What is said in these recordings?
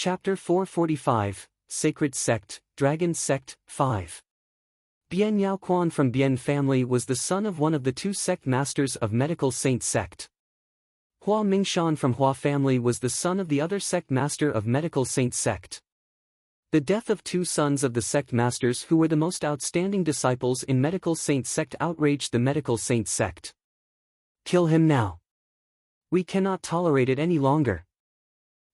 Chapter 445, Sacred Sect, Dragon Sect, 5. Bien Yaoquan from Bien family was the son of one of the two sect masters of Medical Saint Sect. Hua Mingshan from Hua family was the son of the other sect master of Medical Saint Sect. The death of two sons of the sect masters who were the most outstanding disciples in Medical Saint Sect outraged the Medical Saint Sect. Kill him now. We cannot tolerate it any longer.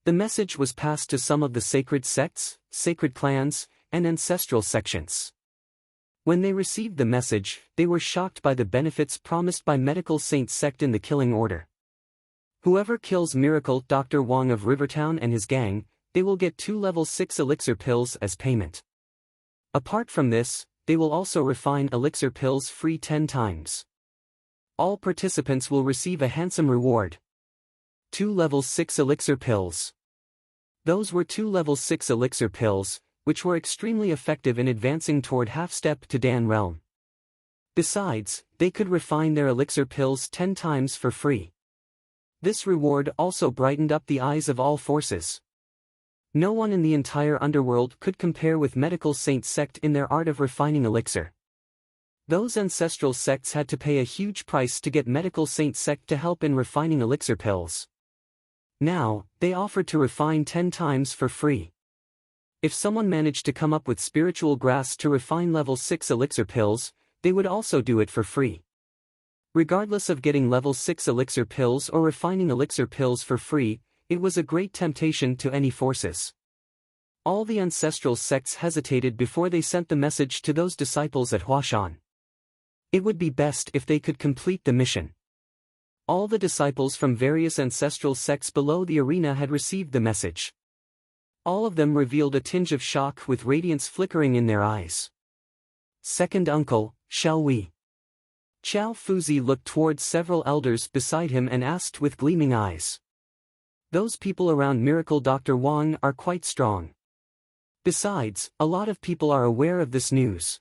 The message was passed to some of the sacred sects, sacred clans, and ancestral sections. When they received the message, they were shocked by the benefits promised by Medical Saint Sect in the killing order. Whoever kills Miracle Dr. Wang of Rivertown and his gang, they will get 2 level 6 elixir pills as payment. Apart from this, they will also refine elixir pills free 10 times. All participants will receive a handsome reward. 2 level 6 elixir pills. Those were 2 level 6 elixir pills, which were extremely effective in advancing toward half-step to Dan realm. Besides, they could refine their elixir pills 10 times for free. This reward also brightened up the eyes of all forces. No one in the entire underworld could compare with Medical Saint Sect in their art of refining elixir. Those ancestral sects had to pay a huge price to get Medical Saint Sect to help in refining elixir pills. Now, they offered to refine 10 times for free. If someone managed to come up with spiritual grass to refine level 6 elixir pills, they would also do it for free. Regardless of getting level 6 elixir pills or refining elixir pills for free, it was a great temptation to any forces. All the ancestral sects hesitated before they sent the message to those disciples at Huashan. It would be best if they could complete the mission. All the disciples from various ancestral sects below the arena had received the message. All of them revealed a tinge of shock with radiance flickering in their eyes. Second uncle, shall we? Qiao Fuzi looked towards several elders beside him and asked with gleaming eyes. Those people around Miracle Dr. Wang are quite strong. Besides, a lot of people are aware of this news.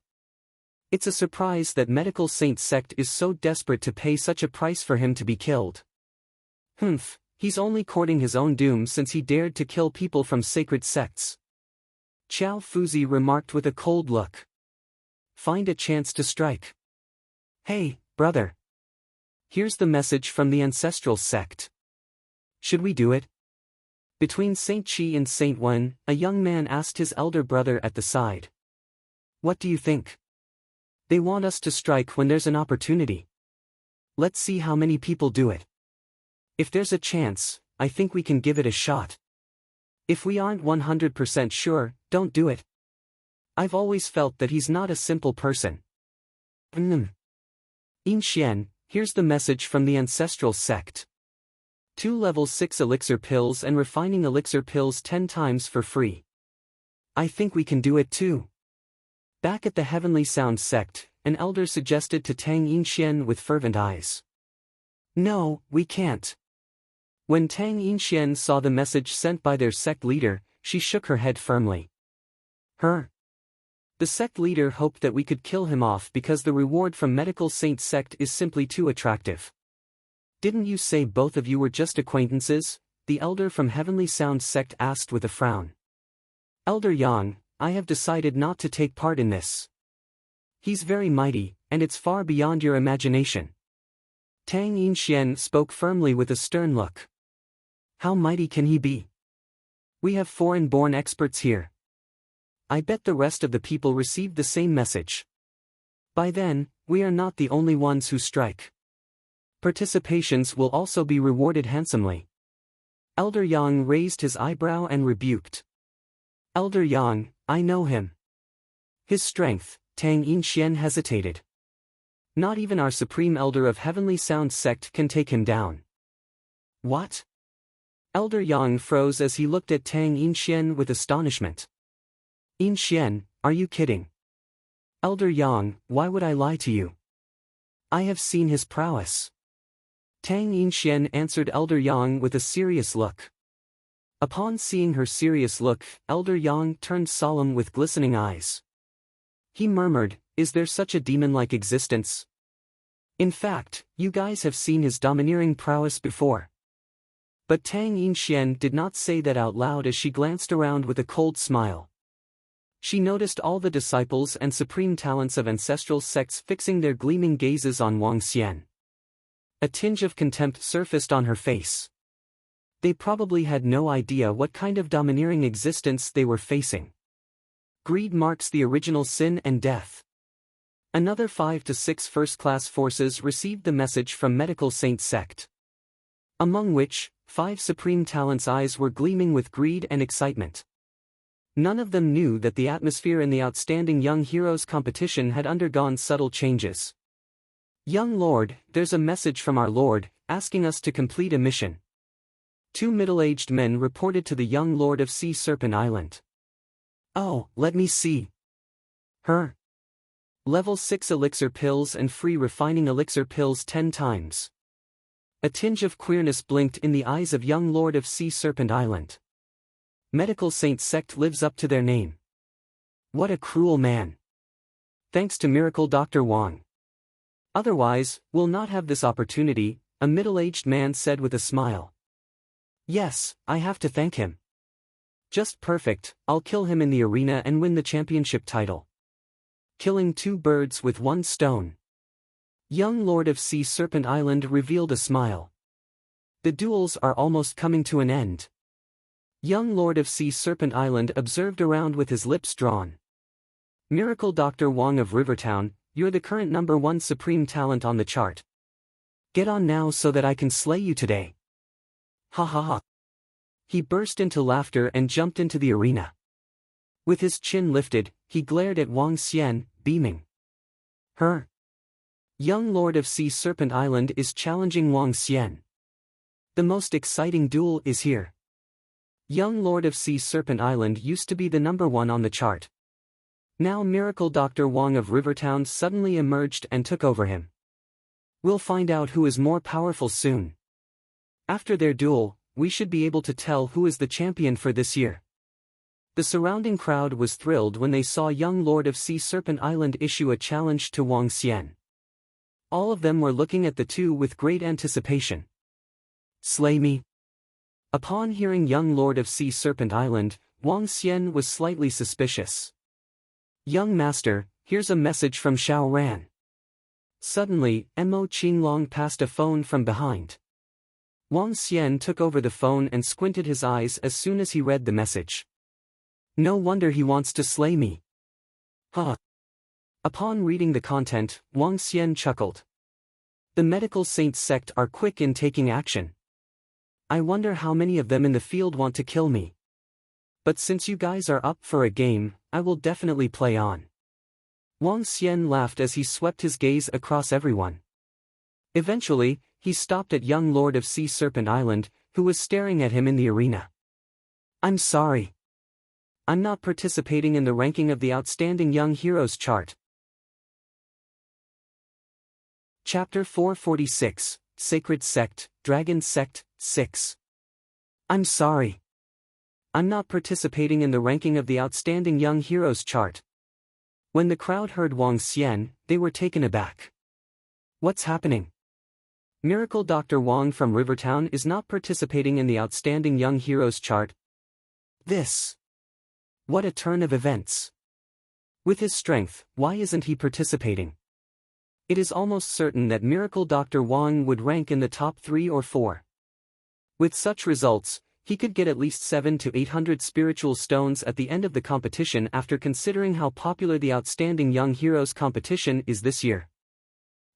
It's a surprise that Medical Saint Sect is so desperate to pay such a price for him to be killed. Humph, he's only courting his own doom since he dared to kill people from sacred sects. Qiao Fuzi remarked with a cold look. Find a chance to strike. Hey, brother. Here's the message from the ancestral sect. Should we do it? Between Saint Qi and Saint Wen, a young man asked his elder brother at the side. What do you think? They want us to strike when there's an opportunity. Let's see how many people do it. If there's a chance, I think we can give it a shot. If we aren't 100% sure, don't do it. I've always felt that he's not a simple person. Yin Xian, here's the message from the ancestral sect. 2 level 6 elixir pills and refining elixir pills 10 times for free. I think we can do it too. Back at the Heavenly Sound sect, an elder suggested to Tang Yinxian with fervent eyes. No, we can't. When Tang Yinxian saw the message sent by their sect leader, she shook her head firmly. The sect leader hoped that we could kill him off because the reward from Medical Saint Sect is simply too attractive. Didn't you say both of you were just acquaintances? The elder from Heavenly Sound sect asked with a frown. Elder Yang, I have decided not to take part in this. He's very mighty, and it's far beyond your imagination. Tang Yinxian spoke firmly with a stern look. How mighty can he be? We have foreign-born experts here. I bet the rest of the people received the same message. By then, we are not the only ones who strike. Participations will also be rewarded handsomely. Elder Yang raised his eyebrow and rebuked. Elder Yang, I know him. His strength. Tang Yinxian hesitated. Not even our supreme elder of Heavenly Sound sect can take him down. What? Elder Yang froze as he looked at Tang Yinxian with astonishment. Yinxian, are you kidding? Elder Yang, why would I lie to you? I have seen his prowess. Tang Yinxian answered Elder Yang with a serious look. Upon seeing her serious look, Elder Yang turned solemn with glistening eyes. He murmured, is there such a demon-like existence? In fact, you guys have seen his domineering prowess before. But Tang Yinxian did not say that out loud as she glanced around with a cold smile. She noticed all the disciples and supreme talents of ancestral sects fixing their gleaming gazes on Wang Xian. A tinge of contempt surfaced on her face. They probably had no idea what kind of domineering existence they were facing. Greed marks the original sin and death. Another 5 to 6 first-class forces received the message from Medical Saint Sect, among which 5 supreme talents' eyes were gleaming with greed and excitement. None of them knew that the atmosphere in the Outstanding Young Heroes competition had undergone subtle changes. "Young Lord, there's a message from our Lord, asking us to complete a mission." 2 middle-aged men reported to the young Lord of Sea Serpent Island. "Oh, let me see. Her. Level 6 elixir pills and free refining elixir pills 10 times. A tinge of queerness blinked in the eyes of young Lord of Sea Serpent Island. Medical Saint Sect lives up to their name. What a cruel man. Thanks to Miracle Dr. Wang. Otherwise, we'll not have this opportunity, a middle-aged man said with a smile. Yes, I have to thank him. Just perfect, I'll kill him in the arena and win the championship title. Killing 2 birds with 1 stone. Young Lord of Sea Serpent Island revealed a smile. The duels are almost coming to an end. Young Lord of Sea Serpent Island observed around with his lips drawn. Miracle Dr. Wang of Rivertown, you're the current number 1 supreme talent on the chart. Get on now so that I can slay you today. Ha ha ha. He burst into laughter and jumped into the arena. With his chin lifted, he glared at Wang Xian, beaming. Her. Young Lord of Sea Serpent Island is challenging Wang Xian. The most exciting duel is here. Young Lord of Sea Serpent Island used to be the number 1 on the chart. Now Miracle Dr. Wang of Rivertown suddenly emerged and took over him. We'll find out who is more powerful soon. After their duel, we should be able to tell who is the champion for this year. The surrounding crowd was thrilled when they saw young Lord of Sea Serpent Island issue a challenge to Wang Xian. All of them were looking at the two with great anticipation. Slay me. Upon hearing young Lord of Sea Serpent Island, Wang Xian was slightly suspicious. Young master, here's a message from Xiao Ran. Suddenly, Mo Qinglong passed a phone from behind. Wang Xian took over the phone and squinted his eyes as soon as he read the message. No wonder he wants to slay me. Huh. Upon reading the content, Wang Xian chuckled. The Medical Saint Sect are quick in taking action. I wonder how many of them in the field want to kill me. But since you guys are up for a game, I will definitely play on. Wang Xian laughed as he swept his gaze across everyone. Eventually, he stopped at young Lord of Sea Serpent Island, who was staring at him in the arena. I'm sorry. I'm not participating in the ranking of the Outstanding Young Heroes chart. Chapter 446, Sacred Sect, Dragon Sect, 6. I'm sorry. I'm not participating in the ranking of the Outstanding Young Heroes chart. When the crowd heard Wang Xian, they were taken aback. What's happening? Miracle Dr. Wang from Rivertown is not participating in the Outstanding Young Heroes chart. This. What a turn of events. With his strength, why isn't he participating? It is almost certain that Miracle Dr. Wang would rank in the top 3 or 4. With such results, he could get at least 700 to 800 spiritual stones at the end of the competition after considering how popular the Outstanding Young Heroes competition is this year.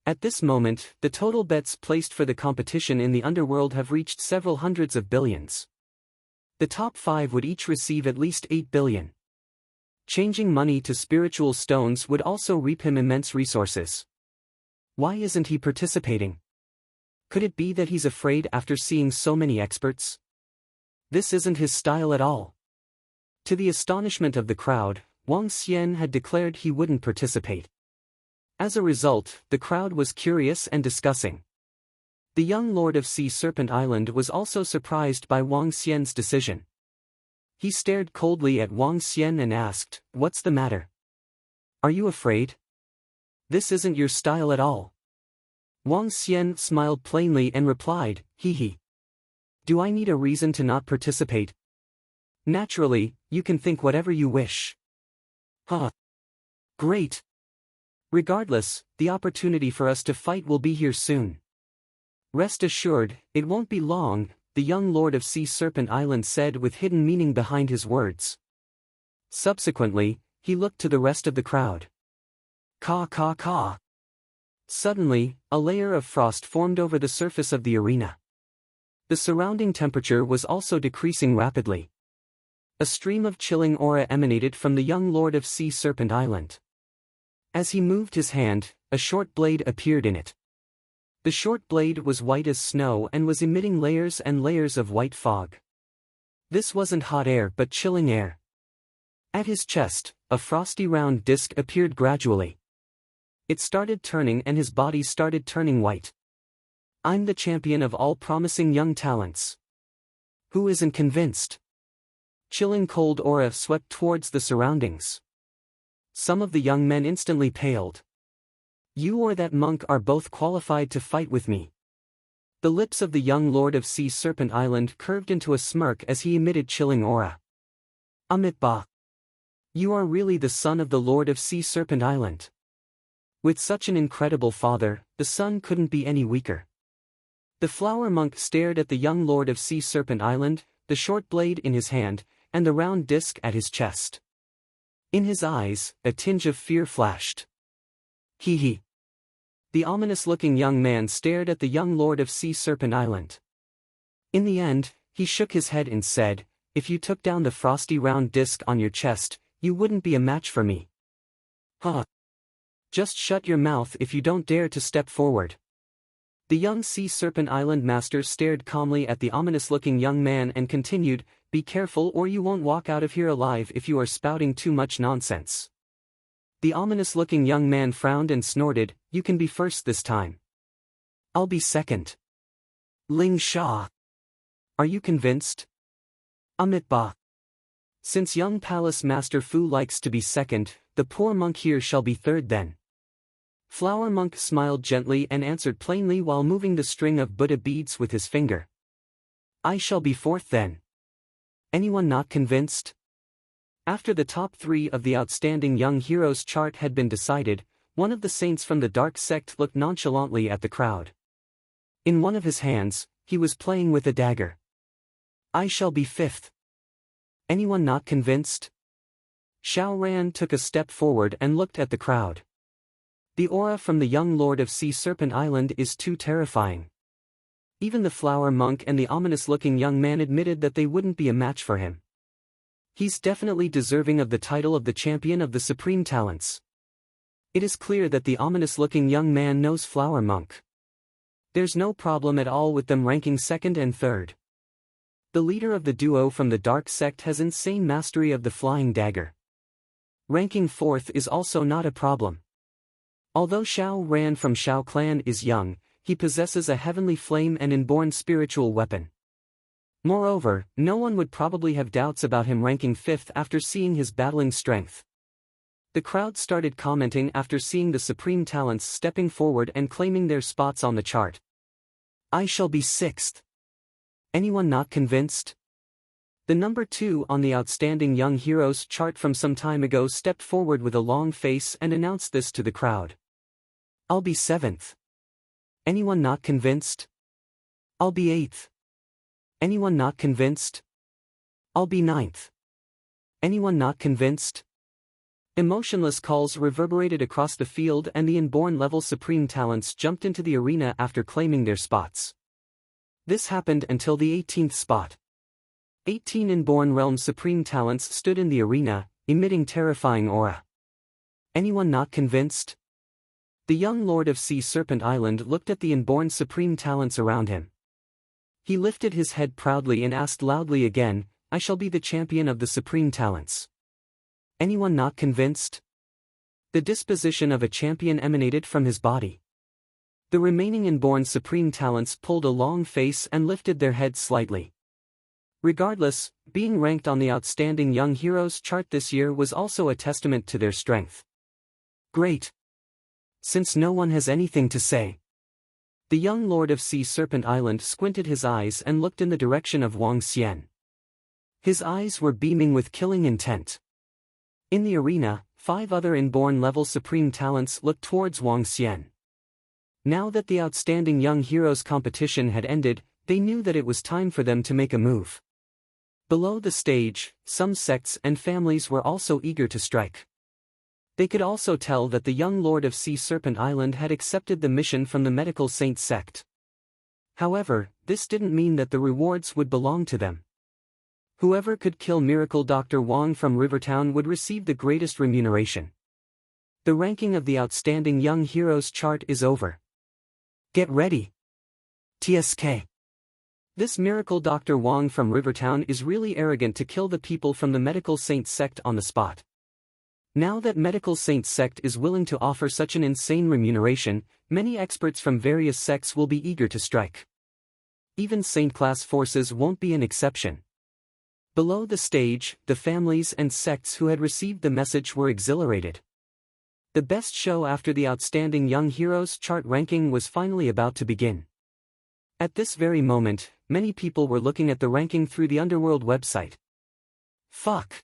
At this moment, the total bets placed for the competition in the underworld have reached several hundreds of billions. The top 5 would each receive at least 8 billion. Changing money to spiritual stones would also reap him immense resources. Why isn't he participating? Could it be that he's afraid after seeing so many experts? This isn't his style at all. To the astonishment of the crowd, Wang Xian had declared he wouldn't participate. As a result, the crowd was curious and discussing. The young Lord of Sea Serpent Island was also surprised by Wang Xian's decision. He stared coldly at Wang Xian and asked, "What's the matter? Are you afraid? This isn't your style at all." Wang Xian smiled plainly and replied, "Hee hee. Do I need a reason to not participate? Naturally, you can think whatever you wish. Huh. Great. Regardless, the opportunity for us to fight will be here soon. Rest assured, it won't be long, the young Lord of Sea Serpent Island said with hidden meaning behind his words. Subsequently, he looked to the rest of the crowd. Caw caw caw. Suddenly, a layer of frost formed over the surface of the arena. The surrounding temperature was also decreasing rapidly. A stream of chilling aura emanated from the young Lord of Sea Serpent Island. As he moved his hand, a short blade appeared in it. The short blade was white as snow and was emitting layers and layers of white fog. This wasn't hot air but chilling air. At his chest, a frosty round disc appeared gradually. It started turning and his body started turning white. I'm the champion of all promising young talents. Who isn't convinced? Chilling cold aura swept towards the surroundings. Some of the young men instantly paled. You or that monk are both qualified to fight with me. The lips of the young Lord of Sea Serpent Island curved into a smirk as he emitted chilling aura. Amitba. You are really the son of the Lord of Sea Serpent Island. With such an incredible father, the son couldn't be any weaker. The flower monk stared at the young Lord of Sea Serpent Island, the short blade in his hand, and the round disc at his chest. In his eyes, a tinge of fear flashed. Hee hee. The ominous-looking young man stared at the young Lord of Sea Serpent Island. In the end, he shook his head and said, if you took down the frosty round disc on your chest, you wouldn't be a match for me. Huh. Just shut your mouth if you don't dare to step forward. The young Sea Serpent Island master stared calmly at the ominous-looking young man and continued, be careful or you won't walk out of here alive if you are spouting too much nonsense. The ominous-looking young man frowned and snorted, you can be first this time. I'll be second. Ling Sha. Are you convinced? Amitba. Since young Palace Master Fu likes to be second, the poor monk here shall be third then. Flower Monk smiled gently and answered plainly while moving the string of Buddha beads with his finger. I shall be fourth then. Anyone not convinced? After the top 3 of the outstanding young heroes chart had been decided, one of the saints from the dark sect looked nonchalantly at the crowd. In one of his hands, he was playing with a dagger. I shall be fifth. Anyone not convinced? Xiao Ran took a step forward and looked at the crowd. The aura from the young Lord of Sea Serpent Island is too terrifying. Even the flower monk and the ominous-looking young man admitted that they wouldn't be a match for him. He's definitely deserving of the title of the champion of the supreme talents. It is clear that the ominous-looking young man knows Flower Monk. There's no problem at all with them ranking second and third. The leader of the duo from the dark sect has insane mastery of the flying dagger. Ranking fourth is also not a problem. Although Xiao Ran from Xiao clan is young, he possesses a heavenly flame and inborn spiritual weapon. Moreover, no one would probably have doubts about him ranking fifth after seeing his battling strength. The crowd started commenting after seeing the supreme talents stepping forward and claiming their spots on the chart. I shall be sixth. Anyone not convinced? The number 2 on the outstanding young heroes chart from some time ago stepped forward with a long face and announced this to the crowd. I'll be 7th. Anyone not convinced? I'll be 8th. Anyone not convinced? I'll be 9th. Anyone not convinced? Emotionless calls reverberated across the field and the inborn level supreme talents jumped into the arena after claiming their spots. This happened until the 18th spot. 18 inborn realm supreme talents stood in the arena, emitting terrifying aura. Anyone not convinced? The young Lord of Sea Serpent Island looked at the inborn supreme talents around him. He lifted his head proudly and asked loudly again, I shall be the champion of the supreme talents. Anyone not convinced? The disposition of a champion emanated from his body. The remaining inborn supreme talents pulled a long face and lifted their heads slightly. Regardless, being ranked on the outstanding young heroes chart this year was also a testament to their strength. Great. Since no one has anything to say, The young lord of Sea Serpent Island squinted his eyes and looked in the direction of Wang Xian. His eyes were beaming with killing intent. In the arena, 5 other inborn level supreme talents looked towards Wang Xian. Now that the outstanding young heroes competition had ended, they knew that it was time for them to make a move. Below the stage, some sects and families were also eager to strike. They could also tell that the young lord of Sea Serpent Island had accepted the mission from the Medical Saint sect. However, this didn't mean that the rewards would belong to them. Whoever could kill Miracle Dr. Wang from Rivertown would receive the greatest remuneration. The ranking of the outstanding young heroes chart is over. Get ready. TSK. This Miracle Dr. Wang from Rivertown is really arrogant to kill the people from the Medical Saint sect on the spot. Now that Medical Saint sect is willing to offer such an insane remuneration, many experts from various sects will be eager to strike. Even Saint class forces won't be an exception. Below the stage, the families and sects who had received the message were exhilarated. The best show after the outstanding young heroes chart ranking was finally about to begin. At this very moment, many people were looking at the ranking through the Underworld website. Fuck.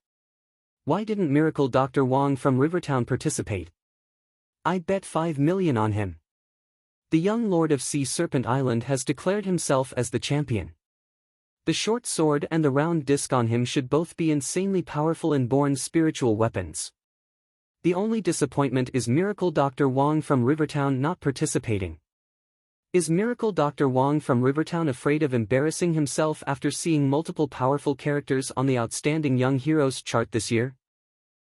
Why didn't Miracle Dr. Wang from Rivertown participate? I bet 5 million on him. The young lord of Sea Serpent Island has declared himself as the champion. The short sword and the round disc on him should both be insanely powerful inborn spiritual weapons. The only disappointment is Miracle Dr. Wang from Rivertown not participating. Is Miracle Dr. Wang from Rivertown afraid of embarrassing himself after seeing multiple powerful characters on the outstanding young heroes chart this year?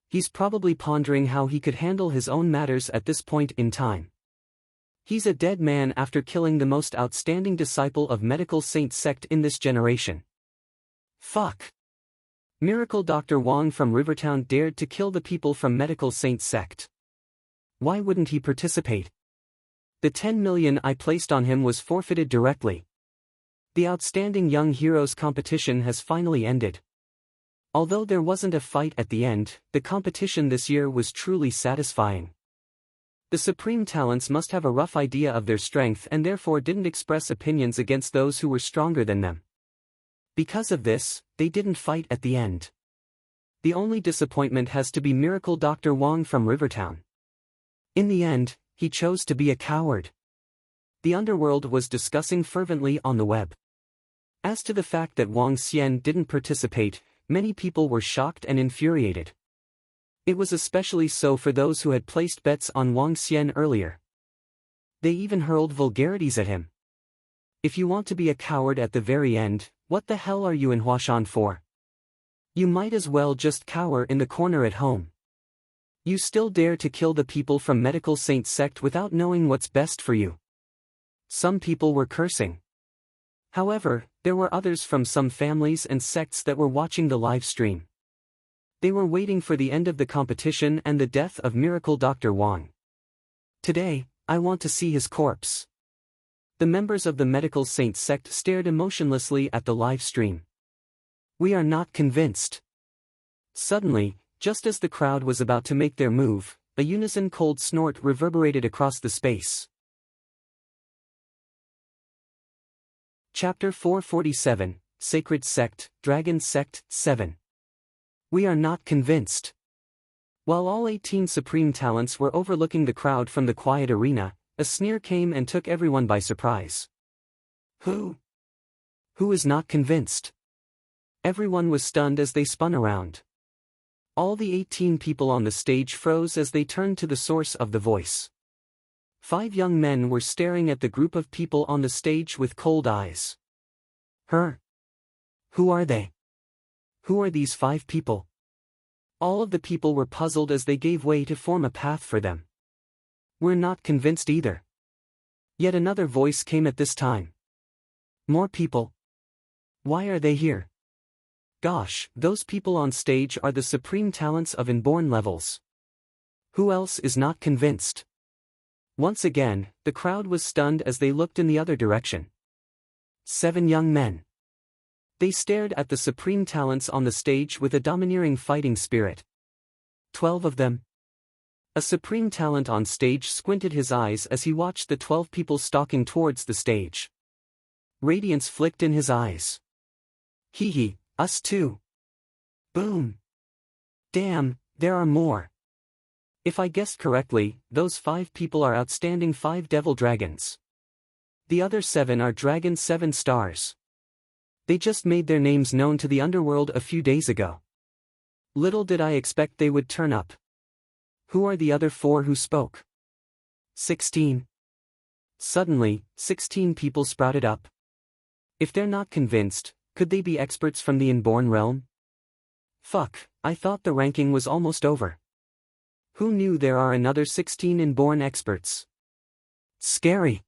He's probably pondering how he could handle his own matters at this point in time. He's a dead man after killing the most outstanding disciple of Medical Saint sect in this generation. Fuck. Miracle Dr. Wang from Rivertown dared to kill the people from Medical Saint sect. Why wouldn't he participate? The 10 million I placed on him was forfeited directly. The outstanding young heroes competition has finally ended. Although there wasn't a fight at the end, the competition this year was truly satisfying. The supreme talents must have a rough idea of their strength and therefore didn't express opinions against those who were stronger than them. Because of this, they didn't fight at the end. The only disappointment has to be Miracle Dr. Wang from Rivertown. In the end, he chose to be a coward. The underworld was discussing fervently on the web. As to the fact that Wang Xian didn't participate, many people were shocked and infuriated. It was especially so for those who had placed bets on Wang Xian earlier. They even hurled vulgarities at him. If you want to be a coward at the very end, what the hell are you in Huashan for? You might as well just cower in the corner at home. You still dare to kill the people from Medical Saint sect without knowing what's best for you. Some people were cursing. However, there were others from some families and sects that were watching the live stream. They were waiting for the end of the competition and the death of Miracle Dr. Wang. Today, I want to see his corpse. The members of the Medical Saint sect stared emotionlessly at the live stream. We are not convinced. Suddenly, just as the crowd was about to make their move, a unison cold snort reverberated across the space. Chapter 447, Sacred Sect, Dragon Sect, 7. We are not convinced. While all 18 supreme talents were overlooking the crowd from the quiet arena, a sneer came and took everyone by surprise. Who is not convinced? Everyone was stunned as they spun around. All the 18 people on the stage froze as they turned to the source of the voice. 5 young men were staring at the group of people on the stage with cold eyes. Who are they? Who are these 5 people? All of the people were puzzled as they gave way to form a path for them. We're not convinced either. Yet another voice came at this time. More people? Why are they here? Gosh, those people on stage are the supreme talents of inborn levels. Who else is not convinced? Once again, the crowd was stunned as they looked in the other direction. 7 young men. They stared at the supreme talents on the stage with a domineering fighting spirit. 12 of them. A supreme talent on stage squinted his eyes as he watched the 12 people stalking towards the stage. Radiance flicked in his eyes. Hee hee, us too. Boom. Damn, there are more. If I guessed correctly, those 5 people are outstanding 5 devil dragons. The other 7 are dragon 7 stars. They just made their names known to the underworld a few days ago. Little did I expect they would turn up. Who are the other 4 who spoke? 16. Suddenly, 16 people sprouted up. If they're not convinced, could they be experts from the inborn realm? Fuck, I thought the ranking was almost over. Who knew there are another 16 inborn experts? Scary.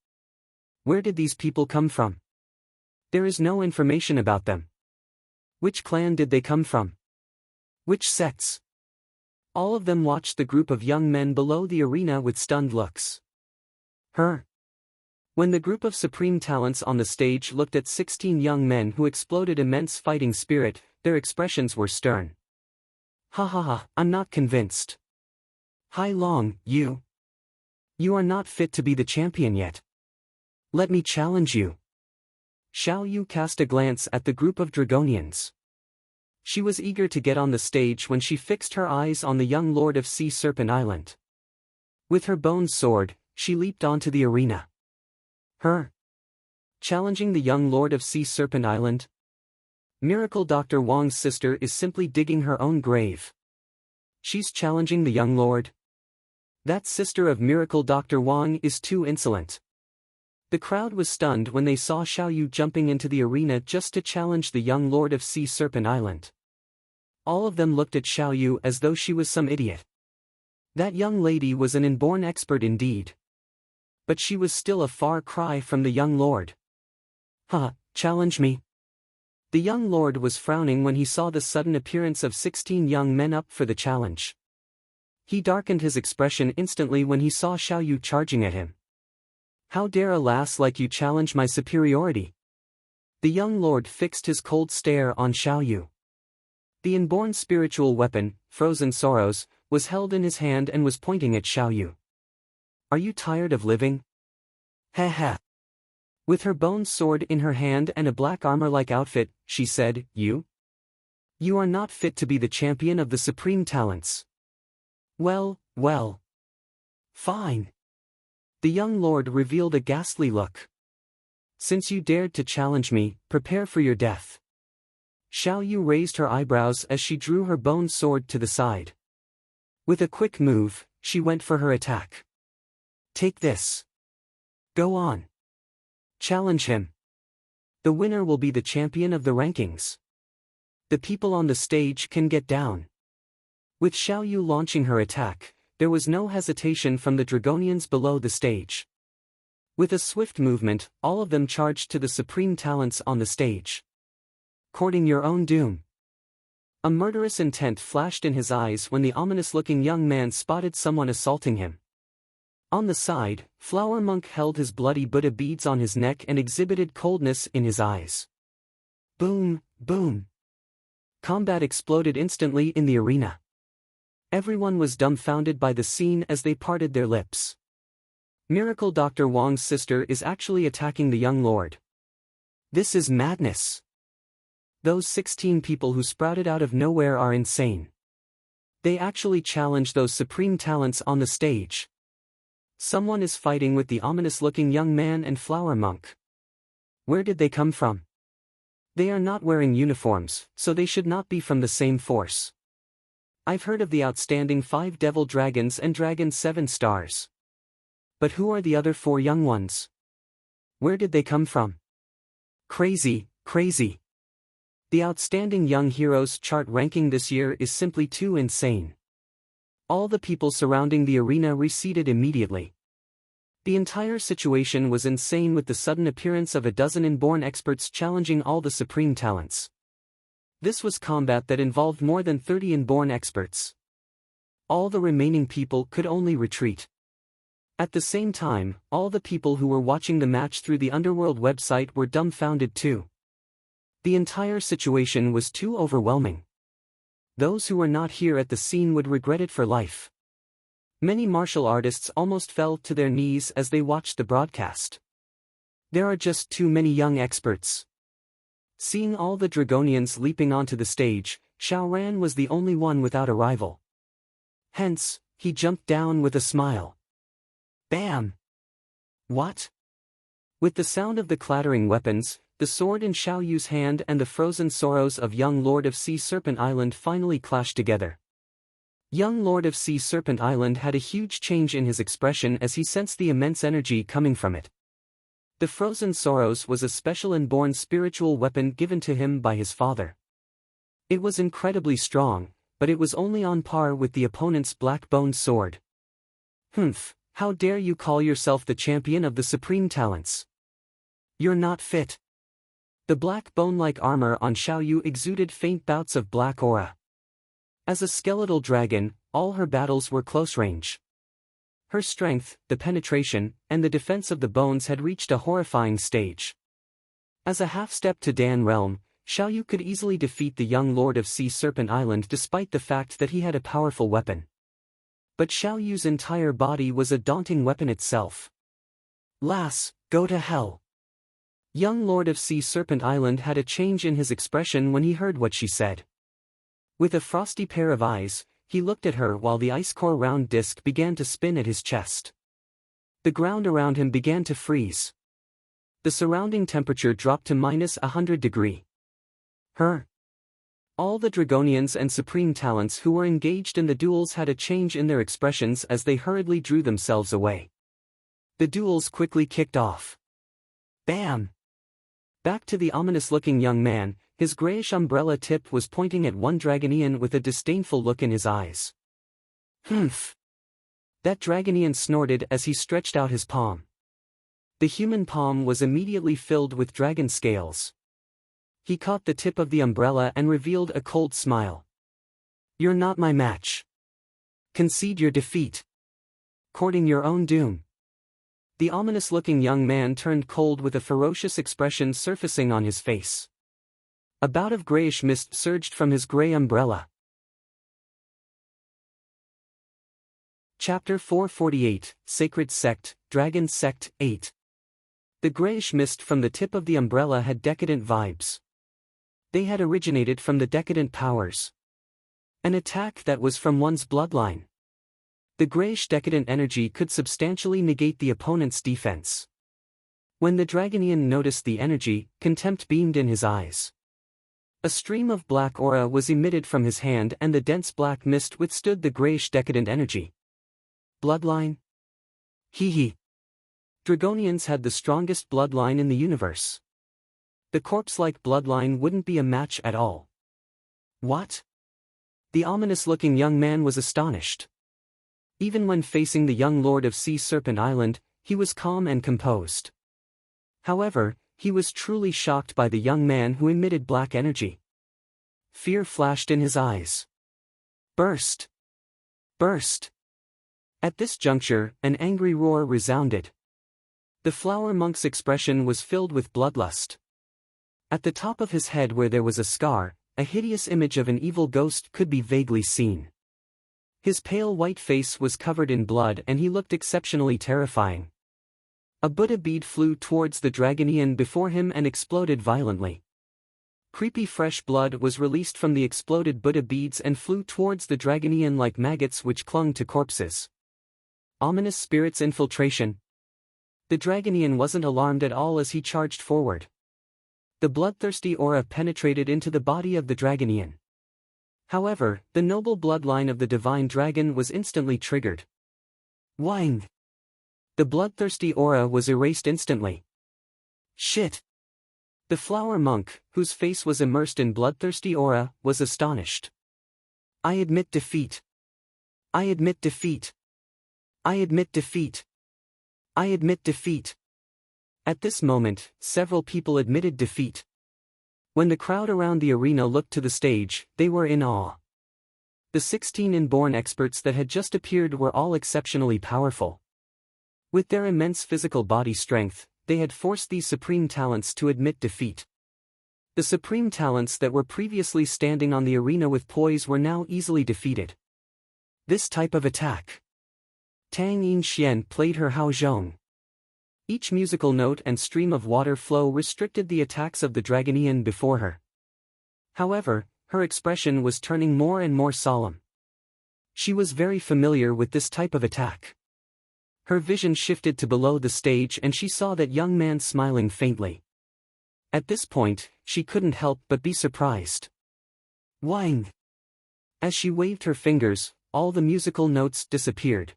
Where did these people come from? There is no information about them. Which clan did they come from? Which sects? All of them watched the group of young men below the arena with stunned looks. When the group of supreme talents on the stage looked at 16 young men who exploded immense fighting spirit, their expressions were stern. Ha ha ha, I'm not convinced. Hai Long, you are not fit to be the champion yet. Let me challenge you. Xiao Yu cast a glance at the group of Dragonians. She was eager to get on the stage when she fixed her eyes on the young lord of Sea Serpent Island. With her bone sword, she leaped onto the arena. Challenging the young lord of Sea Serpent Island? Miracle Dr. Wang's sister is simply digging her own grave. She's challenging the young lord? That sister of Miracle Dr. Wang is too insolent. The crowd was stunned when they saw Xiao Yu jumping into the arena just to challenge the young lord of Sea Serpent Island. All of them looked at Xiao Yu as though she was some idiot. That young lady was an inborn expert indeed. But she was still a far cry from the young lord. Challenge me. The young lord was frowning when he saw the sudden appearance of 16 young men up for the challenge. He darkened his expression instantly when he saw Xiao Yu charging at him. How dare a lass like you challenge my superiority? The young lord fixed his cold stare on Xiao Yu. The inborn spiritual weapon, Frozen Sorrows, was held in his hand and was pointing at Xiao Yu. Are you tired of living? Ha ha. With her bone sword in her hand and a black armor-like outfit, she said, You are not fit to be the champion of the supreme talents. Well. Fine. The young lord revealed a ghastly look. Since you dared to challenge me, prepare for your death. Xiao Yu raised her eyebrows as she drew her bone sword to the side. With a quick move, she went for her attack. Take this. Go on. Challenge him. The winner will be the champion of the rankings. The people on the stage can get down. With Xiao Yu launching her attack, there was no hesitation from the Dragonians below the stage. With a swift movement, all of them charged to the supreme talents on the stage. Courting your own doom. A murderous intent flashed in his eyes when the ominous-looking young man spotted someone assaulting him. On the side, Flower Monk held his bloody Buddha beads on his neck and exhibited coldness in his eyes. Boom, boom. Combat exploded instantly in the arena. Everyone was dumbfounded by the scene as they parted their lips. Miracle Dr. Wang's sister is actually attacking the young lord. This is madness. Those 16 people who sprouted out of nowhere are insane. They actually challenged those supreme talents on the stage. Someone is fighting with the ominous-looking young man and Flower Monk. Where did they come from? They are not wearing uniforms, so they should not be from the same force. I've heard of the outstanding 5 devil dragons and dragon 7 stars. But who are the other 4 young ones? Where did they come from? Crazy. The outstanding young heroes chart ranking this year is simply too insane. All the people surrounding the arena receded immediately. The entire situation was insane with the sudden appearance of a dozen inborn experts challenging all the supreme talents. This was combat that involved more than 30 inborn experts. All the remaining people could only retreat. At the same time, all the people who were watching the match through the Underworld website were dumbfounded too. The entire situation was too overwhelming. Those who were not here at the scene would regret it for life. Many martial artists almost fell to their knees as they watched the broadcast. There are just too many young experts. Seeing all the Dragonians leaping onto the stage, Xiaoran was the only one without a rival. Hence, he jumped down with a smile. Bam! What? With the sound of the clattering weapons, the sword in Xiao Yu's hand and the frozen sorrows of young Lord of Sea Serpent Island finally clashed together. Young Lord of Sea Serpent Island had a huge change in his expression as he sensed the immense energy coming from it. The Frozen Sorrows was a special inborn spiritual weapon given to him by his father. It was incredibly strong, but it was only on par with the opponent's black-boned sword. Humph, how dare you call yourself the champion of the supreme talents? You're not fit. The black bone-like armor on Xiao Yu exuded faint bouts of black aura. As a skeletal dragon, all her battles were close range. Her strength, the penetration, and the defense of the bones had reached a horrifying stage. As a half-step to Dan realm, Xiao Yu could easily defeat the young Lord of Sea Serpent Island despite the fact that he had a powerful weapon. But Xiao Yu's entire body was a daunting weapon itself. Lass, go to hell. Young Lord of Sea Serpent Island had a change in his expression when he heard what she said. With a frosty pair of eyes, he looked at her while the ice-core round disc began to spin at his chest. The ground around him began to freeze. The surrounding temperature dropped to -100 degrees. All the Dragonians and Supreme Talents who were engaged in the duels had a change in their expressions as they hurriedly drew themselves away. The duels quickly kicked off. Bam! Back to the ominous-looking young man, his grayish umbrella tip was pointing at one Dragonian with a disdainful look in his eyes. Humph! That Dragonian snorted as he stretched out his palm. The human palm was immediately filled with dragon scales. He caught the tip of the umbrella and revealed a cold smile. You're not my match. Concede your defeat. Courting your own doom. The ominous-looking young man turned cold with a ferocious expression surfacing on his face. A bout of grayish mist surged from his gray umbrella. Chapter 448, Sacred Sect, Dragon Sect, 8. The grayish mist from the tip of the umbrella had decadent vibes. They had originated from the decadent powers. An attack that was from one's bloodline. The grayish decadent energy could substantially negate the opponent's defense. When the Dragonian noticed the energy, contempt beamed in his eyes. A stream of black aura was emitted from his hand and the dense black mist withstood the grayish decadent energy. Bloodline? Hee. Dragonians had the strongest bloodline in the universe. The corpse-like bloodline wouldn't be a match at all. What? The ominous-looking young man was astonished. Even when facing the young Lord of Sea Serpent Island, he was calm and composed. However, he was truly shocked by the young man who emitted black energy. Fear flashed in his eyes. Burst! Burst! At this juncture, an angry roar resounded. The flower monk's expression was filled with bloodlust. At the top of his head where there was a scar, a hideous image of an evil ghost could be vaguely seen. His pale white face was covered in blood and he looked exceptionally terrifying. A Buddha bead flew towards the Dragonian before him and exploded violently. Creepy fresh blood was released from the exploded Buddha beads and flew towards the Dragonian like maggots which clung to corpses. Ominous spirits infiltration. The Dragonian wasn't alarmed at all as he charged forward. The bloodthirsty aura penetrated into the body of the Dragonian. However, the noble bloodline of the divine dragon was instantly triggered. Wang! The bloodthirsty aura was erased instantly. Shit! The flower monk, whose face was immersed in bloodthirsty aura, was astonished. I admit defeat. I admit defeat. I admit defeat. I admit defeat. At this moment, several people admitted defeat. When the crowd around the arena looked to the stage, they were in awe. The 16 inborn experts that had just appeared were all exceptionally powerful. With their immense physical body strength, they had forced these supreme talents to admit defeat. The supreme talents that were previously standing on the arena with poise were now easily defeated. This type of attack. Tang Yin Xian played her Hao Zhong. Each musical note and stream of water flow restricted the attacks of the Dragonian before her. However, her expression was turning more and more solemn. She was very familiar with this type of attack. Her vision shifted to below the stage and she saw that young man smiling faintly. At this point, she couldn't help but be surprised. Wang! As she waved her fingers, all the musical notes disappeared.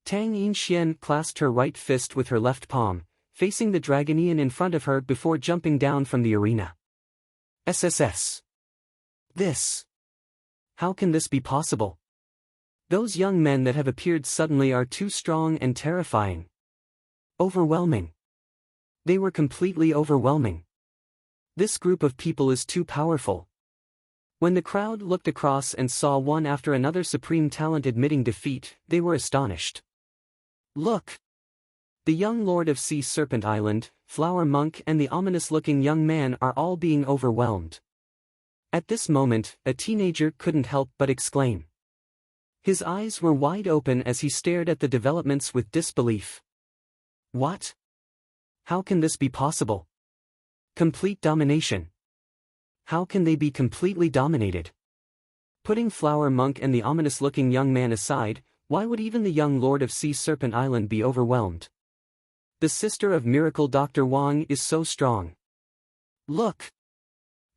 Tang Yinxian clasped her right fist with her left palm, facing the Dragonian in front of her before jumping down from the arena. SSS. This. How can this be possible? Those young men that have appeared suddenly are too strong and terrifying. Overwhelming. They were completely overwhelming. This group of people is too powerful. When the crowd looked across and saw one after another supreme talent admitting defeat, they were astonished. Look! The young lord of Sea Serpent Island, Flower Monk and the ominous-looking young man are all being overwhelmed. At this moment, a teenager couldn't help but exclaim. His eyes were wide open as he stared at the developments with disbelief. What? How can this be possible? Complete domination. How can they be completely dominated? Putting Flower Monk and the ominous-looking young man aside, why would even the young lord of Sea Serpent Island be overwhelmed? The sister of Miracle Dr. Wang is so strong. Look!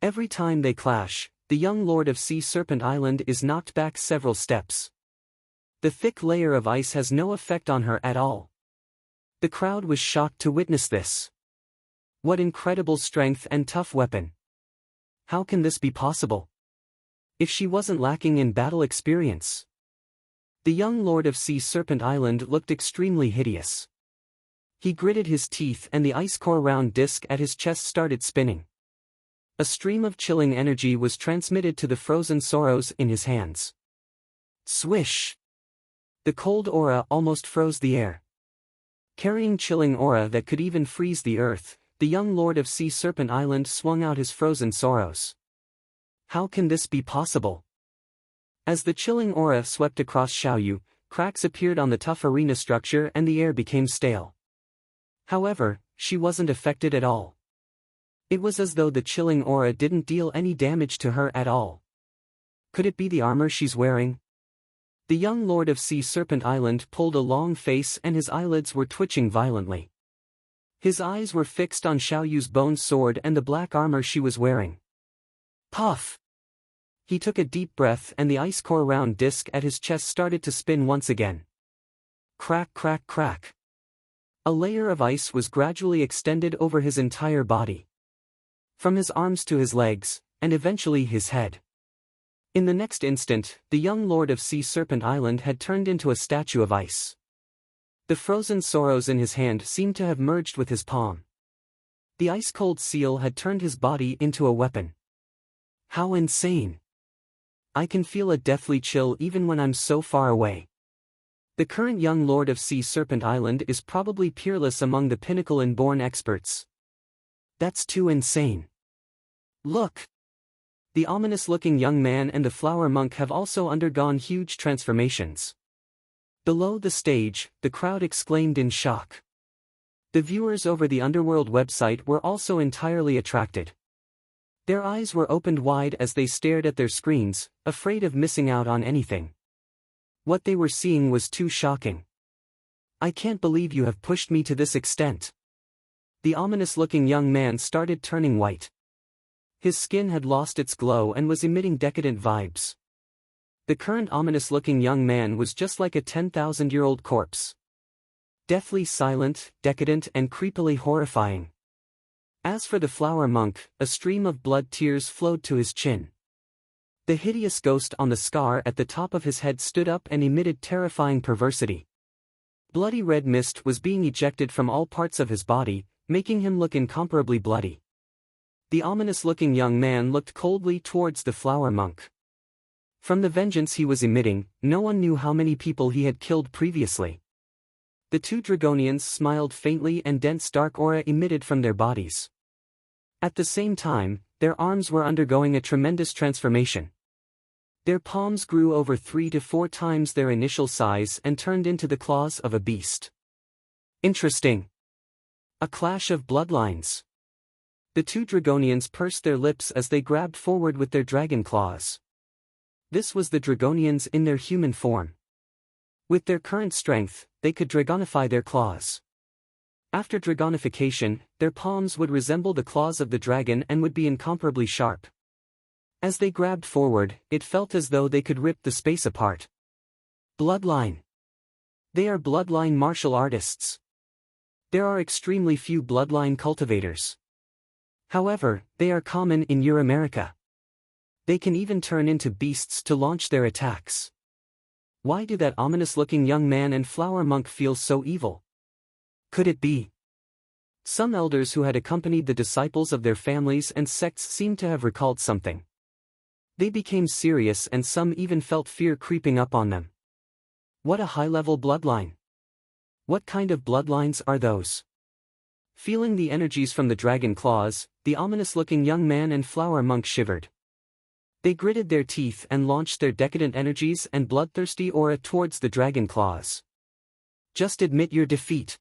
Every time they clash, the young lord of Sea Serpent Island is knocked back several steps. The thick layer of ice has no effect on her at all. The crowd was shocked to witness this. What incredible strength and tough weapon! How can this be possible? If she wasn't lacking in battle experience. The young lord of Sea Serpent Island looked extremely hideous. He gritted his teeth and the ice core round disc at his chest started spinning. A stream of chilling energy was transmitted to the frozen sorrows in his hands. Swish! The cold aura almost froze the air. Carrying chilling aura that could even freeze the earth, the young lord of Sea Serpent Island swung out his frozen sorrows. How can this be possible? As the chilling aura swept across Xiaoyu, cracks appeared on the tough arena structure and the air became stale. However, she wasn't affected at all. It was as though the chilling aura didn't deal any damage to her at all. Could it be the armor she's wearing? The young lord of Sea Serpent Island pulled a long face and his eyelids were twitching violently. His eyes were fixed on Xiaoyu's bone sword and the black armor she was wearing. Puff! He took a deep breath and the ice core round disc at his chest started to spin once again. Crack, crack, crack. A layer of ice was gradually extended over his entire body. From his arms to his legs, and eventually his head. In the next instant, the young lord of Sea Serpent Island had turned into a statue of ice. The frozen sorrows in his hand seemed to have merged with his palm. The ice-cold seal had turned his body into a weapon. How insane! I can feel a deathly chill even when I'm so far away. The current young lord of Sea Serpent Island is probably peerless among the pinnacle inborn experts. That's too insane. Look! The ominous-looking young man and the flower monk have also undergone huge transformations. Below the stage, the crowd exclaimed in shock. The viewers over the Underworld website were also entirely attracted. Their eyes were opened wide as they stared at their screens, afraid of missing out on anything. What they were seeing was too shocking. I can't believe you have pushed me to this extent. The ominous-looking young man started turning white. His skin had lost its glow and was emitting decadent vibes. The current ominous-looking young man was just like a 10,000-year-old corpse. Deathly silent, decadent and creepily horrifying. As for the flower monk, a stream of blood tears flowed to his chin. The hideous ghost on the scar at the top of his head stood up and emitted terrifying perversity. Bloody red mist was being ejected from all parts of his body, making him look incomparably bloody. The ominous-looking young man looked coldly towards the flower monk. From the vengeance he was emitting, no one knew how many people he had killed previously. The two Dragonians smiled faintly and dense dark aura emitted from their bodies. At the same time, their arms were undergoing a tremendous transformation. Their palms grew over 3 to 4 times their initial size and turned into the claws of a beast. Interesting. A clash of bloodlines. The two Dragonians pursed their lips as they grabbed forward with their dragon claws. This was the Dragonians in their human form. With their current strength, they could dragonify their claws. After dragonification, their palms would resemble the claws of the dragon and would be incomparably sharp. As they grabbed forward, it felt as though they could rip the space apart. Bloodline. They are bloodline martial artists. There are extremely few bloodline cultivators. However, they are common in Euramerica. They can even turn into beasts to launch their attacks. Why do that ominous-looking young man and flower monk feel so evil? Could it be? Some elders who had accompanied the disciples of their families and sects seemed to have recalled something. They became serious and some even felt fear creeping up on them. What a high-level bloodline. What kind of bloodlines are those? Feeling the energies from the dragon claws, the ominous-looking young man and flower monk shivered. They gritted their teeth and launched their decadent energies and bloodthirsty aura towards the dragon claws. Just admit your defeat.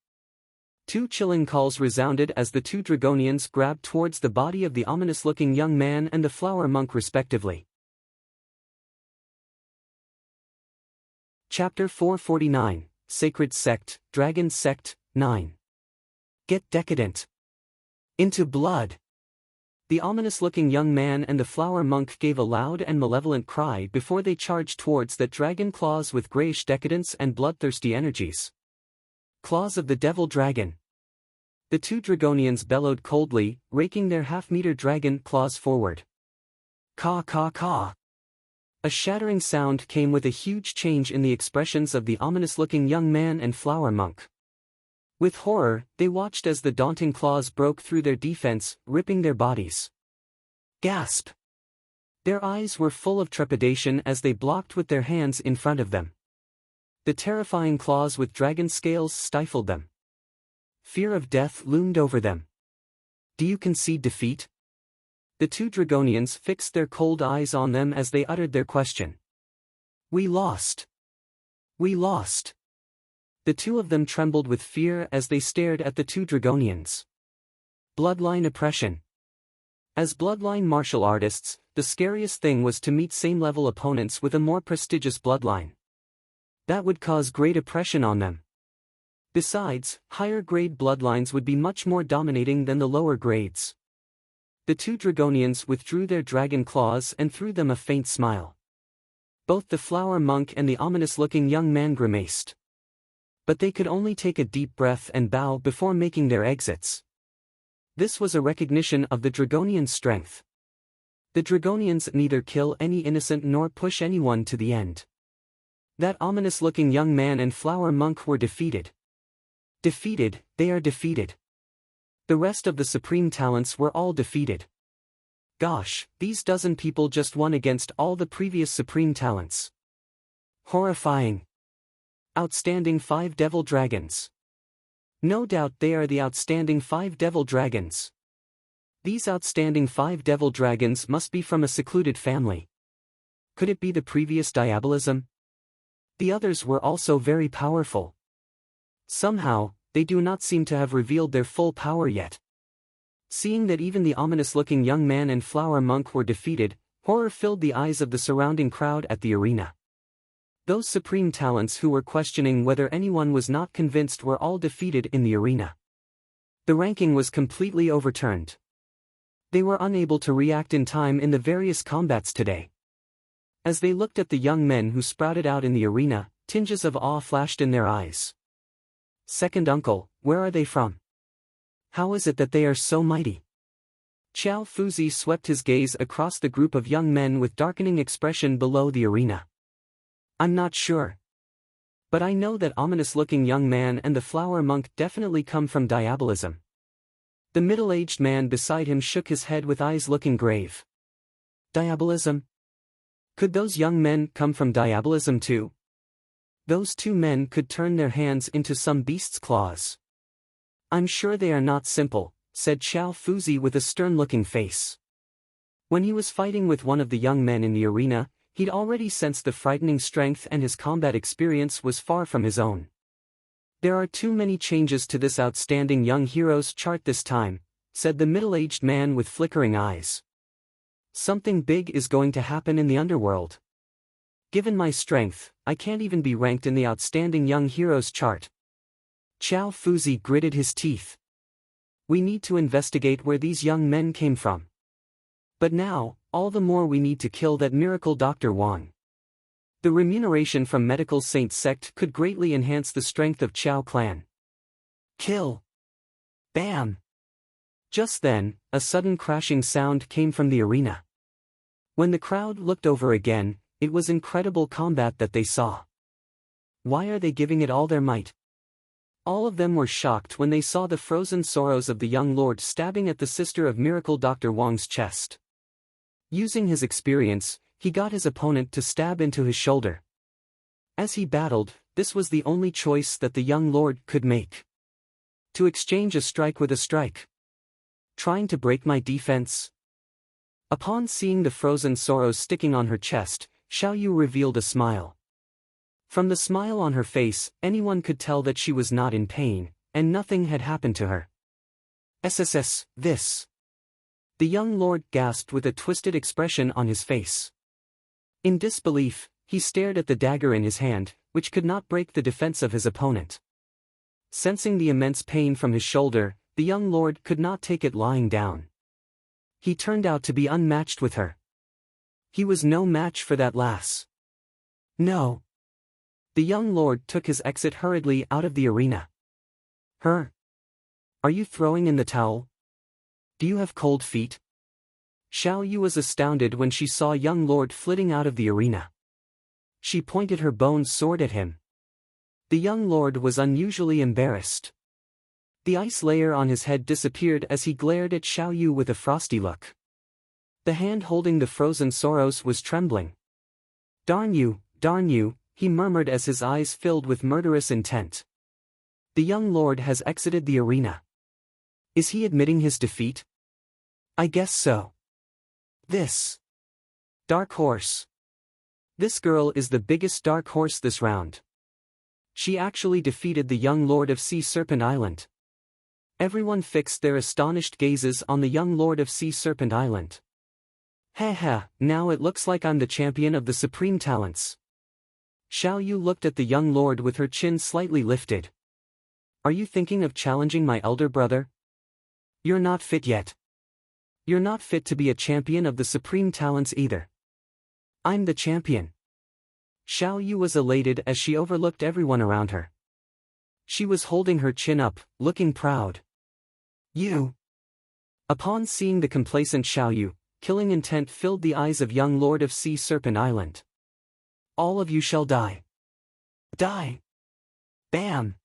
Two chilling calls resounded as the two Dragonians grabbed towards the body of the ominous-looking young man and the flower monk respectively. Chapter 449, Sacred Sect, Dragon Sect, 9. Get decadent. Into blood. The ominous-looking young man and the flower monk gave a loud and malevolent cry before they charged towards that dragon claws with grayish decadence and bloodthirsty energies. Claws of the devil dragon. The two Dragonians bellowed coldly, raking their half-meter dragon claws forward. Caw caw caw. A shattering sound came with a huge change in the expressions of the ominous-looking young man and flower monk. With horror, they watched as the daunting claws broke through their defense, ripping their bodies. Gasp! Their eyes were full of trepidation as they blocked with their hands in front of them. The terrifying claws with dragon scales stifled them. Fear of death loomed over them. Do you concede defeat? The two Dragonians fixed their cold eyes on them as they uttered their question. We lost. We lost. The two of them trembled with fear as they stared at the two Dragonians. Bloodline oppression. As bloodline martial artists, the scariest thing was to meet same-level opponents with a more prestigious bloodline. That would cause great oppression on them. Besides, higher-grade bloodlines would be much more dominating than the lower grades. The two Dragonians withdrew their dragon claws and threw them a faint smile. Both the flower monk and the ominous-looking young man grimaced. But they could only take a deep breath and bow before making their exits. This was a recognition of the Dragonians' strength. The Dragonians neither kill any innocent nor push anyone to the end. That ominous-looking young man and flower monk were defeated. Defeated, they are defeated. The rest of the supreme talents were all defeated. Gosh, these dozen people just won against all the previous supreme talents. Horrifying. Outstanding 5 devil dragons. No doubt they are the outstanding 5 devil dragons. These outstanding 5 devil dragons must be from a secluded family. Could it be the previous diabolism? The others were also very powerful. Somehow, they do not seem to have revealed their full power yet. Seeing that even the ominous-looking young man and flower monk were defeated, horror filled the eyes of the surrounding crowd at the arena. Those supreme talents who were questioning whether anyone was not convinced were all defeated in the arena. The ranking was completely overturned. They were unable to react in time in the various combats today. As they looked at the young men who sprouted out in the arena, tinges of awe flashed in their eyes. Second uncle, where are they from? How is it that they are so mighty? Xiao Fuzi swept his gaze across the group of young men with darkening expression below the arena. I'm not sure. But I know that ominous-looking young man and the flower monk definitely come from diabolism. The middle-aged man beside him shook his head with eyes looking grave. Diabolism? Could those young men come from diabolism too? Those two men could turn their hands into some beast's claws. I'm sure they are not simple, said Xiao Fuzi with a stern-looking face. When he was fighting with one of the young men in the arena, He'd already sensed the frightening strength, and his combat experience was far from his own. "There are too many changes to this outstanding young hero's chart this time," said the middle-aged man with flickering eyes. "Something big is going to happen in the underworld. Given my strength, I can't even be ranked in the outstanding young hero's chart." Chow Fuzi gritted his teeth. "We need to investigate where these young men came from. But now, all the more we need to kill that miracle Dr. Wang. The remuneration from Medical Saint sect could greatly enhance the strength of Chow clan." "Kill!" Bam! Just then, a sudden crashing sound came from the arena. When the crowd looked over again, it was incredible combat that they saw. Why are they giving it all their might? All of them were shocked when they saw the frozen sorrows of the young lord stabbing at the sister of Miracle Dr. Wang's chest. Using his experience, he got his opponent to stab into his shoulder. As he battled, this was the only choice that the young lord could make. To exchange a strike with a strike. Trying to break my defense? Upon seeing the frozen sorrows sticking on her chest, Xiaoyu revealed a smile. From the smile on her face, anyone could tell that she was not in pain, and nothing had happened to her. "SSS, this." The young lord gasped with a twisted expression on his face. In disbelief, he stared at the dagger in his hand, which could not break the defense of his opponent. Sensing the immense pain from his shoulder, the young lord could not take it lying down. He turned out to be unmatched with her. He was no match for that lass. "No." The young lord took his exit hurriedly out of the arena. "Her? Are you throwing in the towel? Do you have cold feet?" Xiao Yu was astounded when she saw young lord flitting out of the arena. She pointed her bone sword at him. The young lord was unusually embarrassed. The ice layer on his head disappeared as he glared at Xiao Yu with a frosty look. The hand holding the frozen sorrows was trembling. Darn you," he murmured as his eyes filled with murderous intent. "The young lord has exited the arena. Is he admitting his defeat? I guess so. This dark horse. This girl is the biggest dark horse this round. She actually defeated the young lord of Sea Serpent Island." Everyone fixed their astonished gazes on the young lord of Sea Serpent Island. "Ha, now it looks like I'm the champion of the supreme talents." Xiao Yu looked at the young lord with her chin slightly lifted. "Are you thinking of challenging my elder brother? You're not fit yet. You're not fit to be a champion of the supreme talents either. I'm the champion." Xiao Yu was elated as she overlooked everyone around her. She was holding her chin up, looking proud. "You." Upon seeing the complacent Xiao Yu, killing intent filled the eyes of young lord of Sea Serpent Island. "All of you shall die. Die." Bam!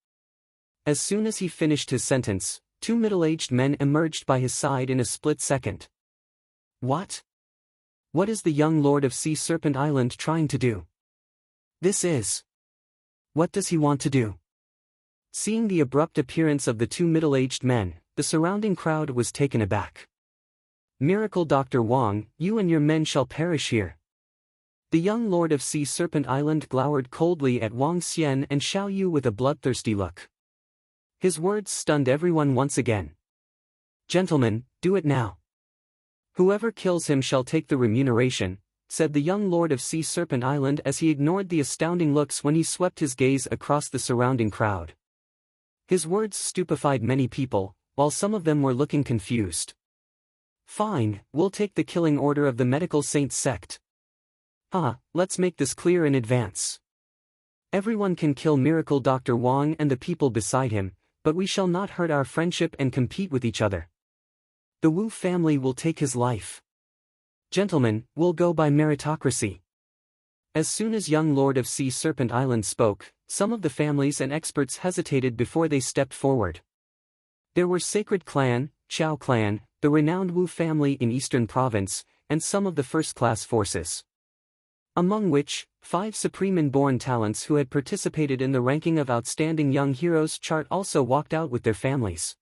As soon as he finished his sentence, two middle-aged men emerged by his side in a split second. "What? What is the young lord of Sea Serpent Island trying to do? This is... What does he want to do?" Seeing the abrupt appearance of the two middle-aged men, the surrounding crowd was taken aback. "Miracle Dr. Wang, you and your men shall perish here." The young lord of Sea Serpent Island glowered coldly at Wang Xian and Xiao Yu with a bloodthirsty look. His words stunned everyone once again. "Gentlemen, do it now. Whoever kills him shall take the remuneration," said the young lord of Sea Serpent Island as he ignored the astounding looks when he swept his gaze across the surrounding crowd. His words stupefied many people, while some of them were looking confused. "Fine, we'll take the killing order of the Medical Saint sect. Let's make this clear in advance. Everyone can kill Miracle Dr. Wang and the people beside him, but we shall not hurt our friendship and compete with each other. The Wu family will take his life. Gentlemen, we'll go by meritocracy." As soon as young lord of Sea Serpent Island spoke, some of the families and experts hesitated before they stepped forward. There were Sacred Clan, Chao Clan, the renowned Wu family in Eastern Province, and some of the first-class forces. Among which, 5 supreme inborn talents who had participated in the ranking of Outstanding Young Heroes chart also walked out with their families.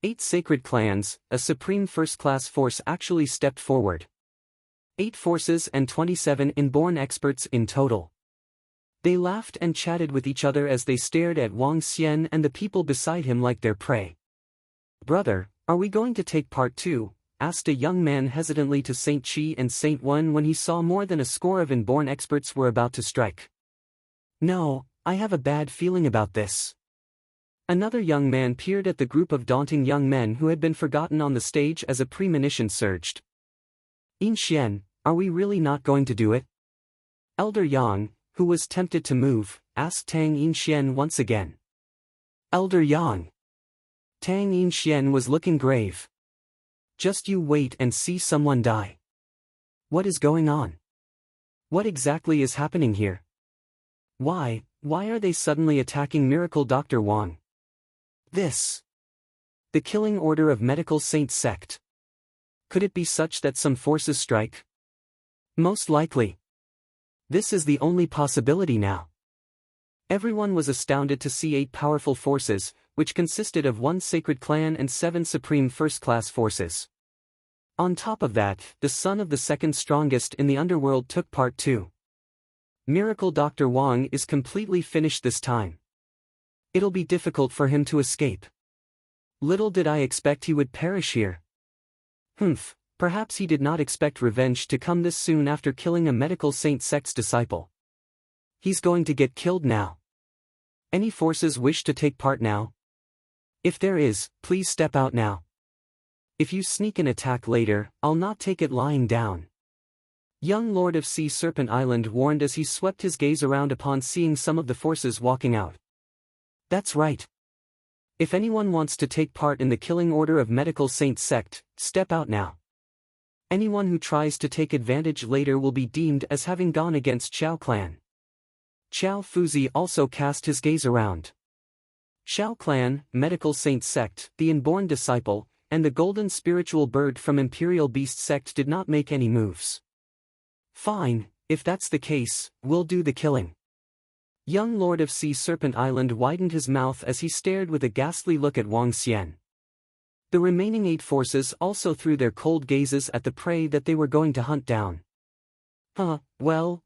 8 sacred clans, a supreme first-class force actually stepped forward. 8 forces and 27 inborn experts in total. They laughed and chatted with each other as they stared at Wang Xian and the people beside him like their prey. "Brother, are we going to take part too?" asked a young man hesitantly to Saint Chi and Saint Wen when he saw more than a score of inborn experts were about to strike. "No, I have a bad feeling about this." Another young man peered at the group of daunting young men who had been forgotten on the stage as a premonition surged. "In Xian, are we really not going to do it?" Elder Yang, who was tempted to move, asked Tang Yinxian once again. "Elder Yang." Tang Yinxian was looking grave. "Just you wait and see someone die. What is going on? What exactly is happening here? Why are they suddenly attacking Miracle Dr. Wang? This. The killing order of Medical Saint Sect. Could it be such that some forces strike? Most likely. This is the only possibility now." Everyone was astounded to see 8 powerful forces, which consisted of 1 sacred clan and 7 supreme first-class forces. On top of that, the son of the second strongest in the underworld took part too. Miracle Dr. Wang is completely finished this time. It'll be difficult for him to escape. Little did I expect he would perish here. Perhaps he did not expect revenge to come this soon after killing a Medical Saint Sect's disciple. He's going to get killed now. Any forces wish to take part now? If there is, please step out now. If you sneak an attack later, I'll not take it lying down. Young Lord of Sea Serpent Island warned as he swept his gaze around upon seeing some of the forces walking out. That's right. If anyone wants to take part in the killing order of Medical Saint Sect, step out now. Anyone who tries to take advantage later will be deemed as having gone against Xiao Clan. Xiao Fuzi also cast his gaze around. Xiao Clan, Medical Saint Sect, the Inborn Disciple, and the Golden Spiritual Bird from Imperial Beast Sect did not make any moves. Fine, if that's the case, we'll do the killing. Young Lord of Sea Serpent Island widened his mouth as he stared with a ghastly look at Wang Xian. The remaining 8 forces also threw their cold gazes at the prey that they were going to hunt down. Well.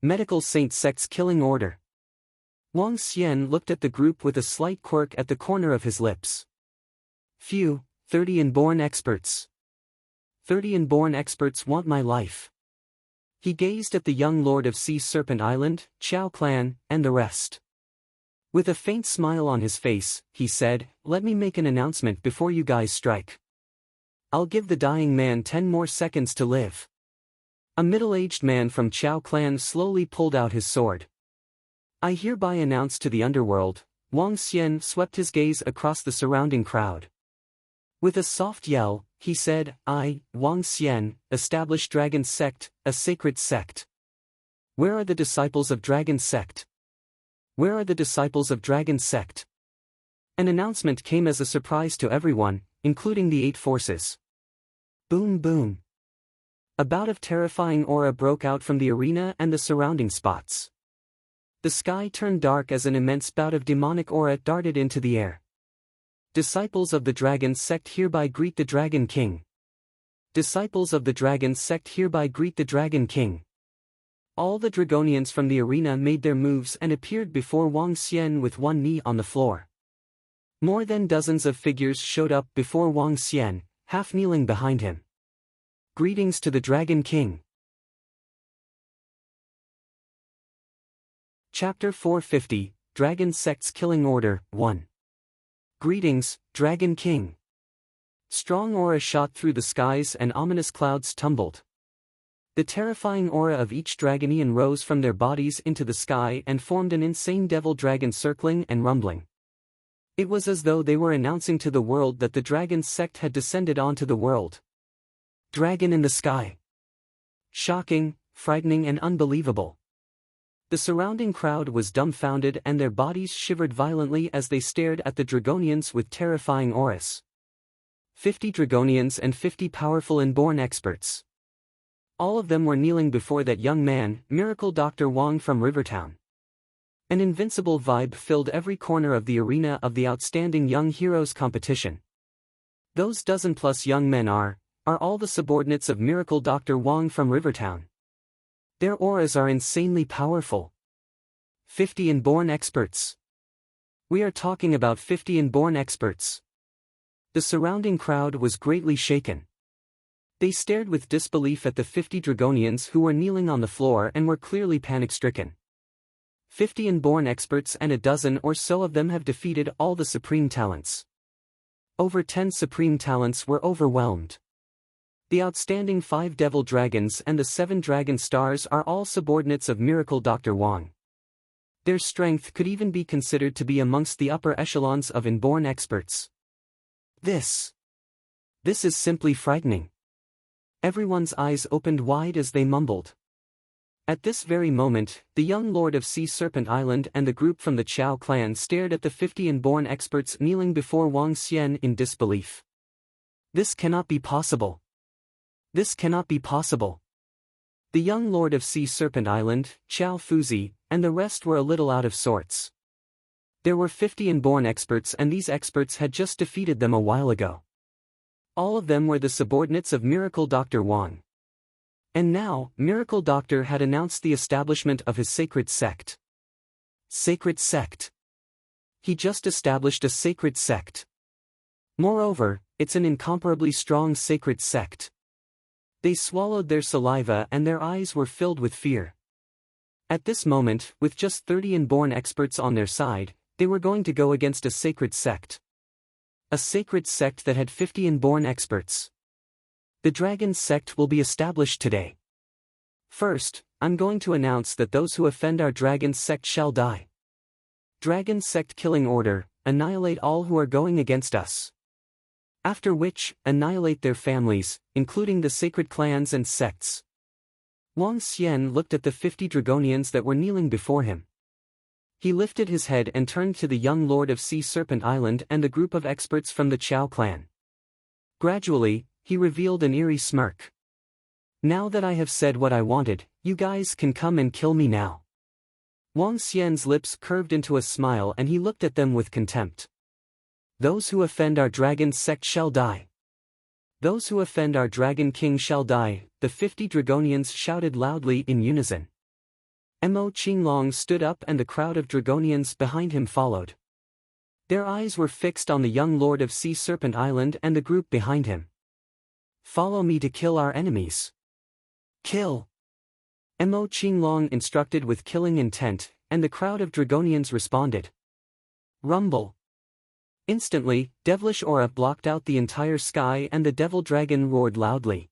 Medical Saint Sect's killing order. Wang Xian looked at the group with a slight quirk at the corner of his lips. Phew, 30 inborn experts. 30 inborn experts want my life. He gazed at the young Lord of Sea Serpent Island, Xiao Clan, and the rest. With a faint smile on his face, he said, "Let me make an announcement before you guys strike. I'll give the dying man 10 more seconds to live." A middle-aged man from Xiao Clan slowly pulled out his sword. "I hereby announce to the underworld." Wang Xian swept his gaze across the surrounding crowd. With a soft yell, he said, "I, Wang Xian, establish Dragon Sect, a sacred sect. Where are the disciples of Dragon Sect? Where are the disciples of Dragon Sect?" An announcement came as a surprise to everyone, including the 8 forces. Boom boom. A bout of terrifying aura broke out from the arena and the surrounding spots. The sky turned dark as an immense bout of demonic aura darted into the air. Disciples of the Dragon Sect hereby greet the Dragon King. Disciples of the Dragon Sect hereby greet the Dragon King. All the Dragonians from the arena made their moves and appeared before Wang Xian with one knee on the floor. More than dozens of figures showed up before Wang Xian, half kneeling behind him. Greetings to the Dragon King. Chapter 450, Dragon Sect's Killing Order, 1. Greetings, Dragon King. Strong aura shot through the skies and ominous clouds tumbled. The terrifying aura of each Dragonian rose from their bodies into the sky and formed an insane devil dragon circling and rumbling. It was as though they were announcing to the world that the Dragon Sect had descended onto the world. Dragon in the sky. Shocking, frightening and unbelievable. The surrounding crowd was dumbfounded and their bodies shivered violently as they stared at the Dragonians with terrifying auras. 50 Dragonians and 50 powerful inborn experts. All of them were kneeling before that young man, Miracle Dr. Wang from Rivertown. An invincible vibe filled every corner of the arena of the Outstanding Young Heroes competition. Those dozen-plus young men are, are all the subordinates of Miracle Dr. Wong from Rivertown. Their auras are insanely powerful. 50 inborn experts. We are talking about 50 inborn experts. The surrounding crowd was greatly shaken. They stared with disbelief at the 50 Dragonians who were kneeling on the floor and were clearly panic-stricken. 50 inborn experts and a dozen or so of them have defeated all the supreme talents. Over 10 supreme talents were overwhelmed. The outstanding 5 devil dragons and the 7 dragon stars are all subordinates of Miracle Dr. Wong. Their strength could even be considered to be amongst the upper echelons of inborn experts. This is simply frightening. Everyone's eyes opened wide as they mumbled. At this very moment, the young lord of Sea Serpent Island and the group from the Chao clan stared at the 50 inborn experts kneeling before Wang Xian in disbelief. This cannot be possible. This cannot be possible. The young lord of Sea Serpent Island, Chao Fuzi, and the rest were a little out of sorts. There were 50 inborn experts and these experts had just defeated them a while ago. All of them were the subordinates of Miracle Dr. Wong. And now, Miracle Doctor had announced the establishment of his sacred sect. Sacred sect. He just established a sacred sect. Moreover, it's an incomparably strong sacred sect. They swallowed their saliva and their eyes were filled with fear. At this moment, with just 30 inborn experts on their side, they were going to go against a sacred sect. A sacred sect that had 50 inborn experts. The Dragon Sect will be established today. First, I'm going to announce that those who offend our Dragon Sect shall die. Dragon Sect killing order, annihilate all who are going against us. After which, annihilate their families, including the sacred clans and sects. Wang Xian looked at the 50 Dragonians that were kneeling before him. He lifted his head and turned to the young lord of Sea Serpent Island and the group of experts from the Chao clan. Gradually, he revealed an eerie smirk. Now that I have said what I wanted, you guys can come and kill me now. Wang Xian's lips curved into a smile and he looked at them with contempt. Those who offend our Dragon Sect shall die. Those who offend our Dragon King shall die, the 50 Dragonians shouted loudly in unison. Mo Qinglong stood up and the crowd of Dragonians behind him followed. Their eyes were fixed on the young lord of Sea Serpent Island and the group behind him. Follow me to kill our enemies. Kill! Mo Qinglong instructed with killing intent, and the crowd of Dragonians responded. Rumble! Instantly, devilish aura blocked out the entire sky and the devil dragon roared loudly.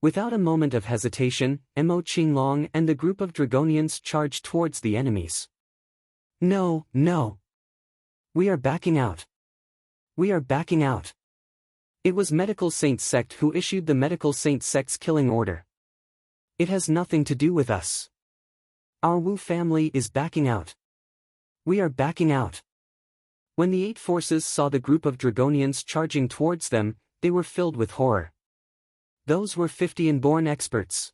Without a moment of hesitation, Mo Qinglong and the group of Dragonians charged towards the enemies. No, no! We are backing out. We are backing out. It was Medical Saint Sect who issued the Medical Saint Sect's killing order. It has nothing to do with us. Our Wu family is backing out. We are backing out. When the 8 forces saw the group of Dragonians charging towards them, they were filled with horror. Those were 50 inborn experts.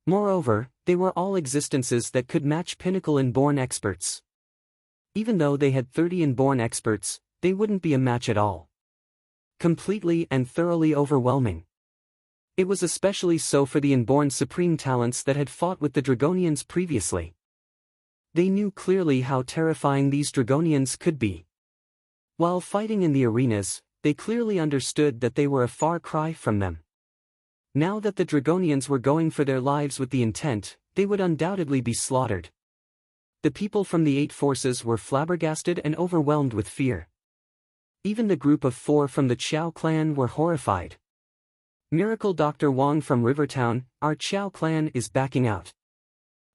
Moreover, they were all existences that could match pinnacle inborn experts. Even though they had 30 inborn experts, they wouldn't be a match at all. Completely and thoroughly overwhelming. It was especially so for the inborn supreme talents that had fought with the Dragonians previously. They knew clearly how terrifying these Dragonians could be. While fighting in the arenas, they clearly understood that they were a far cry from them. Now that the Dragonians were going for their lives with the intent, they would undoubtedly be slaughtered. The people from the 8 forces were flabbergasted and overwhelmed with fear. Even the group of 4 from the Chao clan were horrified. Miracle Dr. Wong from Rivertown, our Chao clan is backing out.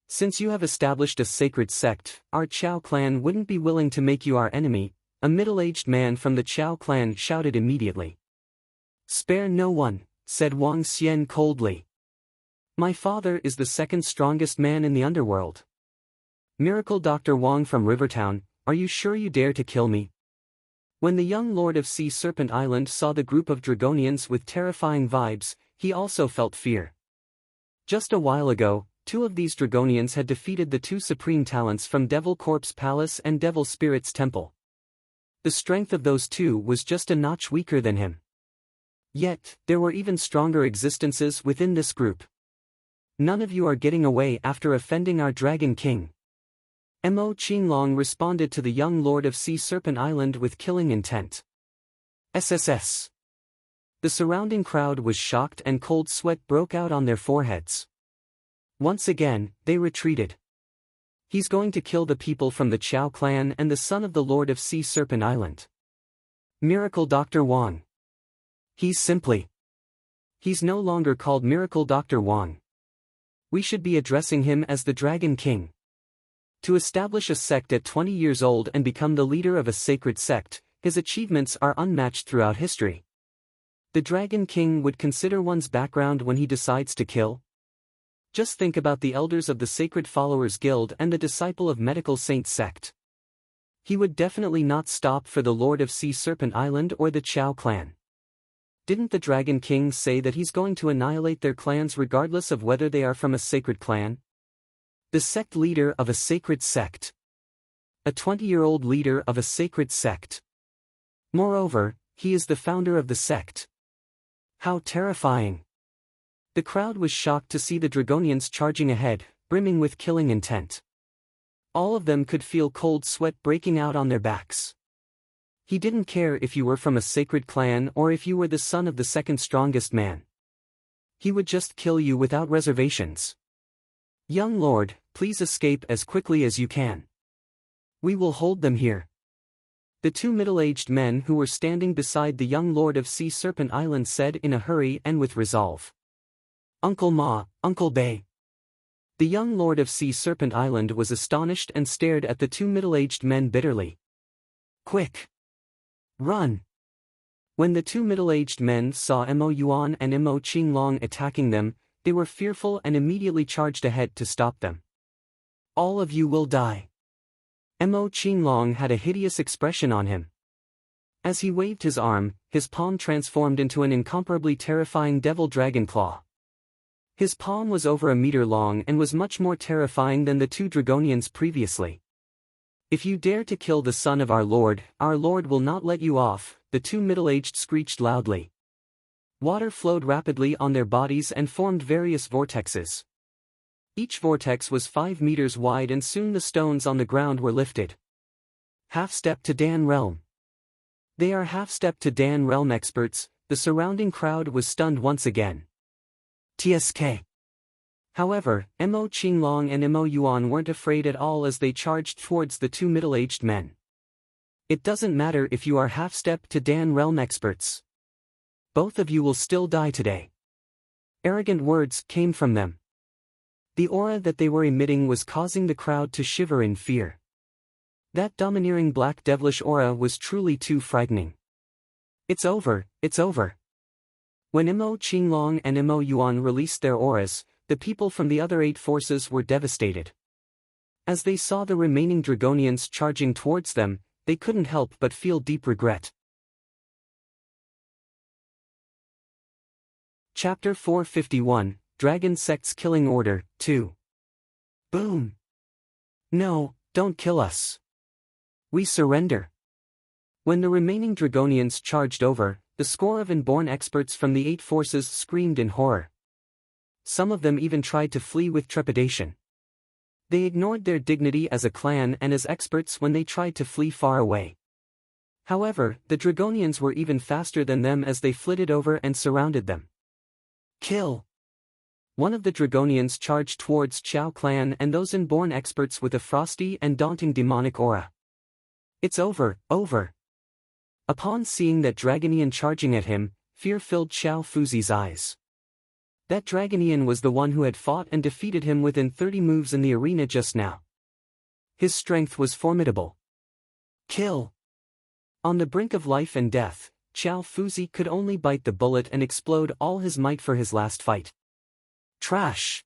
Since you have established a sacred sect, our Chao clan wouldn't be willing to make you our enemy, a middle-aged man from the Chao clan shouted immediately. Spare no one, said Wang Xian coldly. My father is the second strongest man in the underworld. Miracle Dr. Wong from Rivertown, are you sure you dare to kill me? When the young lord of Sea Serpent Island saw the group of Dragonians with terrifying vibes, he also felt fear. Just a while ago, 2 of these Dragonians had defeated the 2 supreme talents from Devil Corpse Palace and Devil Spirit's Temple. The strength of those 2 was just a notch weaker than him. Yet, there were even stronger existences within this group. None of you are getting away after offending our Dragon King. Mo Qinglong responded to the young Lord of Sea Serpent Island with killing intent. SSS. The surrounding crowd was shocked and cold sweat broke out on their foreheads. Once again, they retreated. He's going to kill the people from the Chao clan and the son of the Lord of Sea Serpent Island. Miracle Dr. Wang. He's no longer called Miracle Dr. Wang. We should be addressing him as the Dragon King. To establish a sect at 20 years old and become the leader of a sacred sect, his achievements are unmatched throughout history. The Dragon King would consider one's background when he decides to kill. Just think about the elders of the Sacred Followers Guild and the Disciple of Medical Saint sect. He would definitely not stop for the Lord of Sea Serpent Island or the Chao clan. Didn't the Dragon King say that he's going to annihilate their clans regardless of whether they are from a sacred clan? The sect leader of a sacred sect. A 20-year-old leader of a sacred sect. Moreover, he is the founder of the sect. How terrifying. The crowd was shocked to see the Dragonians charging ahead, brimming with killing intent. All of them could feel cold sweat breaking out on their backs. He didn't care if you were from a sacred clan or if you were the son of the second strongest man. He would just kill you without reservations. Young Lord, please escape as quickly as you can. We will hold them here. The two middle-aged men who were standing beside the young Lord of Sea Serpent Island said in a hurry and with resolve. Uncle Ma, Uncle Bei. The young Lord of Sea Serpent Island was astonished and stared at the two middle-aged men bitterly. Quick! Run! When the two middle-aged men saw Mo Yuan and Mo Qinglong attacking them, they were fearful and immediately charged ahead to stop them. All of you will die. Mo Qinglong had a hideous expression on him. As he waved his arm, his palm transformed into an incomparably terrifying devil dragon claw. His palm was over a meter long and was much more terrifying than the two Dragonians previously. If you dare to kill the son of our Lord will not let you off, the two middle-aged screeched loudly. Water flowed rapidly on their bodies and formed various vortexes. Each vortex was 5 meters wide and soon the stones on the ground were lifted. Half-step to Dan Realm. They are half-step to Dan Realm experts. The surrounding crowd was stunned once again. TSK. However, Mo Qinglong and Mo Yuan weren't afraid at all as they charged towards the two middle-aged men. It doesn't matter if you are half-step to Dan Realm experts. Both of you will still die today. Arrogant words came from them. The aura that they were emitting was causing the crowd to shiver in fear. That domineering black devilish aura was truly too frightening. It's over, it's over. When Mo Qinglong and Mo Yuan released their auras, the people from the other 8 forces were devastated. As they saw the remaining Dragonians charging towards them, they couldn't help but feel deep regret. Chapter 451, Dragon Sect's Killing Order, 2. Boom! No, don't kill us. We surrender. When the remaining Dragonians charged over, the score of inborn experts from the 8 forces screamed in horror. Some of them even tried to flee with trepidation. They ignored their dignity as a clan and as experts when they tried to flee far away. However, the Dragonians were even faster than them as they flitted over and surrounded them. Kill! One of the Dragonians charged towards Chao clan and those inborn experts with a frosty and daunting demonic aura. It's over, over. Upon seeing that Dragonian charging at him, fear filled Xiao Fuzi's eyes. That Dragonian was the one who had fought and defeated him within 30 moves in the arena just now. His strength was formidable. Kill! On the brink of life and death, Xiao Fuzi could only bite the bullet and explode all his might for his last fight. Trash!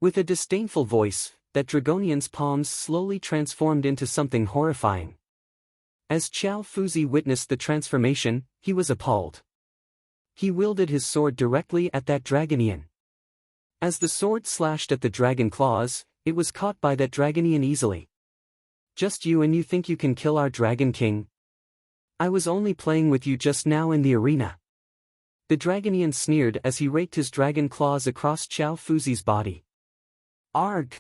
With a disdainful voice, that Dragonian's palms slowly transformed into something horrifying. As Xiao Fuzi witnessed the transformation, he was appalled. He wielded his sword directly at that Dragonian. As the sword slashed at the dragon claws, it was caught by that Dragonian easily. Just you and you think you can kill our Dragon King? I was only playing with you just now in the arena. The Dragonian sneered as he raked his dragon claws across Qiao Fuzi's body. Arg!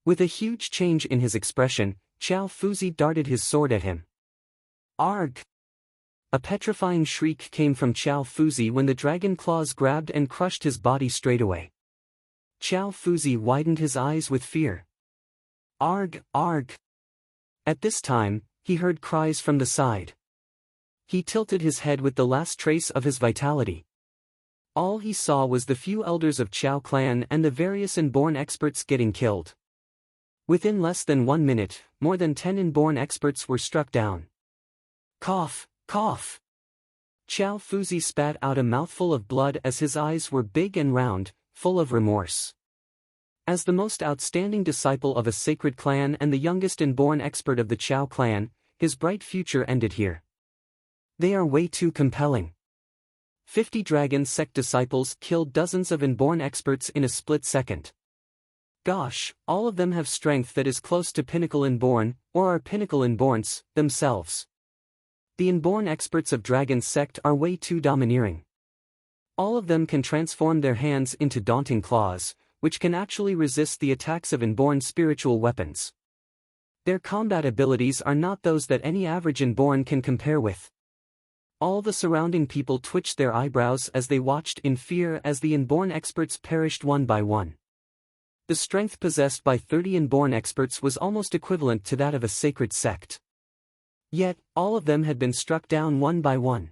With a huge change in his expression, Qiao Fuzi darted his sword at him. Arg! A petrifying shriek came from Qiao Fuzi when the dragon claws grabbed and crushed his body straightaway. Qiao Fuzi widened his eyes with fear. Arg! Arg! At this time, he heard cries from the side. He tilted his head with the last trace of his vitality. All he saw was the few elders of Qiao clan and the various inborn experts getting killed. Within less than 1 minute, more than 10 inborn experts were struck down. Cough, cough. Qiao Fuzi spat out a mouthful of blood as his eyes were big and round, full of remorse. As the most outstanding disciple of a sacred clan and the youngest inborn expert of the Qiao clan, his bright future ended here. They are way too compelling. 50 dragon sect disciples killed dozens of inborn experts in a split second. Gosh, all of them have strength that is close to pinnacle inborn, or are pinnacle inborns, themselves. The inborn experts of dragon sect are way too domineering. All of them can transform their hands into daunting claws, which can actually resist the attacks of inborn spiritual weapons. Their combat abilities are not those that any average inborn can compare with. All the surrounding people twitched their eyebrows as they watched in fear as the inborn experts perished one by one. The strength possessed by 30 inborn experts was almost equivalent to that of a sacred sect. Yet, all of them had been struck down one by one.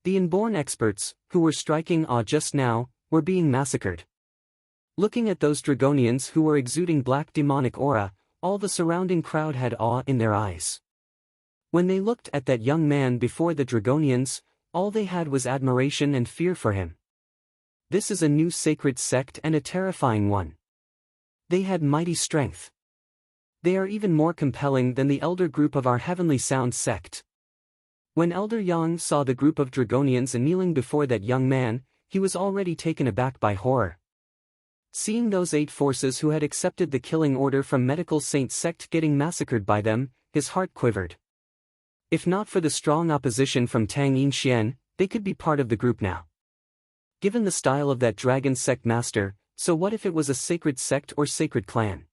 The inborn experts, who were striking awe just now, were being massacred. Looking at those Dragonians who were exuding black demonic aura, all the surrounding crowd had awe in their eyes. When they looked at that young man before the Dragonians, all they had was admiration and fear for him. This is a new sacred sect and a terrifying one. They had mighty strength. They are even more compelling than the elder group of our Heavenly Sound sect. When Elder Yang saw the group of Dragonians kneeling before that young man, he was already taken aback by horror. Seeing those 8 forces who had accepted the killing order from Medical Saint sect getting massacred by them, his heart quivered. If not for the strong opposition from Tang Yinxian, they could be part of the group now. Given the style of that dragon sect master, so what if it was a sacred sect or sacred clan?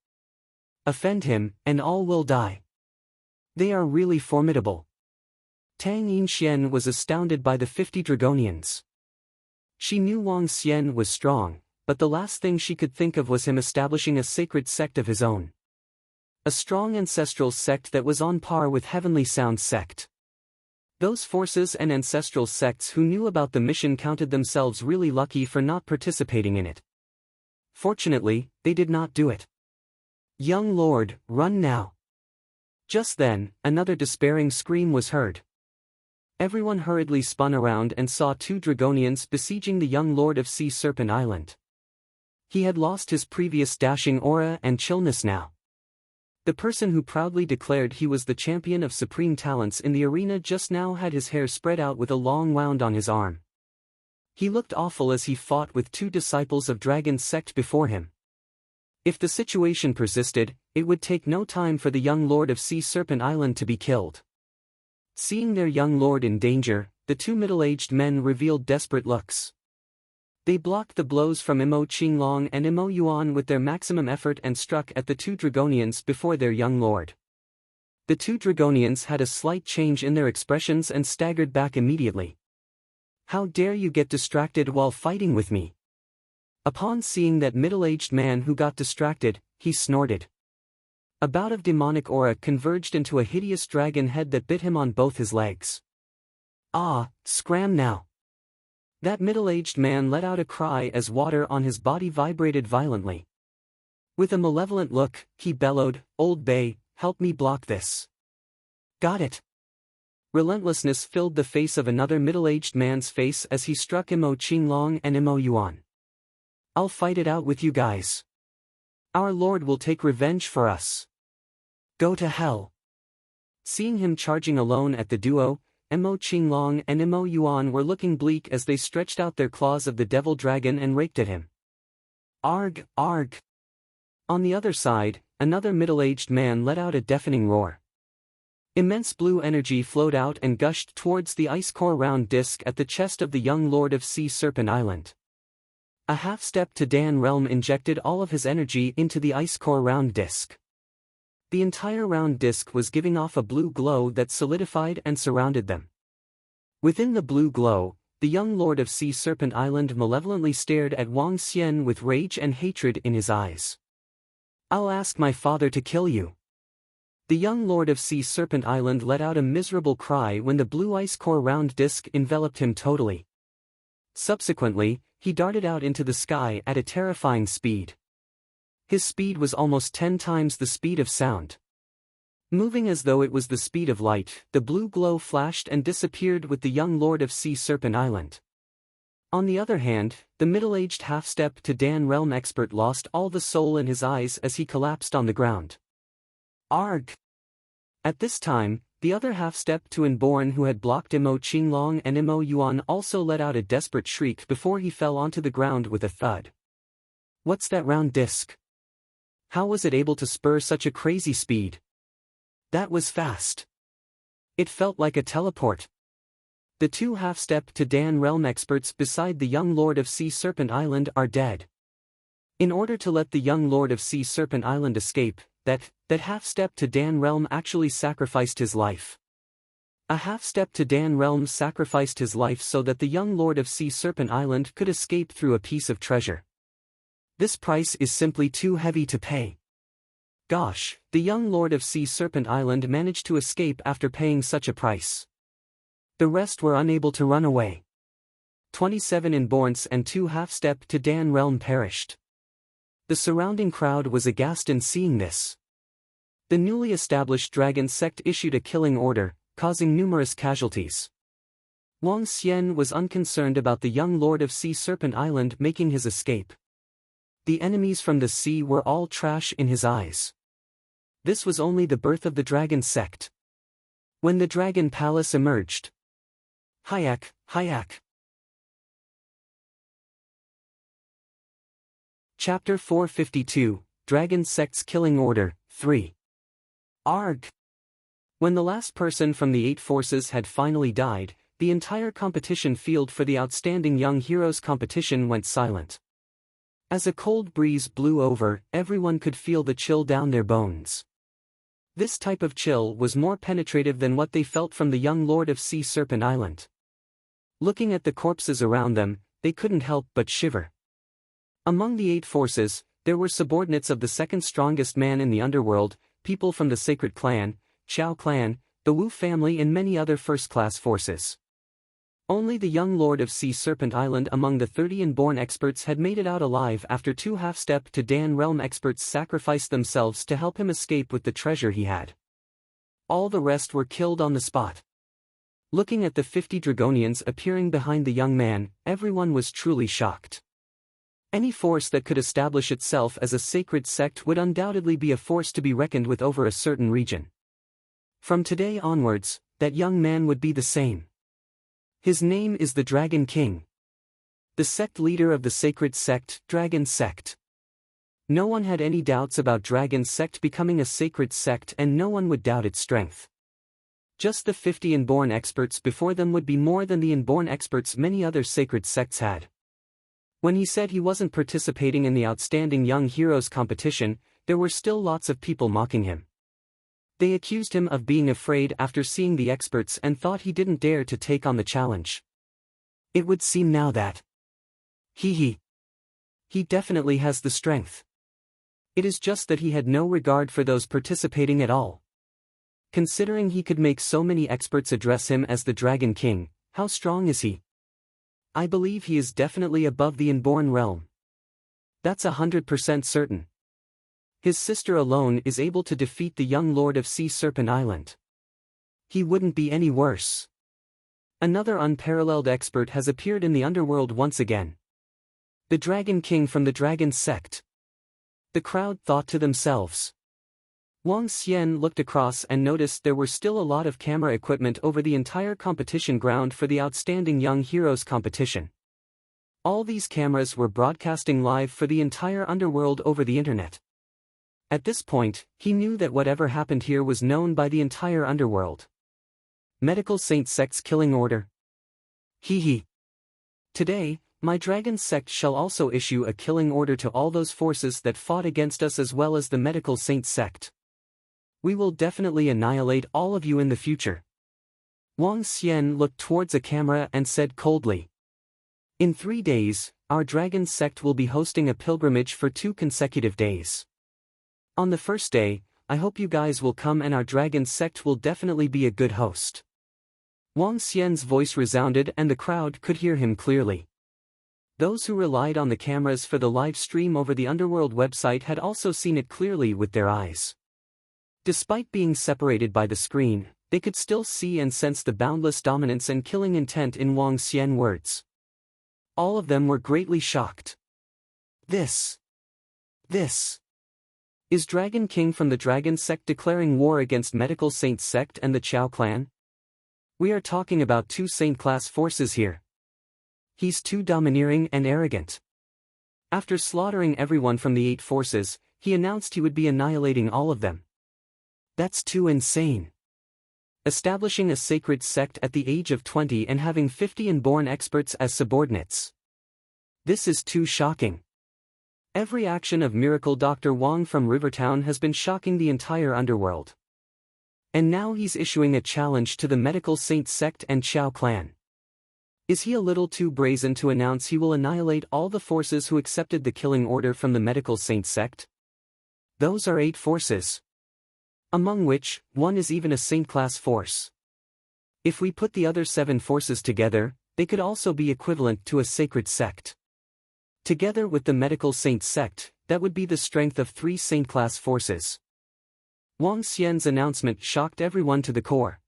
Offend him, and all will die. They are really formidable. Tang Yinxian was astounded by the 50 Dragonians. She knew Wang Xian was strong, but the last thing she could think of was him establishing a sacred sect of his own. A strong ancestral sect that was on par with Heavenly Sound sect. Those forces and ancestral sects who knew about the mission counted themselves really lucky for not participating in it. Fortunately, they did not do it. Young Lord, run now. Just then, another despairing scream was heard. Everyone hurriedly spun around and saw 2 Dragonians besieging the young Lord of Sea Serpent Island. He had lost his previous dashing aura and chillness now. The person who proudly declared he was the champion of supreme talents in the arena just now had his hair spread out with a long wound on his arm. He looked awful as he fought with 2 disciples of Dragon sect before him. If the situation persisted, it would take no time for the young Lord of Sea Serpent Island to be killed. Seeing their young lord in danger, the 2 middle-aged men revealed desperate looks. They blocked the blows from Imo Qinglong and Imo Yuan with their maximum effort and struck at the 2 Dragonians before their young lord. The 2 Dragonians had a slight change in their expressions and staggered back immediately. How dare you get distracted while fighting with me? Upon seeing that middle-aged man who got distracted, he snorted. A bout of demonic aura converged into a hideous dragon head that bit him on both his legs. Ah, scram now! That middle-aged man let out a cry as water on his body vibrated violently. With a malevolent look, he bellowed, "Old Bay, help me block this." Got it. Relentlessness filled the face of another middle-aged man's face as he struck Imo Qinglong and Imo Yuan. I'll fight it out with you guys. Our Lord will take revenge for us. Go to hell. Seeing him charging alone at the duo, Imo Qinglong and Imo Yuan were looking bleak as they stretched out their claws of the devil dragon and raked at him. Arg, arg. On the other side, another middle-aged man let out a deafening roar. Immense blue energy flowed out and gushed towards the ice core round disk at the chest of the young Lord of Sea Serpent Island. A half-step to Dan Realm injected all of his energy into the ice core round disk. The entire round disk was giving off a blue glow that solidified and surrounded them. Within the blue glow, the young Lord of Sea Serpent Island malevolently stared at Wang Xian with rage and hatred in his eyes. "I'll ask my father to kill you." The young Lord of Sea Serpent Island let out a miserable cry when the blue ice core round disk enveloped him totally. Subsequently, he darted out into the sky at a terrifying speed. His speed was almost 10 times the speed of sound. Moving as though it was the speed of light, the blue glow flashed and disappeared with the young Lord of Sea Serpent Island. On the other hand, the middle-aged half-step to Dan Realm expert lost all the soul in his eyes as he collapsed on the ground. Arg! At this time, the other half-step to Inborn who had blocked Imo Qinglong and Imo Yuan also let out a desperate shriek before he fell onto the ground with a thud. What's that round disc? How was it able to spur such a crazy speed? That was fast. It felt like a teleport. The two half-step to Dan Realm experts beside the young Lord of Sea Serpent Island are dead. In order to let the young Lord of Sea Serpent Island escape, that half-step to Dan Realm actually sacrificed his life. A half-step to Dan Realm sacrificed his life so that the young Lord of Sea Serpent Island could escape through a piece of treasure. This price is simply too heavy to pay. Gosh, the young Lord of Sea Serpent Island managed to escape after paying such a price. The rest were unable to run away. 27 Inborns and 2 half-step to Dan Realm perished. The surrounding crowd was aghast in seeing this. The newly established dragon sect issued a killing order, causing numerous casualties. Wang Xian was unconcerned about the young Lord of Sea Serpent Island making his escape. The enemies from the sea were all trash in his eyes. This was only the birth of the dragon sect. When the dragon palace emerged. Hayak, Hayak. Chapter 452, Dragon Sect's Killing Order, 3. Arg! When the last person from the 8 forces had finally died, the entire competition field for the Outstanding Young Heroes competition went silent. As a cold breeze blew over, everyone could feel the chill down their bones. This type of chill was more penetrative than what they felt from the young Lord of Sea Serpent Island. Looking at the corpses around them, they couldn't help but shiver. Among the 8 forces, there were subordinates of the second strongest man in the underworld, people from the Sacred Clan, Xiao Clan, the Wu family and many other first-class forces. Only the young Lord of Sea Serpent Island among the 30 Inborn experts had made it out alive after 2 half-step to Dan Realm experts sacrificed themselves to help him escape with the treasure he had. All the rest were killed on the spot. Looking at the 50 Dragonians appearing behind the young man, everyone was truly shocked. Any force that could establish itself as a sacred sect would undoubtedly be a force to be reckoned with over a certain region. From today onwards, that young man would be the same. His name is the Dragon King. The sect leader of the sacred sect, Dragon Sect. No one had any doubts about Dragon Sect becoming a sacred sect and no one would doubt its strength. Just the 50 Inborn experts before them would be more than the Inborn experts many other sacred sects had. When he said he wasn't participating in the Outstanding Young Heroes competition, there were still lots of people mocking him. They accused him of being afraid after seeing the experts and thought he didn't dare to take on the challenge. It would seem now that he definitely has the strength. It is just that he had no regard for those participating at all. Considering he could make so many experts address him as the Dragon King, how strong is he? I believe he is definitely above the Inborn realm. That's 100% certain. His sister alone is able to defeat the young Lord of Sea Serpent Island. He wouldn't be any worse. Another unparalleled expert has appeared in the underworld once again. The Dragon King from the Dragon Sect. The crowd thought to themselves. Wang Xian looked across and noticed there were still a lot of camera equipment over the entire competition ground for the Outstanding Young Heroes competition. All these cameras were broadcasting live for the entire underworld over the internet. At this point, he knew that whatever happened here was known by the entire underworld. Medical Saint Sect's killing order. Hee hee. Today, my dragon sect shall also issue a killing order to all those forces that fought against us as well as the Medical Saint Sect. We will definitely annihilate all of you in the future. Wang Xian looked towards a camera and said coldly. In 3 days, our dragon sect will be hosting a pilgrimage for 2 consecutive days. On the first day, I hope you guys will come and our dragon sect will definitely be a good host. Wang Xian's voice resounded and the crowd could hear him clearly. Those who relied on the cameras for the live stream over the Underworld website had also seen it clearly with their eyes. Despite being separated by the screen, they could still see and sense the boundless dominance and killing intent in Wang Xian's words. All of them were greatly shocked. This is Dragon King from the Dragon Sect declaring war against Medical Saint Sect and the Chao clan? We are talking about 2 Saint-class forces here. He's too domineering and arrogant. After slaughtering everyone from the 8 forces, he announced he would be annihilating all of them. That's too insane. Establishing a sacred sect at the age of 20 and having 50 inborn experts as subordinates. This is too shocking. Every action of Miracle Dr. Wang from Rivertown has been shocking the entire underworld. And now he's issuing a challenge to the Medical Saint Sect and Chao clan. Is he a little too brazen to announce he will annihilate all the forces who accepted the killing order from the Medical Saint Sect? Those are 8 forces. Among which, 1 is even a Saint-class force. If we put the other 7 forces together, they could also be equivalent to a sacred sect. Together with the Medical Saint Sect, that would be the strength of 3 Saint-class forces. Wang Xian's announcement shocked everyone to the core.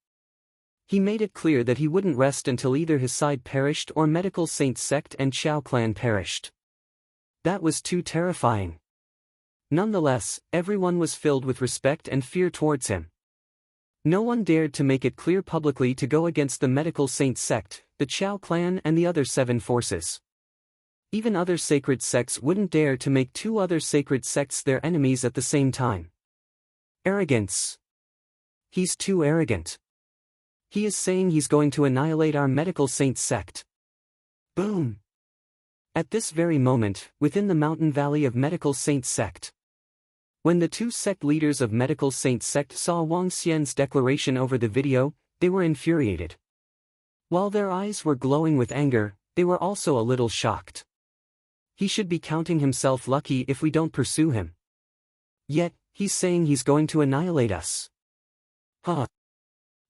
He made it clear that he wouldn't rest until either his side perished or Medical Saint Sect and Chao clan perished. That was too terrifying. Nonetheless, everyone was filled with respect and fear towards him. No one dared to make it clear publicly to go against the Medical Saint Sect, the Chao clan and the other 7 forces. Even other sacred sects wouldn't dare to make 2 other sacred sects their enemies at the same time. Arrogance. He's too arrogant. He is saying he's going to annihilate our Medical Saint Sect. Boom! At this very moment, within the mountain valley of Medical Saint Sect. When the 2 sect leaders of Medical Saint Sect saw Wang Xian's declaration over the video, they were infuriated. While their eyes were glowing with anger, they were also a little shocked. He should be counting himself lucky if we don't pursue him. Yet, he's saying he's going to annihilate us. Huh.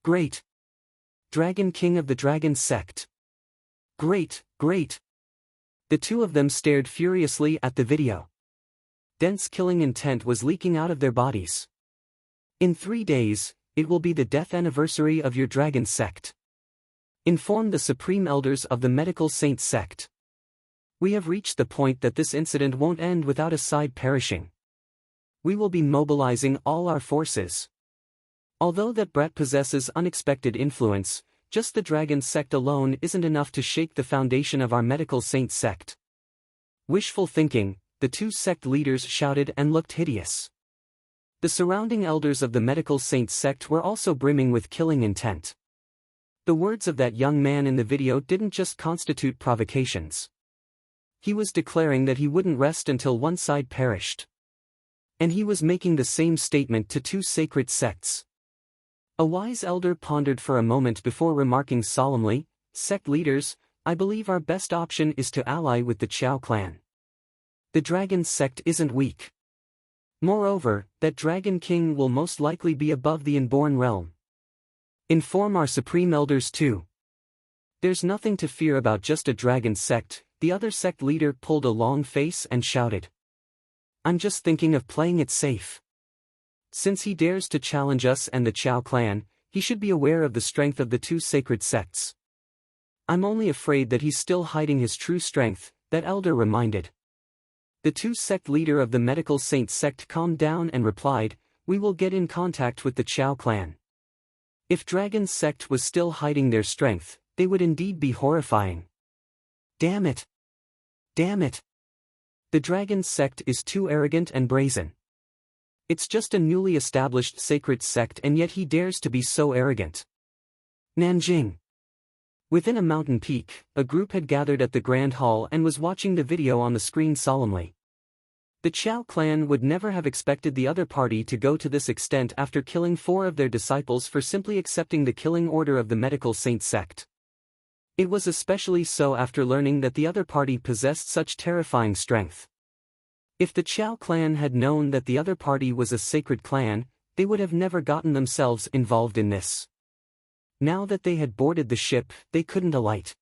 Great. Dragon King of the Dragon Sect. Great, great. The 2 of them stared furiously at the video. Dense killing intent was leaking out of their bodies. In 3 days, it will be the death anniversary of your Dragon Sect. Inform the Supreme Elders of the Medical Saint Sect. We have reached the point that this incident won't end without a side perishing. We will be mobilizing all our forces. Although that brat possesses unexpected influence, just the Dragon Sect alone isn't enough to shake the foundation of our Medical Saint Sect. Wishful thinking, the 2 sect leaders shouted and looked hideous. The surrounding elders of the Medical Saint Sect were also brimming with killing intent. The words of that young man in the video didn't just constitute provocations. He was declaring that he wouldn't rest until one side perished. And he was making the same statement to 2 sacred sects. A wise elder pondered for a moment before remarking solemnly, "Sect leaders, I believe our best option is to ally with the Chao clan. The Dragon Sect isn't weak. Moreover, that Dragon King will most likely be above the inborn realm. Inform our Supreme Elders too. There's nothing to fear about just a Dragon Sect." The other sect leader pulled a long face and shouted. "I'm just thinking of playing it safe. Since he dares to challenge us and the Chao clan, he should be aware of the strength of the 2 sacred sects. I'm only afraid that he's still hiding his true strength," that elder reminded. The 2 sect leader of the Medical Saint Sect calmed down and replied, "We will get in contact with the Chao clan. If Dragon Sect was still hiding their strength, they would indeed be horrifying. Damn it! Damn it! The Dragon Sect is too arrogant and brazen. It's just a newly established sacred sect and yet he dares to be so arrogant. Nanjing. Within a mountain peak, a group had gathered at the Grand Hall and was watching the video on the screen solemnly. The Chao clan would never have expected the other party to go to this extent after killing 4 of their disciples for simply accepting the killing order of the medical saint sect. It was especially so after learning that the other party possessed such terrifying strength. If the Chao clan had known that the other party was a sacred clan, they would have never gotten themselves involved in this. Now that they had boarded the ship, they couldn't alight.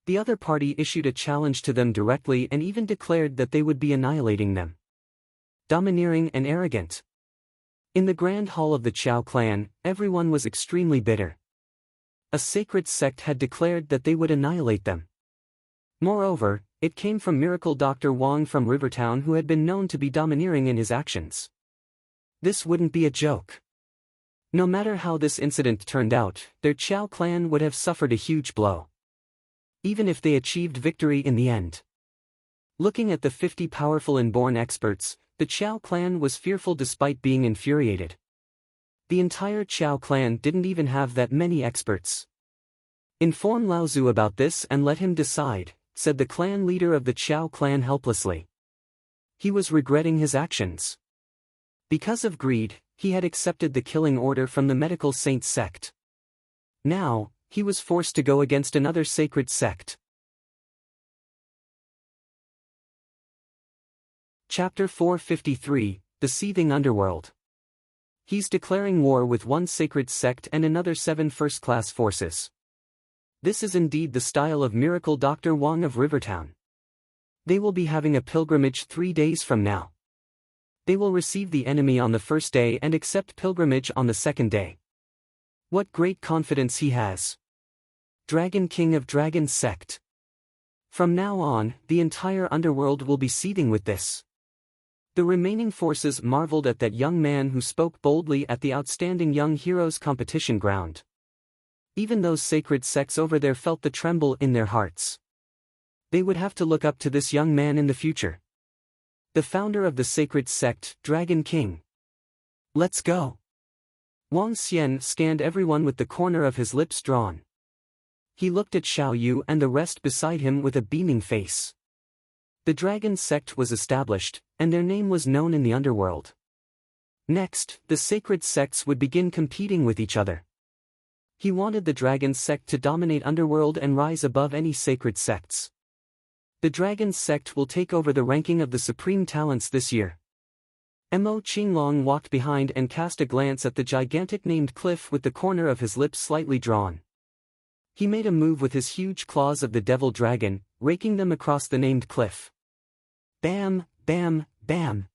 The other party issued a challenge to them directly and even declared that they would be annihilating them. Domineering and arrogant. In the Grand Hall of the Chao clan, everyone was extremely bitter. A sacred sect had declared that they would annihilate them. Moreover, it came from Miracle Dr. Wang from Rivertown, who had been known to be domineering in his actions. This wouldn't be a joke. No matter how this incident turned out, their Chao clan would have suffered a huge blow. Even if they achieved victory in the end. Looking at the 50 powerful inborn experts, the Chao clan was fearful despite being infuriated. The entire Chao clan didn't even have that many experts. Inform Lao Zu about this and let him decide, said the clan leader of the Chao clan helplessly. He was regretting his actions. Because of greed, he had accepted the killing order from the medical saint sect. Now, he was forced to go against another sacred sect. Chapter 453, The Seething Underworld. He's declaring war with one sacred sect and another 7 first-class forces. This is indeed the style of Miracle Dr. Wang of Rivertown. They will be having a pilgrimage 3 days from now. They will receive the enemy on the first day and accept pilgrimage on the second day. What great confidence he has. Dragon King of Dragon Sect. From now on, the entire underworld will be seething with this. The remaining forces marveled at that young man who spoke boldly at the Outstanding Young Heroes competition ground. Even those sacred sects over there felt the tremble in their hearts. They would have to look up to this young man in the future. The founder of the sacred sect, Dragon King. Let's go. Wang Xian scanned everyone with the corner of his lips drawn. He looked at Xiao Yu and the rest beside him with a beaming face. The dragon sect was established, and their name was known in the underworld. Next, the sacred sects would begin competing with each other. He wanted the dragon sect to dominate underworld and rise above any sacred sects. The dragon sect will take over the ranking of the supreme talents this year. Mo Qinglong walked behind and cast a glance at the gigantic named cliff with the corner of his lips slightly drawn. He made a move with his huge claws of the devil dragon, raking them across the named cliff. Bam, bam, bam.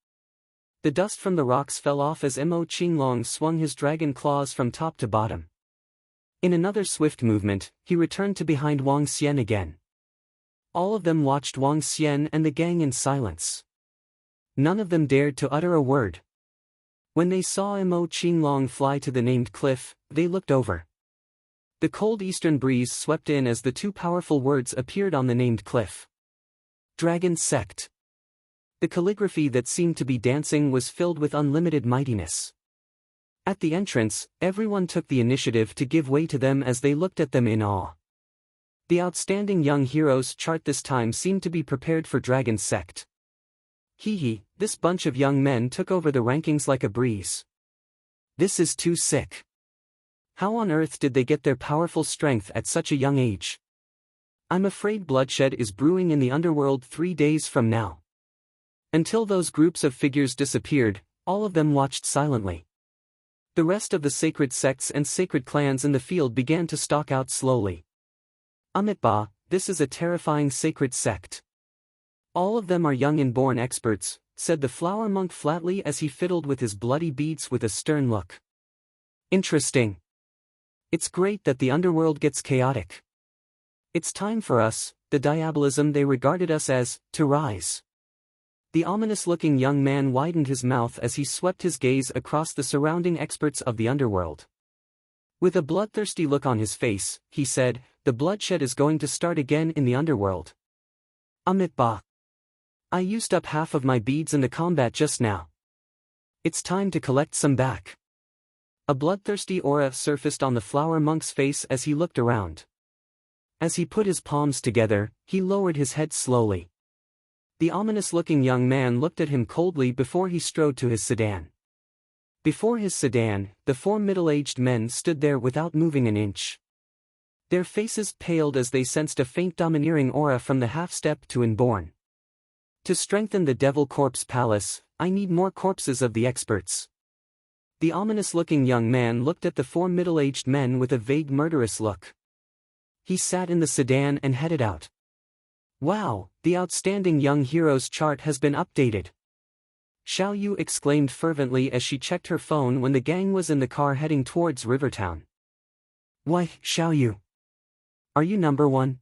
The dust from the rocks fell off as Mo Qinglong swung his dragon claws from top to bottom. In another swift movement, he returned to behind Wang Xian again. All of them watched Wang Xian and the gang in silence. None of them dared to utter a word. When they saw Mo Qinglong fly to the named cliff, they looked over. The cold eastern breeze swept in as the 2 powerful words appeared on the named cliff. Dragon Sect. The calligraphy that seemed to be dancing was filled with unlimited mightiness. At the entrance, everyone took the initiative to give way to them as they looked at them in awe. The Outstanding Young Heroes chart this time seemed to be prepared for Dragon Sect. Hee, this bunch of young men took over the rankings like a breeze. This is too sick. How on earth did they get their powerful strength at such a young age? I'm afraid bloodshed is brewing in the underworld 3 days from now. Until those groups of figures disappeared, all of them watched silently. The rest of the sacred sects and sacred clans in the field began to stalk out slowly. Amitba, this is a terrifying sacred sect. All of them are young inborn experts, said the flower monk flatly as he fiddled with his bloody beads with a stern look. Interesting. It's great that the underworld gets chaotic. It's time for us, the diabolism they regarded us as, to rise. The ominous-looking young man widened his mouth as he swept his gaze across the surrounding experts of the underworld. With a bloodthirsty look on his face, he said, the bloodshed is going to start again in the underworld. Amitba. I used up half of my beads in the combat just now. It's time to collect some back. A bloodthirsty aura surfaced on the flower monk's face as he looked around. As he put his palms together, he lowered his head slowly. The ominous-looking young man looked at him coldly before he strode to his sedan. Before his sedan, the four middle-aged men stood there without moving an inch. Their faces paled as they sensed a faint domineering aura from the half-step to Inborn. To strengthen the Devil Corpse Palace, I need more corpses of the experts. The ominous-looking young man looked at the four middle-aged men with a vague murderous look. He sat in the sedan and headed out. Wow, the outstanding young heroes chart has been updated. Xiao Yu exclaimed fervently as she checked her phone when the gang was in the car heading towards Rivertown. Why, Xiao Yu? Are you number one?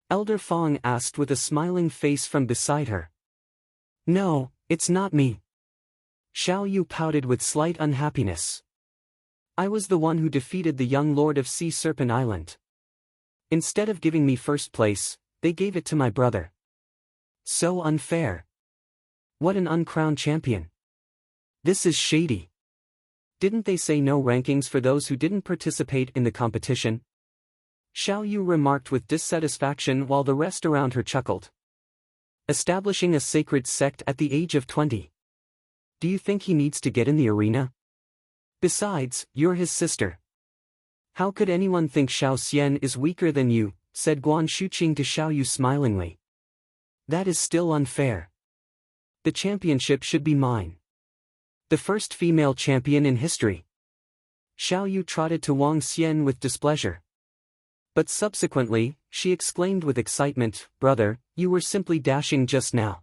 Elder Fong asked with a smiling face from beside her. No, it's not me. Xiao Yu pouted with slight unhappiness. I was the one who defeated the young lord of Sea Serpent Island. Instead of giving me first place, they gave it to my brother. So unfair. What an uncrowned champion. This is shady. Didn't they say no rankings for those who didn't participate in the competition? Xiao Yu remarked with dissatisfaction while the rest around her chuckled. Establishing a sacred sect at the age of 20. Do you think he needs to get in the arena? Besides, you're his sister. How could anyone think Xiao Xian is weaker than you, said Guan Shuqing to Xiao Yu smilingly. That is still unfair. The championship should be mine. The first female champion in history. Xiao Yu trotted to Wang Xian with displeasure. But subsequently, she exclaimed with excitement, Brother, you were simply dashing just now.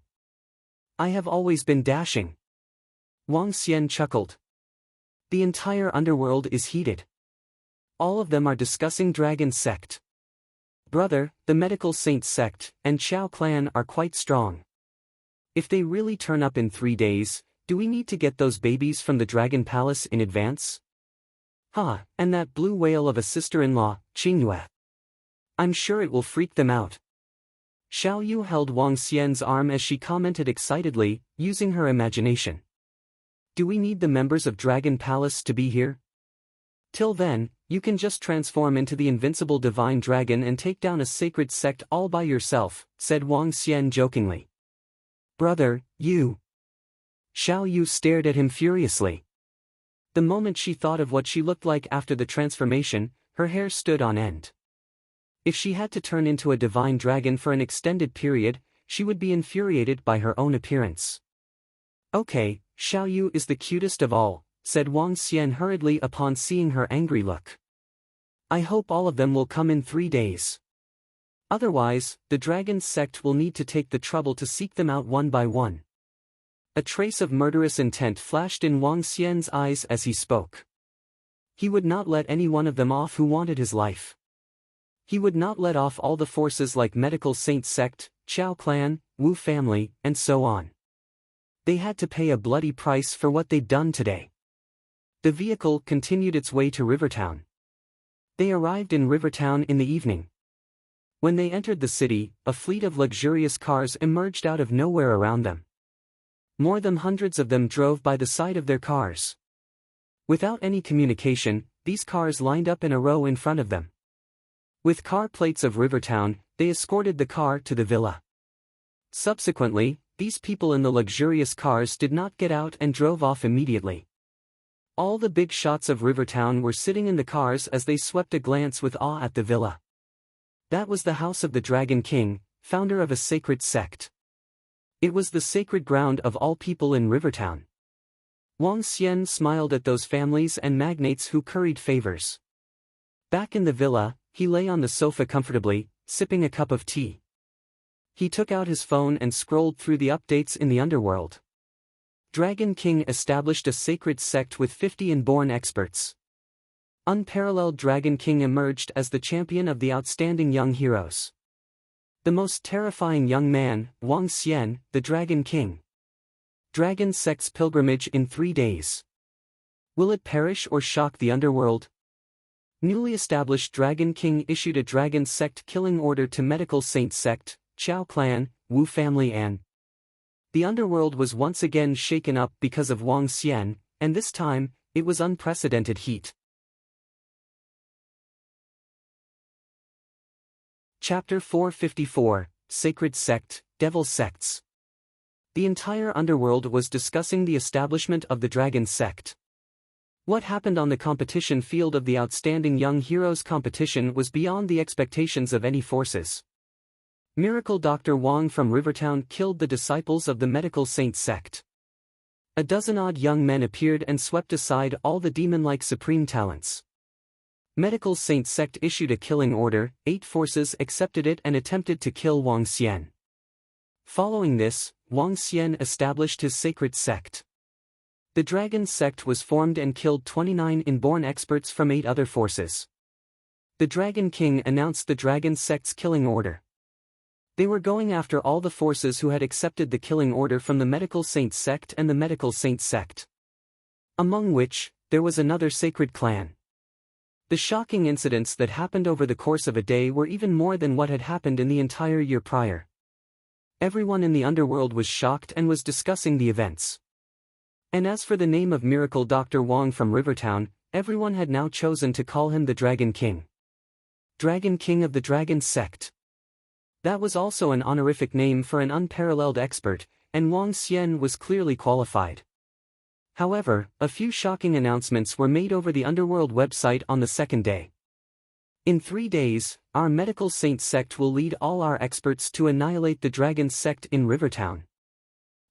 I have always been dashing. Wang Xian chuckled. The entire underworld is heated. All of them are discussing Dragon Sect. Brother, the Medical Saint Sect, and Chao Clan are quite strong. If they really turn up in 3 days, do we need to get those babies from the Dragon Palace in advance? And that blue whale of a sister-in-law, Qingyue. I'm sure it will freak them out. Xiao Yu held Wang Xian's arm as she commented excitedly, using her imagination. Do we need the members of Dragon Palace to be here? Till then, you can just transform into the invincible divine dragon and take down a sacred sect all by yourself, said Wang Xian jokingly. Brother, you. Xiao Yu stared at him furiously. The moment she thought of what she looked like after the transformation, her hair stood on end. If she had to turn into a divine dragon for an extended period, she would be infuriated by her own appearance. Okay, Xiao Yu is the cutest of all, said Wang Xian hurriedly upon seeing her angry look. I hope all of them will come in 3 days. Otherwise, the dragon sect will need to take the trouble to seek them out one by one. A trace of murderous intent flashed in Wang Xian's eyes as he spoke. He would not let any one of them off who wanted his life. He would not let off all the forces like Medical Saint Sect, Chao Clan, Wu family, and so on. They had to pay a bloody price for what they'd done today. The vehicle continued its way to Rivertown. They arrived in Rivertown in the evening. When they entered the city, a fleet of luxurious cars emerged out of nowhere around them. More than hundreds of them drove by the side of their cars. Without any communication, these cars lined up in a row in front of them. With car plates of Rivertown, they escorted the car to the villa. Subsequently, these people in the luxurious cars did not get out and drove off immediately. All the big shots of Rivertown were sitting in the cars as they swept a glance with awe at the villa. That was the house of the Dragon King, founder of a sacred sect. It was the sacred ground of all people in Rivertown. Wang Xian smiled at those families and magnates who curried favors. Back in the villa, he lay on the sofa comfortably, sipping a cup of tea. He took out his phone and scrolled through the updates in the underworld. Dragon King established a sacred sect with 50 inborn experts. Unparalleled Dragon King emerged as the champion of the outstanding young heroes. The most terrifying young man, Wang Xian, the Dragon King. Dragon Sect's pilgrimage in 3 days. Will it perish or shock the underworld? Newly established Dragon King issued a Dragon Sect killing order to Medical Saint Sect, Chao Clan, Wu family and The underworld was once again shaken up because of Wang Xian, and this time, it was unprecedented heat. Chapter 454, Sacred Sect, Devil Sects. The entire underworld was discussing the establishment of the Dragon Sect. What happened on the competition field of the Outstanding Young Heroes competition was beyond the expectations of any forces. Miracle Dr. Wang from Rivertown killed the disciples of the Medical Saint Sect. A dozen-odd young men appeared and swept aside all the demon-like supreme talents. Medical Saint Sect issued a killing order, 8 forces accepted it and attempted to kill Wang Xian. Following this, Wang Xian established his sacred sect. The Dragon Sect was formed and killed 29 inborn experts from 8 other forces. The Dragon King announced the Dragon Sect's killing order. They were going after all the forces who had accepted the killing order from the Medical Saint Sect and the Medical Saint Sect. Among which, there was another sacred clan. The shocking incidents that happened over the course of a day were even more than what had happened in the entire year prior. Everyone in the underworld was shocked and was discussing the events. And as for the name of Miracle Dr. Wang from Rivertown, everyone had now chosen to call him the Dragon King. Dragon King of the Dragon Sect. That was also an honorific name for an unparalleled expert, and Wang Xian was clearly qualified. However, a few shocking announcements were made over the Underworld website on the second day. In 3 days, our Medical Saint Sect will lead all our experts to annihilate the Dragon Sect in Rivertown.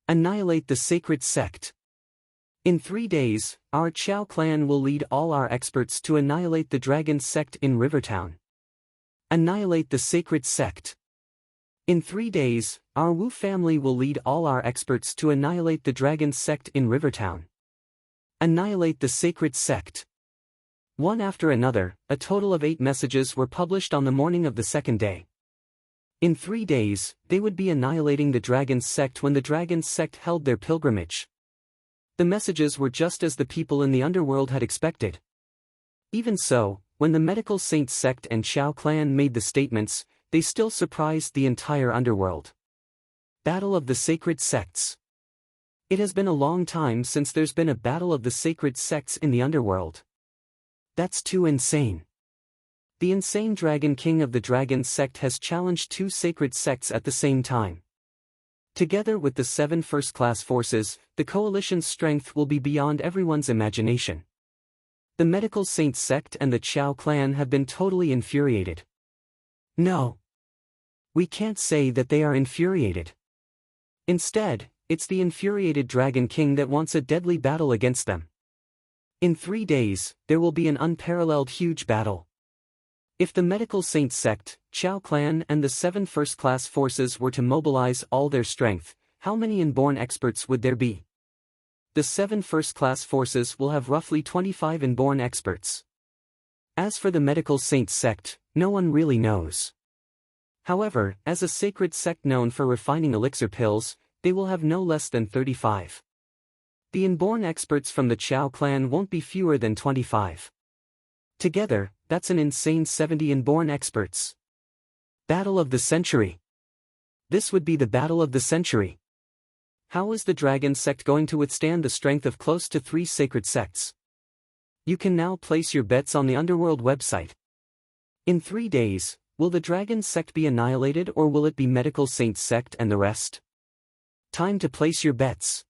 Annihilate the Sacred Sect. In 3 days, our Chao clan will lead all our experts to annihilate the Dragon Sect in Rivertown. Annihilate the Sacred Sect. In 3 days, our Wu family will lead all our experts to annihilate the Dragon Sect in Rivertown. Annihilate the Sacred Sect. One after another, a total of 8 messages were published on the morning of the second day. In 3 days, they would be annihilating the Dragon Sect when the Dragon Sect held their pilgrimage. The messages were just as the people in the underworld had expected. Even so, when the Medical Saint Sect and Chao clan made the statements, they still surprised the entire underworld. Battle of the Sacred Sects. It has been a long time since there's been a battle of the sacred sects in the underworld. That's too insane. The insane Dragon King of the Dragon Sect has challenged 2 sacred sects at the same time. Together with the 7 first-class forces, the coalition's strength will be beyond everyone's imagination. The Medical Saint Sect and the Chao clan have been totally infuriated. No. We can't say that they are infuriated. Instead, it's the infuriated Dragon King that wants a deadly battle against them. In 3 days, there will be an unparalleled huge battle. If the Medical Saint Sect, Chao clan and the 7 first-class forces were to mobilize all their strength, how many inborn experts would there be? The 7 first-class forces will have roughly 25 inborn experts. As for the Medical Saint Sect, no one really knows. However, as a sacred sect known for refining elixir pills, they will have no less than 35. The inborn experts from the Chao clan won't be fewer than 25. Together, that's an insane 70 inborn experts. Battle of the Century. This would be the battle of the century. How is the Dragon Sect going to withstand the strength of close to 3 sacred sects? You can now place your bets on the Underworld website. In 3 days, will the Dragon Sect be annihilated or will it be Medical Saint Sect and the rest? Time to place your bets.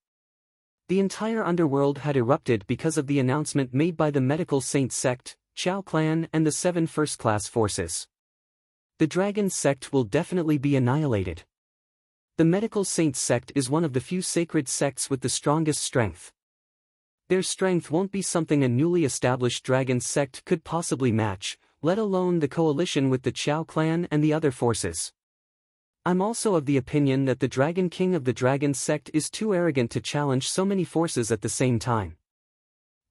The entire underworld had erupted because of the announcement made by the Medical Saint Sect, Chao clan and the 7 first-class forces. The Dragon Sect will definitely be annihilated. The Medical Saint Sect is one of the few sacred sects with the strongest strength. Their strength won't be something a newly established Dragon Sect could possibly match, let alone the coalition with the Chao clan and the other forces. I'm also of the opinion that the Dragon King of the Dragon Sect is too arrogant to challenge so many forces at the same time.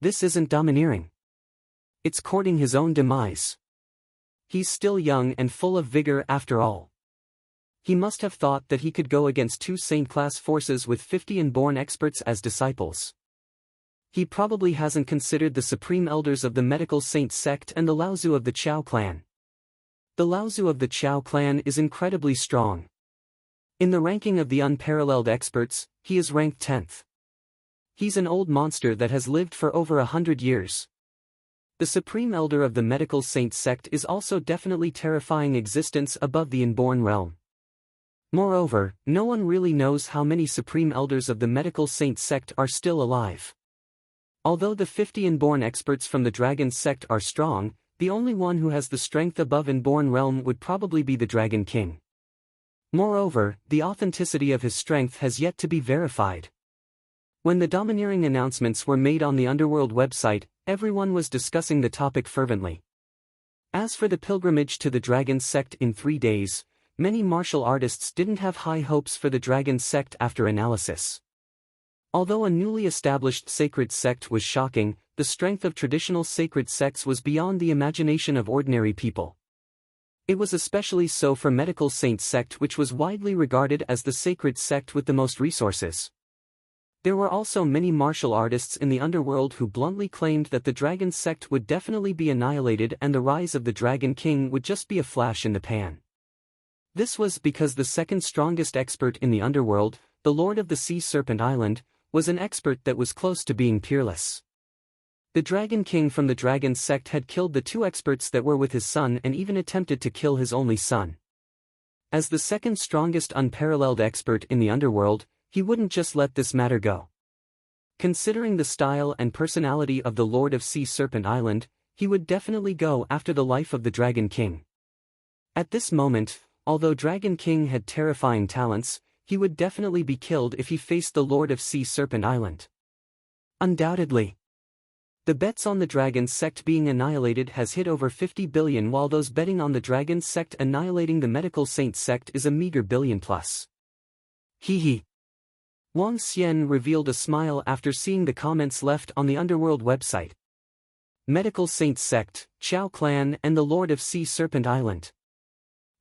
This isn't domineering. It's courting his own demise. He's still young and full of vigor after all. He must have thought that he could go against 2 saint-class forces with 50 inborn experts as disciples. He probably hasn't considered the supreme elders of the Medical Saint Sect and the Laozu of the Chao clan. The Laozu of the Chao clan is incredibly strong. In the ranking of the unparalleled experts, he is ranked 10th. He's an old monster that has lived for over 100 years. The supreme elder of the medical saint sect is also definitely terrifying existence above the inborn realm. Moreover, no one really knows how many supreme elders of the medical saint sect are still alive. Although the 50 inborn experts from the dragon sect are strong, the only one who has the strength above inborn realm would probably be the Dragon King. Moreover, the authenticity of his strength has yet to be verified. When the domineering announcements were made on the Underworld website, everyone was discussing the topic fervently. As for the pilgrimage to the Dragon sect in 3 days, many martial artists didn't have high hopes for the Dragon sect after analysis. Although a newly established sacred sect was shocking, the strength of traditional sacred sects was beyond the imagination of ordinary people. It was especially so for medical saint sect, which was widely regarded as the sacred sect with the most resources. There were also many martial artists in the underworld who bluntly claimed that the dragon sect would definitely be annihilated and the rise of the Dragon King would just be a flash in the pan. This was because the second strongest expert in the underworld, the Lord of the Sea Serpent Island, was an expert that was close to being peerless. The Dragon King from the Dragon sect had killed the 2 experts that were with his son and even attempted to kill his only son. As the second strongest unparalleled expert in the underworld, he wouldn't just let this matter go. Considering the style and personality of the Lord of Sea Serpent Island, he would definitely go after the life of the Dragon King. At this moment, although Dragon King had terrifying talents, he would definitely be killed if he faced the Lord of Sea Serpent Island. Undoubtedly. The bets on the Dragon sect being annihilated has hit over 50 billion, while those betting on the Dragon sect annihilating the medical saint sect is a meager billion plus. Hee. Wang Xian revealed a smile after seeing the comments left on the Underworld website. Medical saint sect, Chao clan and the Lord of Sea Serpent Island.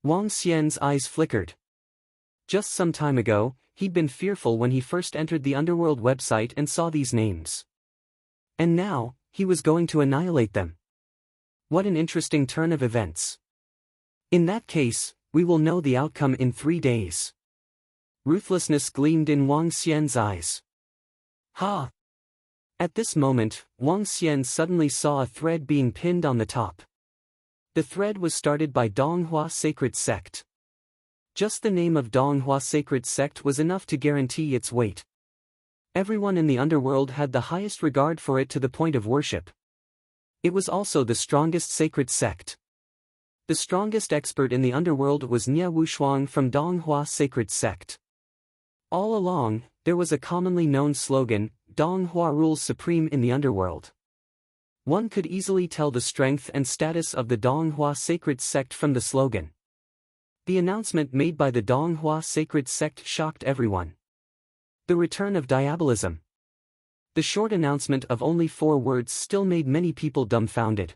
Wang Xian's eyes flickered. Just some time ago, he'd been fearful when he first entered the Underworld website and saw these names. And now, he was going to annihilate them. What an interesting turn of events. In that case, we will know the outcome in 3 days. Ruthlessness gleamed in Wang Xian's eyes. Ha! At this moment, Wang Xian suddenly saw a thread being pinned on the top. The thread was started by Donghua Sacred Sect. Just the name of Donghua Sacred Sect was enough to guarantee its weight. Everyone in the underworld had the highest regard for it to the point of worship. It was also the strongest sacred sect. The strongest expert in the underworld was Nie Wushuang from Donghua Sacred Sect. All along, there was a commonly known slogan, Donghua rules supreme in the underworld. One could easily tell the strength and status of the Donghua Sacred Sect from the slogan. The announcement made by the Donghua Sacred Sect shocked everyone. The return of diabolism. The short announcement of only 4 words still made many people dumbfounded.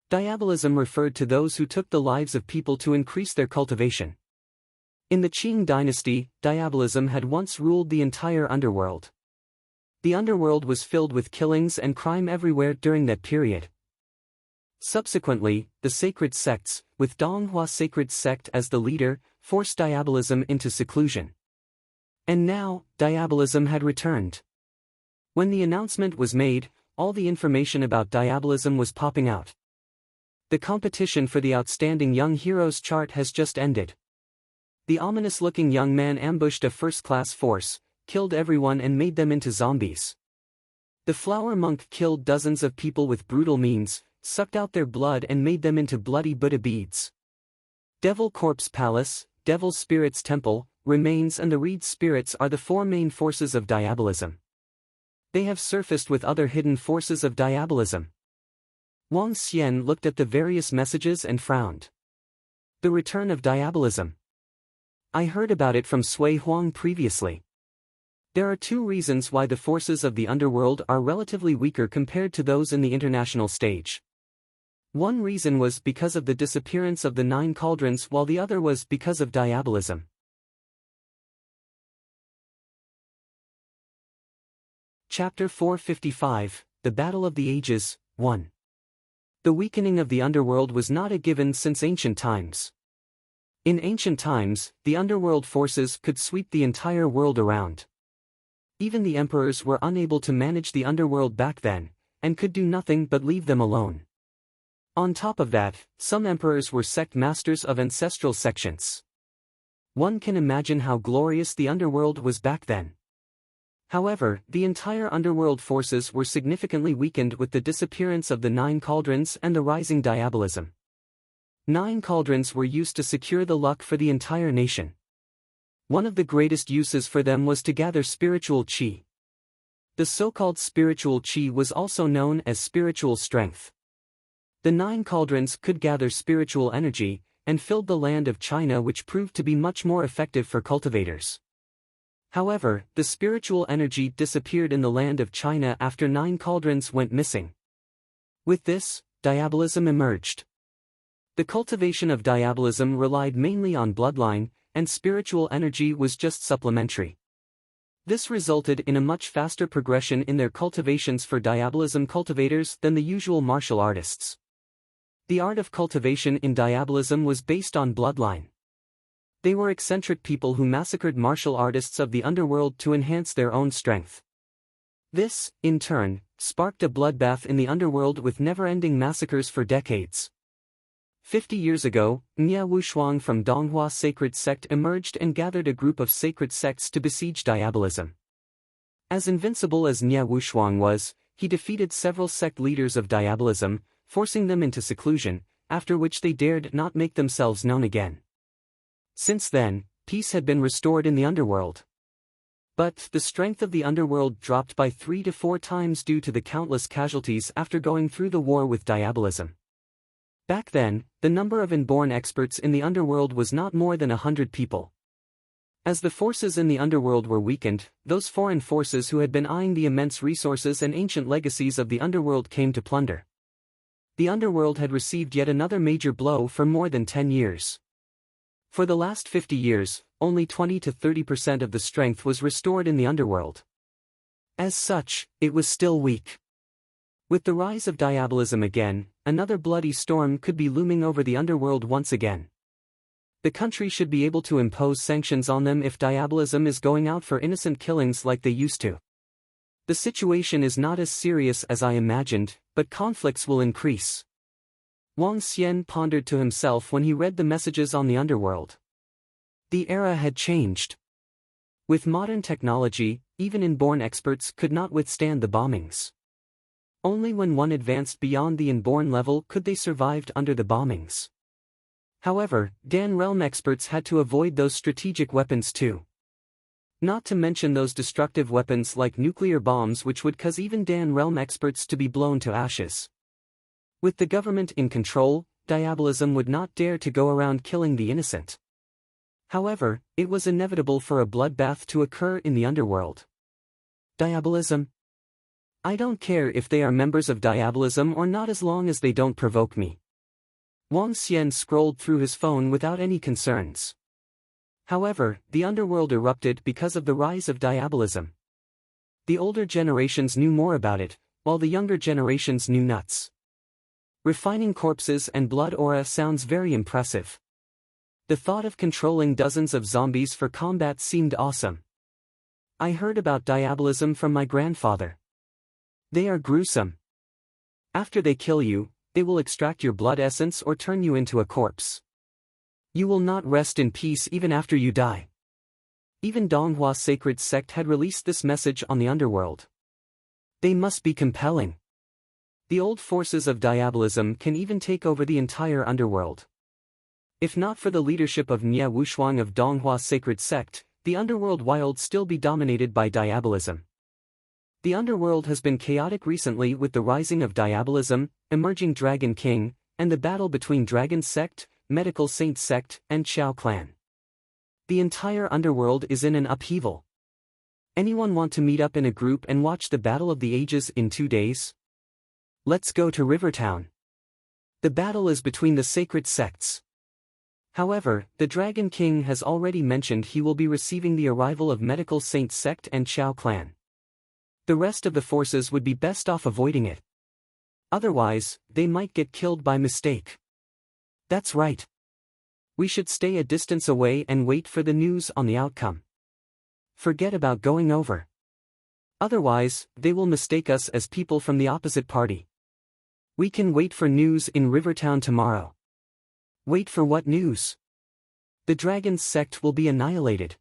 Diabolism referred to those who took the lives of people to increase their cultivation. In the Qing dynasty, diabolism had once ruled the entire underworld. The underworld was filled with killings and crime everywhere during that period. Subsequently, the sacred sects, with Donghua Sacred Sect as the leader, forced diabolism into seclusion. And now, diabolism had returned. When the announcement was made, all the information about diabolism was popping out. The competition for the Outstanding Young Heroes chart has just ended. The ominous-looking young man ambushed a first-class force, killed everyone and made them into zombies. The flower monk killed dozens of people with brutal means, sucked out their blood and made them into bloody Buddha beads. Devil Corpse Palace, Devil Spirits Temple, Remains and the Reed Spirits are the 4 main forces of diabolism. They have surfaced with other hidden forces of diabolism. Wang Xian looked at the various messages and frowned. The return of diabolism. I heard about it from Sui Huang previously. There are 2 reasons why the forces of the underworld are relatively weaker compared to those in the international stage. One reason was because of the disappearance of the 9 cauldrons, while the other was because of diabolism. Chapter 455, The Battle of the Ages, 1. The weakening of the underworld was not a given since ancient times. In ancient times, the underworld forces could sweep the entire world around. Even the emperors were unable to manage the underworld back then, and could do nothing but leave them alone. On top of that, some emperors were sect masters of ancestral sections. One can imagine how glorious the underworld was back then. However, the entire underworld forces were significantly weakened with the disappearance of the 9 cauldrons and the rising diabolism. 9 cauldrons were used to secure the luck for the entire nation. One of the greatest uses for them was to gather spiritual qi. The so-called spiritual qi was also known as spiritual strength. The 9 cauldrons could gather spiritual energy, and filled the land of China, which proved to be much more effective for cultivators. However, the spiritual energy disappeared in the land of China after 9 cauldrons went missing. With this, diabolism emerged. The cultivation of diabolism relied mainly on bloodline, and spiritual energy was just supplementary. This resulted in a much faster progression in their cultivations for diabolism cultivators than the usual martial artists. The art of cultivation in diabolism was based on bloodline. They were eccentric people who massacred martial artists of the underworld to enhance their own strength. This, in turn, sparked a bloodbath in the underworld with never-ending massacres for decades. 50 years ago, Nye Wushuang from Donghua sacred sect emerged and gathered a group of sacred sects to besiege diabolism. As invincible as Nye Wushuang was, he defeated several sect leaders of diabolism, forcing them into seclusion, after which they dared not make themselves known again. Since then, peace had been restored in the underworld. But the strength of the underworld dropped by 3 to 4 times due to the countless casualties after going through the war with diabolism. Back then, the number of inborn experts in the underworld was not more than 100 people. As the forces in the underworld were weakened, those foreign forces who had been eyeing the immense resources and ancient legacies of the underworld came to plunder. The underworld had received yet another major blow for more than 10 years. For the last 50 years, only 20 to 30% of the strength was restored in the underworld. As such, it was still weak. With the rise of diabolism again, another bloody storm could be looming over the underworld once again. The country should be able to impose sanctions on them if diabolism is going out for innocent killings like they used to. The situation is not as serious as I imagined, but conflicts will increase. Wang Xian pondered to himself when he read the messages on the underworld. The era had changed. With modern technology, even inborn experts could not withstand the bombings. Only when one advanced beyond the inborn level could they survive under the bombings. However, Dan realm experts had to avoid those strategic weapons too. Not to mention those destructive weapons like nuclear bombs which would cause even Dan realm experts to be blown to ashes. With the government in control, diabolism would not dare to go around killing the innocent. However, it was inevitable for a bloodbath to occur in the underworld. Diabolism? I don't care if they are members of diabolism or not as long as they don't provoke me. Wang Xian scrolled through his phone without any concerns. However, the underworld erupted because of the rise of diabolism. The older generations knew more about it, while the younger generations knew nuts. Refining corpses and blood aura sounds very impressive. The thought of controlling dozens of zombies for combat seemed awesome. I heard about diabolism from my grandfather. They are gruesome. After they kill you, they will extract your blood essence or turn you into a corpse. You will not rest in peace even after you die. Even Donghua sacred sect had released this message on the underworld. They must be compelling. The old forces of diabolism can even take over the entire underworld. If not for the leadership of Nye Wushuang of Donghua sacred sect, the underworld would still be dominated by diabolism. The underworld has been chaotic recently with the rising of diabolism, emerging Dragon King, and the battle between Dragon Sect, Medical Saint Sect, and Chao Clan. The entire underworld is in an upheaval. Anyone want to meet up in a group and watch the Battle of the Ages in 2 days? Let's go to Rivertown. The battle is between the sacred sects. However, the Dragon King has already mentioned he will be receiving the arrival of Medical Saint Sect and Chao Clan. The rest of the forces would be best off avoiding it. Otherwise, they might get killed by mistake. That's right. We should stay a distance away and wait for the news on the outcome. Forget about going over. Otherwise, they will mistake us as people from the opposite party. We can wait for news in Rivertown tomorrow. Wait for what news? The dragon's sect will be annihilated.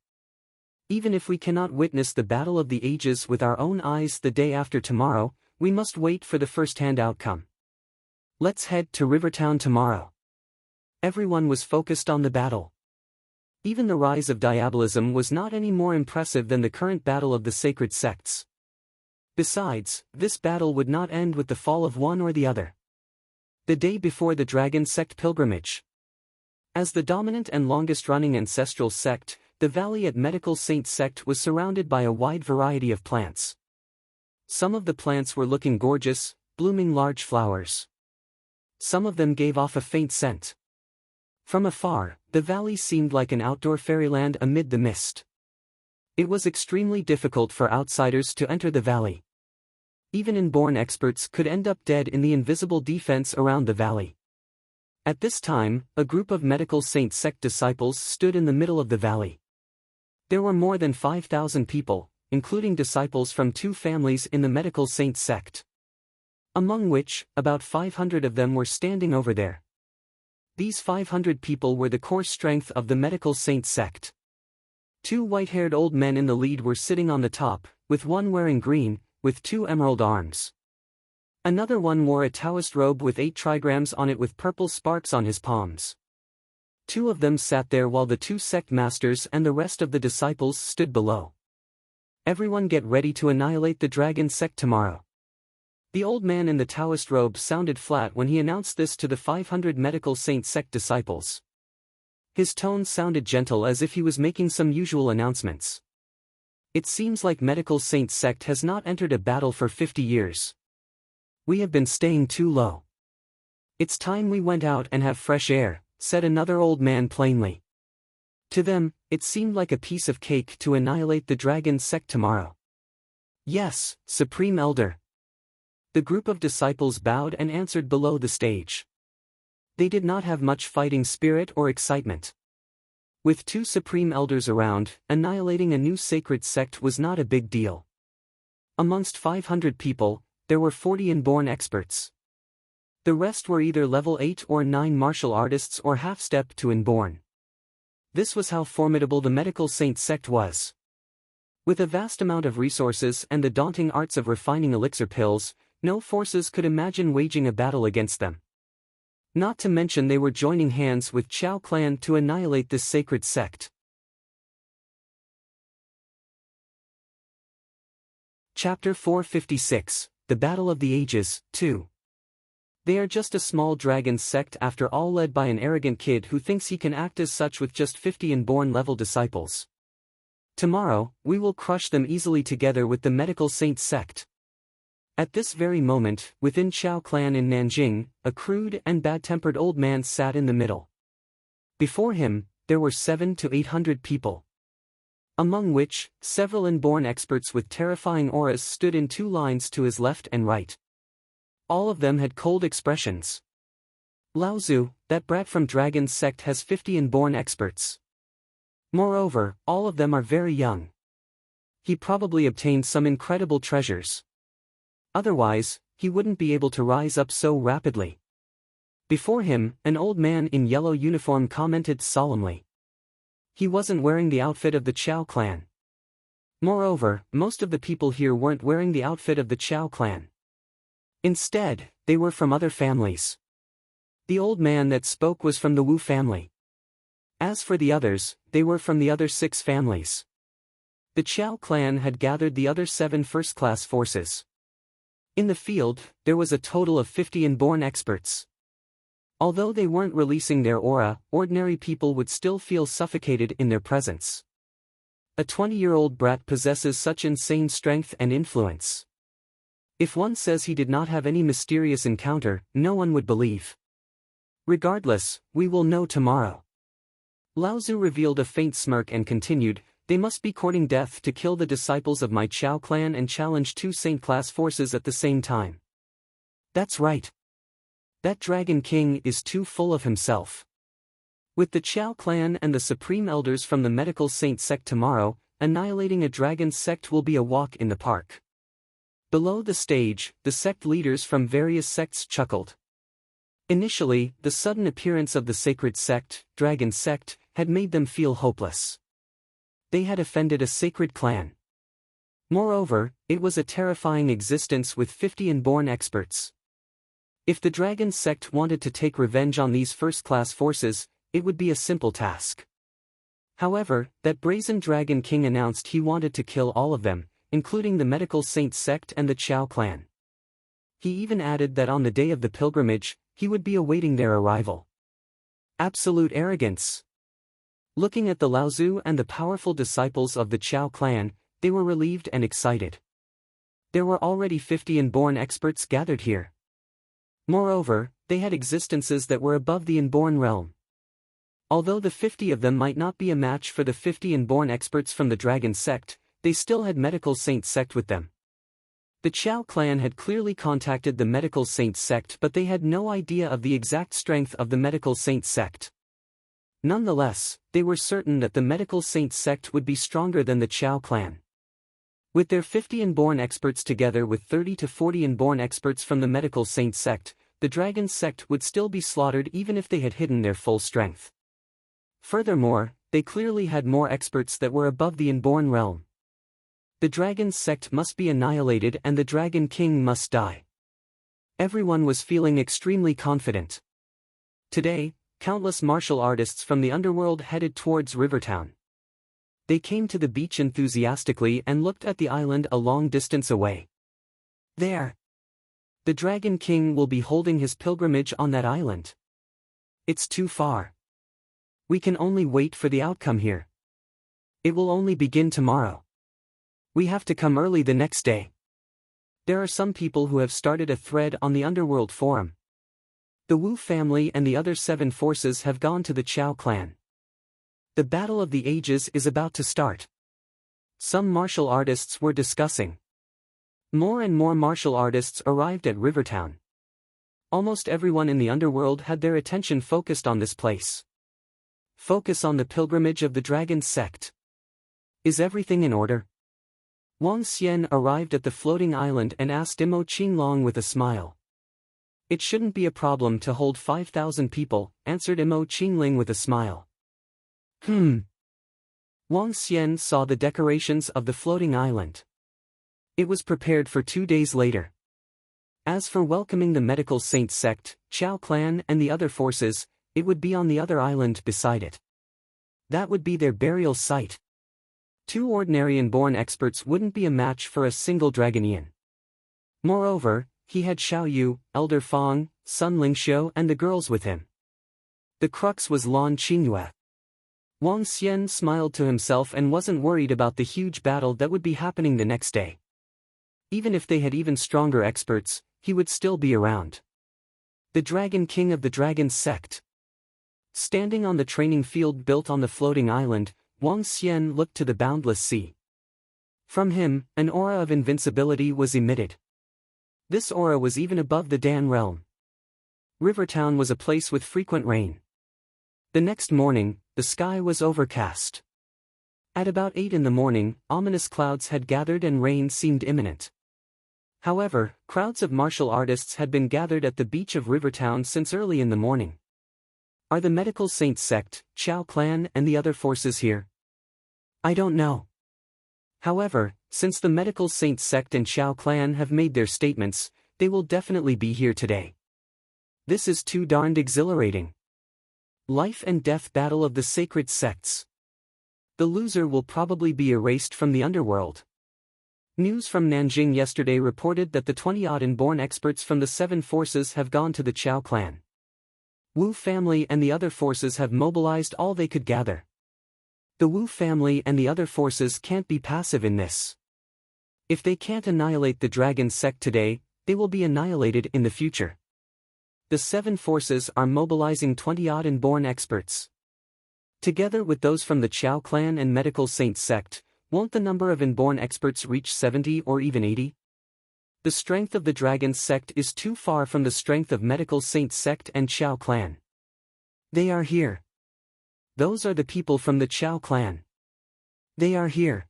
Even if we cannot witness the battle of the ages with our own eyes the day after tomorrow, we must wait for the first-hand outcome. Let's head to Rivertown tomorrow. Everyone was focused on the battle. Even the rise of diabolism was not any more impressive than the current battle of the sacred sects. Besides, this battle would not end with the fall of one or the other. The day before the dragon sect pilgrimage. As the dominant and longest-running ancestral sect, the valley at Medical Saint sect was surrounded by a wide variety of plants. Some of the plants were looking gorgeous, blooming large flowers. Some of them gave off a faint scent. From afar, the valley seemed like an outdoor fairyland amid the mist. It was extremely difficult for outsiders to enter the valley. Even inborn experts could end up dead in the invisible defense around the valley. At this time, a group of Medical Saint sect disciples stood in the middle of the valley. There were more than 5,000 people, including disciples from 2 families in the Medical Saint sect. Among which, about 500 of them were standing over there. These 500 people were the core strength of the Medical Saint sect. 2 white-haired old men in the lead were sitting on the top, with one wearing green, with 2 emerald arms. Another one wore a Taoist robe with 8 trigrams on it with purple sparks on his palms. 2 of them sat there while the 2 sect masters and the rest of the disciples stood below. Everyone get ready to annihilate the dragon sect tomorrow. The old man in the Taoist robe sounded flat when he announced this to the 500 Medical Saint sect disciples. His tone sounded gentle as if he was making some usual announcements. It seems like Medical Saint sect has not entered a battle for 50 years. We have been staying too low. It's time we went out and have fresh air, said another old man plainly. To them, it seemed like a piece of cake to annihilate the dragon sect tomorrow. Yes, Supreme Elder. The group of disciples bowed and answered below the stage. They did not have much fighting spirit or excitement. With 2 Supreme Elders around, annihilating a new sacred sect was not a big deal. Amongst 500 people, there were 40 inborn experts. The rest were either level 8 or 9 martial artists or half-step to inborn. This was how formidable the Medical Saint sect was. With a vast amount of resources and the daunting arts of refining elixir pills, no forces could imagine waging a battle against them. Not to mention they were joining hands with Chao clan to annihilate this sacred sect. Chapter 456, The Battle of the Ages, 2. They are just a small dragon sect after all, led by an arrogant kid who thinks he can act as such with just 50 inborn level disciples. Tomorrow, we will crush them easily together with the Medical Saint sect. At this very moment, within Chao clan in Nanjing, a crude and bad-tempered old man sat in the middle. Before him, there were 700 to 800 people. Among which, several inborn experts with terrifying auras stood in 2 lines to his left and right. All of them had cold expressions. Laozu, that brat from Dragon's sect, has 50 inborn experts. Moreover, all of them are very young. He probably obtained some incredible treasures. Otherwise, he wouldn't be able to rise up so rapidly. Before him, an old man in yellow uniform commented solemnly. He wasn't wearing the outfit of the Chao clan. Moreover, most of the people here weren't wearing the outfit of the Chao clan. Instead, they were from other families. The old man that spoke was from the Wu family. As for the others, they were from the other 6 families. The Chao clan had gathered the other 7 first-class forces. In the field, there was a total of 50 inborn experts. Although they weren't releasing their aura, ordinary people would still feel suffocated in their presence. A 20-year-old brat possesses such insane strength and influence. If one says he did not have any mysterious encounter, no one would believe. Regardless, we will know tomorrow. Laozu revealed a faint smirk and continued, they must be courting death to kill the disciples of my Chao clan and challenge 2 Saint-class forces at the same time. That's right. That Dragon King is too full of himself. With the Chao clan and the supreme elders from the medical saint sect tomorrow, annihilating a dragon sect will be a walk in the park. Below the stage, the sect leaders from various sects chuckled. Initially, the sudden appearance of the sacred sect, dragon sect, had made them feel hopeless. They had offended a sacred clan. Moreover, it was a terrifying existence with 50 inborn experts. If the dragon sect wanted to take revenge on these first-class forces, it would be a simple task. However, that brazen dragon king announced he wanted to kill all of them, including the medical saint sect and the Chao clan. He even added that on the day of the pilgrimage, he would be awaiting their arrival. Absolute arrogance. Looking at the Laozu and the powerful disciples of the Chao clan, they were relieved and excited. There were already 50 inborn experts gathered here. Moreover, they had existences that were above the inborn realm. Although the 50 of them might not be a match for the 50 inborn experts from the dragon sect, they still had medical saint sect with them. The Chao clan had clearly contacted the medical saint sect, but they had no idea of the exact strength of the medical saint sect. Nonetheless, they were certain that the medical saint sect would be stronger than the Chao clan. With their 50 inborn experts together with 30 to 40 inborn experts from the medical saint sect, the dragon sect would still be slaughtered even if they had hidden their full strength. Furthermore, they clearly had more experts that were above the inborn realm. The dragon sect must be annihilated and the dragon king must die. Everyone was feeling extremely confident. Today, countless martial artists from the underworld headed towards Rivertown. They came to the beach enthusiastically and looked at the island a long distance away. There! The Dragon King will be holding his pilgrimage on that island. It's too far. We can only wait for the outcome here. It will only begin tomorrow. We have to come early the next day. There are some people who have started a thread on the Underworld forum. The Wu family and the other 7 forces have gone to the Chao clan. The Battle of the Ages is about to start. Some martial artists were discussing. More and more martial artists arrived at Rivertown. Almost everyone in the underworld had their attention focused on this place. Focus on the pilgrimage of the dragon sect. Is everything in order? Wang Xian arrived at the floating island and asked Imo Qinglong with a smile. It shouldn't be a problem to hold 5,000 people, answered Imo Qingling with a smile. Wang Xian saw the decorations of the floating island. It was prepared for 2 days later. As for welcoming the medical saint sect, Chao clan and the other forces, it would be on the other island beside it. That would be their burial site. 2 ordinary inborn experts wouldn't be a match for a single Dragonian. Moreover, he had Xiao Yu, Elder Fong, Sun Lingxiu and the girls with him. The crux was Lan Qingyue. Wang Xian smiled to himself and wasn't worried about the huge battle that would be happening the next day. Even if they had even stronger experts, he would still be around. The Dragon King of the Dragon Sect. Standing on the training field built on the floating island, Wang Xian looked to the boundless sea. From him, an aura of invincibility was emitted. This aura was even above the Dan realm. Rivertown was a place with frequent rain. The next morning, the sky was overcast. At about 8 in the morning, ominous clouds had gathered and rain seemed imminent. However, crowds of martial artists had been gathered at the beach of Rivertown since early in the morning. Are the medical saint sect, Chao clan and the other forces here? I don't know. However, since the medical saint sect and Chao clan have made their statements, they will definitely be here today. This is too darned exhilarating. Life and death battle of the sacred sects. The loser will probably be erased from the underworld. News from Nanjing yesterday reported that the 20-odd inborn experts from the 7 forces have gone to the Chao clan. Wu family and the other forces have mobilized all they could gather. The Wu family and the other forces can't be passive in this. If they can't annihilate the dragon sect today, they will be annihilated in the future. The 7 forces are mobilizing 20-odd inborn experts. Together with those from the Chao clan and medical saint sect, won't the number of inborn experts reach 70 or even 80? The strength of the dragon sect is too far from the strength of medical saint sect and Chao clan. They are here. Those are the people from the Chao clan. They are here.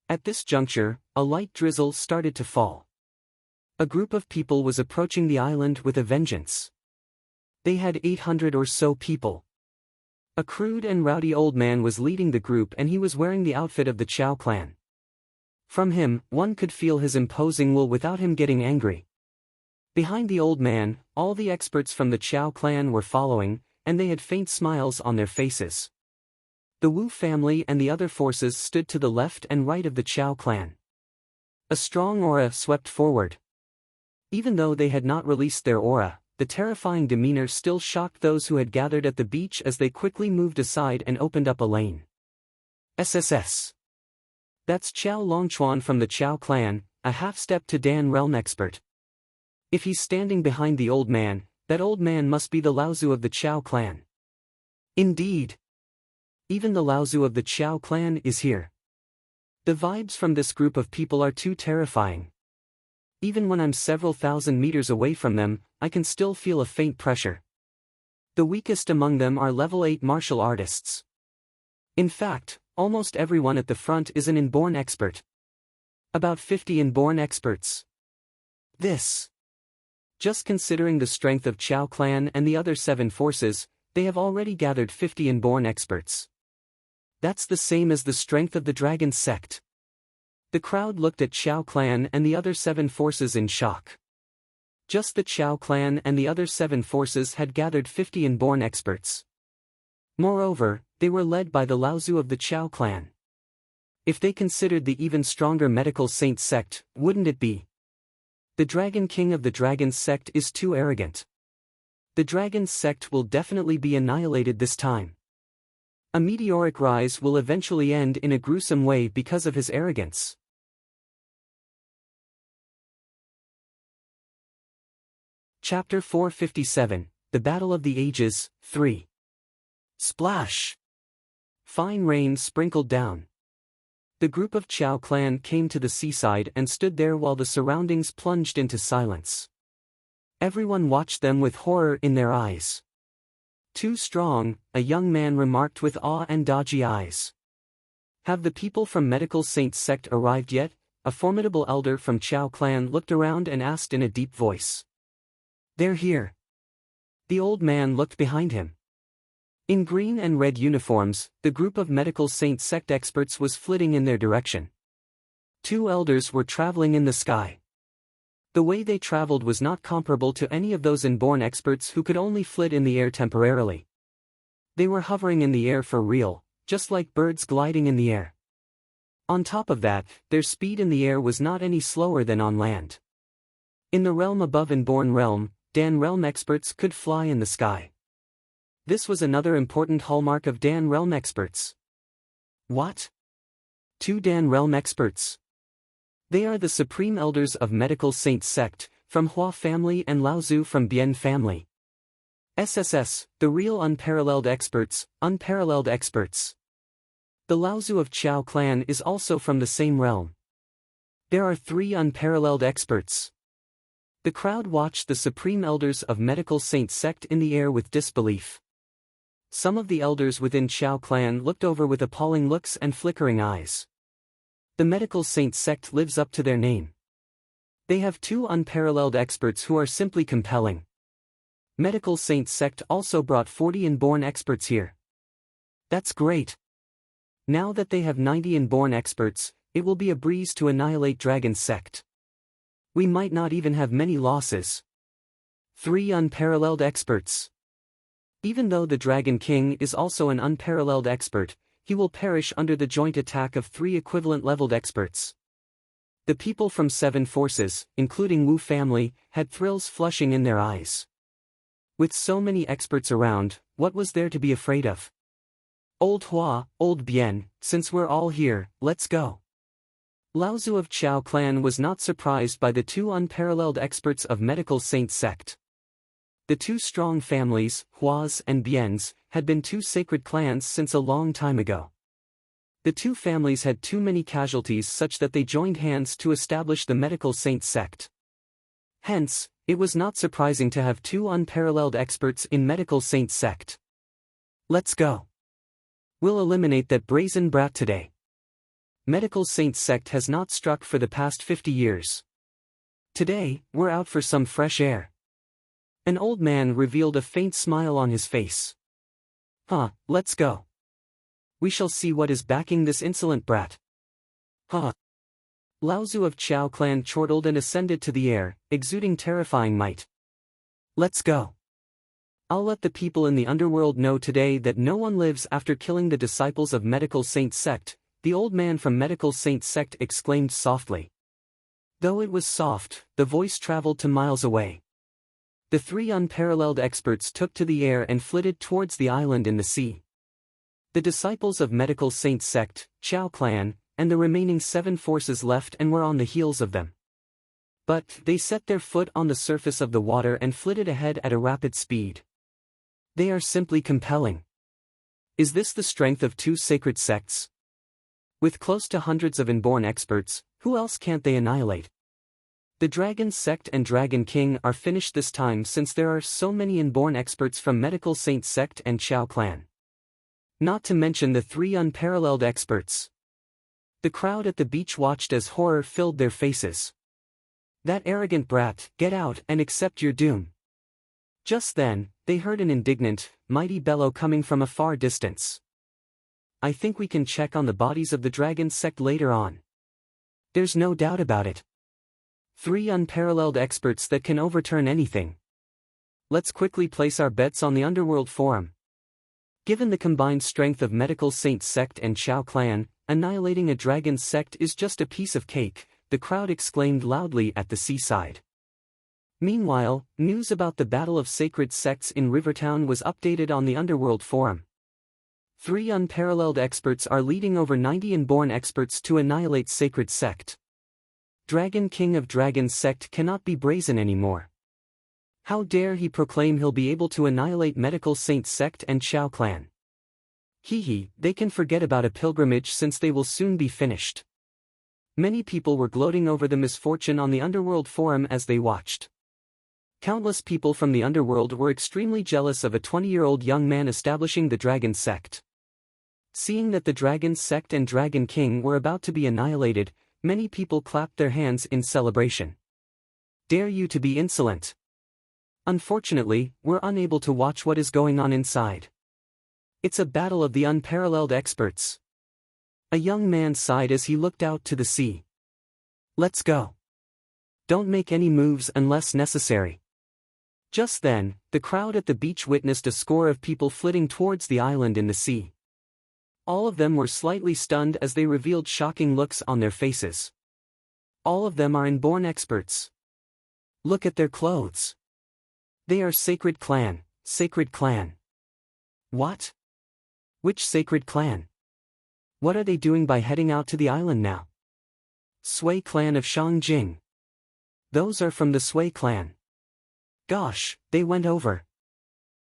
At this juncture, a light drizzle started to fall. A group of people was approaching the island with a vengeance. They had 800 or so people. A crude and rowdy old man was leading the group, and he was wearing the outfit of the Chao clan. From him, one could feel his imposing will without him getting angry. Behind the old man, all the experts from the Chao clan were following, and they had faint smiles on their faces. The Wu family and the other forces stood to the left and right of the Chao clan. A strong aura swept forward. Even though they had not released their aura, the terrifying demeanor still shocked those who had gathered at the beach as they quickly moved aside and opened up a lane. SSS. That's Chao Longchuan from the Chao clan, a half-step to Dan realm expert. If he's standing behind the old man, that old man must be the Laozu of the Chao clan. Indeed. Even the Laozu of the Chao clan is here. The vibes from this group of people are too terrifying. Even when I'm several thousand meters away from them, I can still feel a faint pressure. The weakest among them are level 8 martial artists. In fact, almost everyone at the front is an inborn expert. About 50 inborn experts. This. Just considering the strength of Chao clan and the other 7 forces, they have already gathered 50 inborn experts. That's the same as the strength of the dragon sect. The crowd looked at Chao clan and the other 7 forces in shock. Just the Chao clan and the other 7 forces had gathered 50 inborn experts. Moreover, they were led by the Laozu of the Chao clan. If they considered the even stronger medical saint sect, wouldn't it be? The Dragon King of the Dragon's sect is too arrogant. The Dragon's sect will definitely be annihilated this time. A meteoric rise will eventually end in a gruesome way because of his arrogance. Chapter 457, The Battle of the Ages, 3. Splash! Fine rain sprinkled down. The group of Chao clan came to the seaside and stood there while the surroundings plunged into silence. Everyone watched them with horror in their eyes. Too strong, a young man remarked with awe and dodgy eyes. Have the people from Medical Saint sect arrived yet? A formidable elder from Chao clan looked around and asked in a deep voice. They're here. The old man looked behind him. In green and red uniforms, the group of Medical Saint sect experts was flitting in their direction. 2 elders were traveling in the sky. The way they traveled was not comparable to any of those inborn experts who could only flit in the air temporarily. They were hovering in the air for real, just like birds gliding in the air. On top of that, their speed in the air was not any slower than on land. In the realm above inborn realm, Dan realm experts could fly in the sky. This was another important hallmark of Dan realm experts. What? 2 Dan realm experts. They are the supreme elders of Medical Saint sect, from Hua family and Laozu from Bian family. SSS, the real unparalleled experts, unparalleled experts. The Laozu of Chao clan is also from the same realm. There are 3 unparalleled experts. The crowd watched the supreme elders of Medical Saint sect in the air with disbelief. Some of the elders within Chao clan looked over with appalling looks and flickering eyes. The Medical Saint sect lives up to their name. They have 2 unparalleled experts who are simply compelling. Medical Saint sect also brought 40 inborn experts here. That's great. Now that they have 90 inborn experts, it will be a breeze to annihilate Dragon sect. We might not even have many losses. 3 unparalleled experts. Even though the Dragon King is also an unparalleled expert, he will perish under the joint attack of 3 equivalent-leveled experts. The people from 7 forces, including Wu family, had thrills flushing in their eyes. With so many experts around, what was there to be afraid of? Old Hua, Old Bian, since we're all here, let's go. Laozu of Chao clan was not surprised by the 2 unparalleled experts of Medical Saint sect. The 2 strong families, Huas and Biens, had been 2 sacred clans since a long time ago. The 2 families had too many casualties such that they joined hands to establish the Medical Saint sect. Hence, it was not surprising to have 2 unparalleled experts in Medical Saint sect. Let's go. We'll eliminate that brazen brat today. Medical Saint sect has not struck for the past 50 years. Today, we're out for some fresh air. An old man revealed a faint smile on his face. Let's go. We shall see what is backing this insolent brat. Lao Tzu of Chao clan chortled and ascended to the air, exuding terrifying might. Let's go. I'll let the people in the underworld know today that no one lives after killing the disciples of Medical Saint sect, the old man from Medical Saint sect exclaimed softly. Though it was soft, the voice traveled to miles away. The three unparalleled experts took to the air and flitted towards the island in the sea. The disciples of Medical Saint sect, Chao clan, and the remaining 7 forces left and were on the heels of them. But they set their foot on the surface of the water and flitted ahead at a rapid speed. They are simply compelling. Is this the strength of 2 sacred sects? With close to hundreds of inborn experts, who else can't they annihilate? The Dragon Sect and Dragon King are finished this time since there are so many inborn experts from Medical Saint sect and Chao clan. Not to mention the 3 unparalleled experts. The crowd at the beach watched as horror filled their faces. That arrogant brat, get out and accept your doom. Just then, they heard an indignant, mighty bellow coming from a far distance. I think we can check on the bodies of the Dragon Sect later on. There's no doubt about it. 3 unparalleled experts that can overturn anything. Let's quickly place our bets on the Underworld Forum. Given the combined strength of Medical Saint sect and Chao clan, annihilating a Dragon Sect is just a piece of cake, the crowd exclaimed loudly at the seaside. Meanwhile, news about the Battle of Sacred Sects in Rivertown was updated on the Underworld Forum. 3 unparalleled experts are leading over 90 inborn experts to annihilate Sacred Sect. Dragon King of Dragon Sect cannot be brazen anymore. How dare he proclaim he'll be able to annihilate Medical Saint sect and Chao clan. They can forget about a pilgrimage since they will soon be finished. Many people were gloating over the misfortune on the Underworld Forum as they watched. Countless people from the Underworld were extremely jealous of a 20-year-old young man establishing the Dragon Sect. Seeing that the Dragon Sect and Dragon King were about to be annihilated, many people clapped their hands in celebration. Dare you to be insolent! Unfortunately, we're unable to watch what is going on inside. It's a battle of the unparalleled experts. A young man sighed as he looked out to the sea. Let's go. Don't make any moves unless necessary. Just then, the crowd at the beach witnessed a score of people flitting towards the island in the sea. All of them were slightly stunned as they revealed shocking looks on their faces. All of them are inborn experts. Look at their clothes. They are Sacred Clan, Sacred Clan. What? Which Sacred Clan? What are they doing by heading out to the island now? Sui Clan of Shangjing. Those are from the Sui Clan. Gosh, they went over.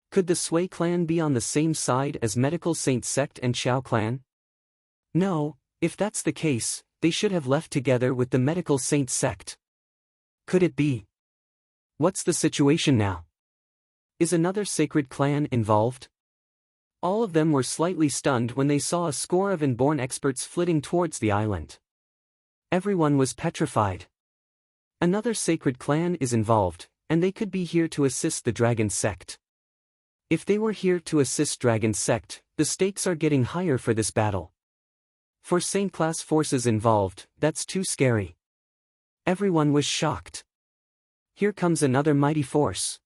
Could the Sui Clan be on the same side as Medical Saint sect and Chao Clan? No, if that's the case, they should have left together with the Medical Saint sect. Could it be? What's the situation now? Is another Sacred Clan involved? All of them were slightly stunned when they saw a score of inborn experts flitting towards the island. Everyone was petrified. Another Sacred Clan is involved, and they could be here to assist the Dragon Sect. If they were here to assist Dragon Sect, the stakes are getting higher for this battle. For Saint-class forces involved, that's too scary. Everyone was shocked. Here comes another mighty force.